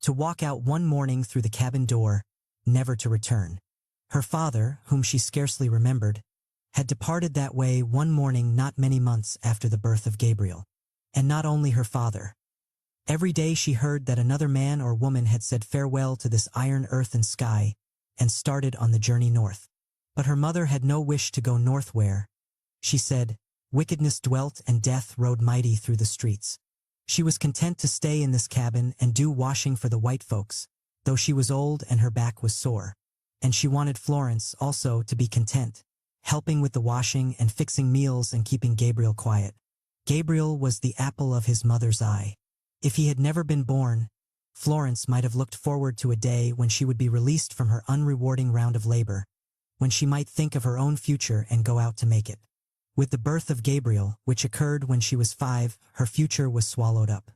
To walk out one morning through the cabin door, never to return. Her father, whom she scarcely remembered, had departed that way one morning not many months after the birth of Gabriel. And not only her father. Every day she heard that another man or woman had said farewell to this iron earth and sky and started on the journey north. But her mother had no wish to go north where, she said, wickedness dwelt and death rode mighty through the streets. She was content to stay in this cabin and do washing for the white folks, though she was old and her back was sore. And she wanted Florence also to be content, helping with the washing and fixing meals and keeping Gabriel quiet. Gabriel was the apple of his mother's eye. If he had never been born, Florence might have looked forward to a day when she would be released from her unrewarding round of labor, when she might think of her own future and go out to make it. With the birth of Gabriel, which occurred when she was 5, her future was swallowed up.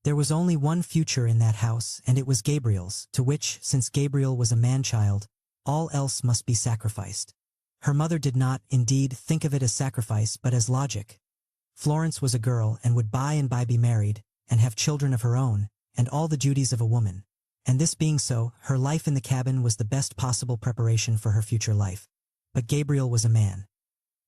There was only one future in that house, and it was Gabriel's, to which, since Gabriel was a man-child, all else must be sacrificed. Her mother did not, indeed, think of it as sacrifice, but as logic. Florence was a girl and would by and by be married, and have children of her own, and all the duties of a woman. And this being so, her life in the cabin was the best possible preparation for her future life. But Gabriel was a man.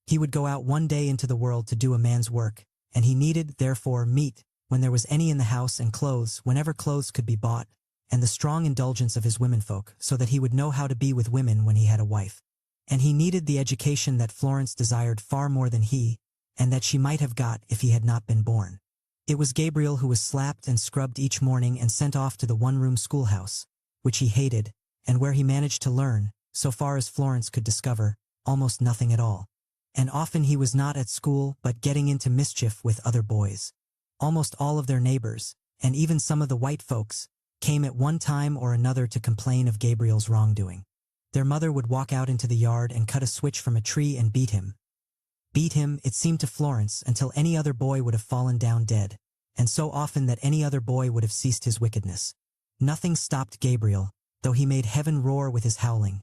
He would go out one day into the world to do a man's work, and he needed, therefore, meat when there was any in the house and clothes whenever clothes could be bought, and the strong indulgence of his womenfolk, so that he would know how to be with women when he had a wife. And he needed the education that Florence desired far more than he, and that she might have got if he had not been born. It was Gabriel who was slapped and scrubbed each morning and sent off to the one-room schoolhouse, which he hated, and where he managed to learn, so far as Florence could discover, almost nothing at all. And often he was not at school but getting into mischief with other boys. Almost all of their neighbors, and even some of the white folks, came at one time or another to complain of Gabriel's wrongdoing. Their mother would walk out into the yard and cut a switch from a tree and beat him. Beat him, it seemed to Florence, until any other boy would have fallen down dead, and so often that any other boy would have ceased his wickedness. Nothing stopped Gabriel, though he made heaven roar with his howling,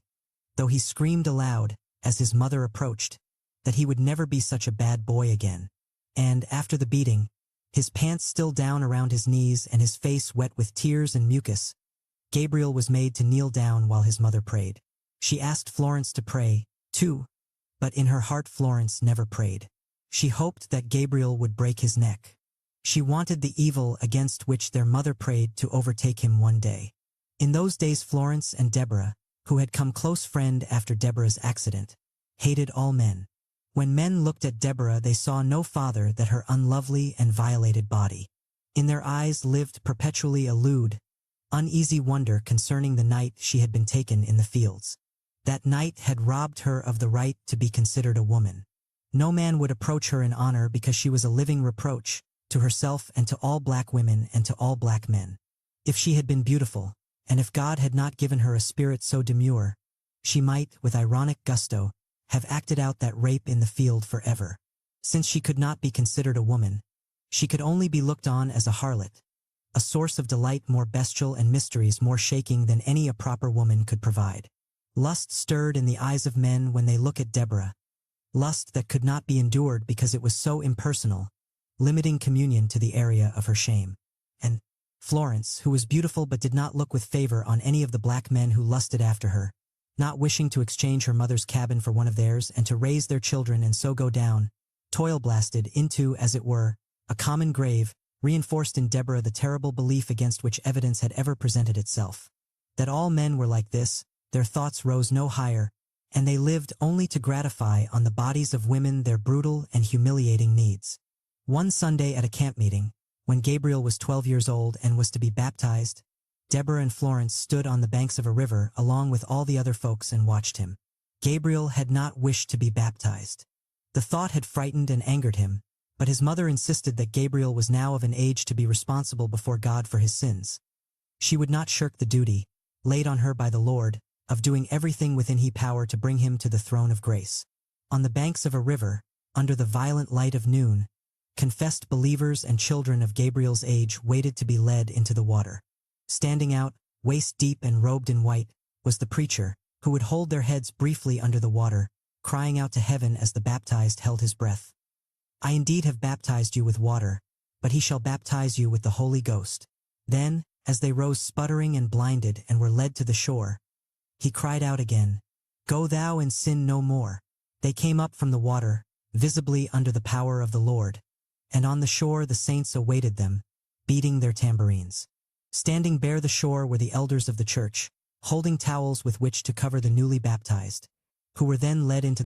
though he screamed aloud, as his mother approached, that he would never be such a bad boy again. And, after the beating, his pants still down around his knees and his face wet with tears and mucus, Gabriel was made to kneel down while his mother prayed. She asked Florence to pray, too, but in her heart Florence never prayed. She hoped that Gabriel would break his neck. She wanted the evil against which their mother prayed to overtake him one day. In those days Florence and Deborah, who had come close friend after Deborah's accident, hated all men. When men looked at Deborah they saw no father than her unlovely and violated body. In their eyes lived perpetually a lewd, uneasy wonder concerning the night she had been taken in the fields. That night had robbed her of the right to be considered a woman. No man would approach her in honor because she was a living reproach to herself and to all black women and to all black men. If she had been beautiful, and if God had not given her a spirit so demure, she might, with ironic gusto, have acted out that rape in the field forever. Since she could not be considered a woman, she could only be looked on as a harlot, a source of delight more bestial and mysteries more shaking than any a proper woman could provide. Lust stirred in the eyes of men when they look at Deborah, lust that could not be endured because it was so impersonal, limiting communion to the area of her shame. And Florence, who was beautiful but did not look with favor on any of the black men who lusted after her, not wishing to exchange her mother's cabin for one of theirs and to raise their children and so go down, toil-blasted, into, as it were, a common grave, reinforced in Deborah the terrible belief against which evidence had ever presented itself. That all men were like this, their thoughts rose no higher, and they lived only to gratify on the bodies of women their brutal and humiliating needs. One Sunday at a camp meeting, when Gabriel was 12 years old and was to be baptized, Deborah and Florence stood on the banks of a river along with all the other folks and watched him. Gabriel had not wished to be baptized. The thought had frightened and angered him, but his mother insisted that Gabriel was now of an age to be responsible before God for his sins. She would not shirk the duty, laid on her by the Lord, of doing everything within his power to bring him to the throne of grace. On the banks of a river, under the violent light of noon, confessed believers and children of Gabriel's age waited to be led into the water. Standing out, waist deep and robed in white, was the preacher, who would hold their heads briefly under the water, crying out to heaven as the baptized held his breath. I indeed have baptized you with water, but he shall baptize you with the Holy Ghost. Then, as they rose sputtering and blinded and were led to the shore, he cried out again, Go thou and sin no more. They came up from the water, visibly under the power of the Lord, and on the shore the saints awaited them, beating their tambourines. Standing bare the shore were the elders of the church, holding towels with which to cover the newly baptized, who were then led into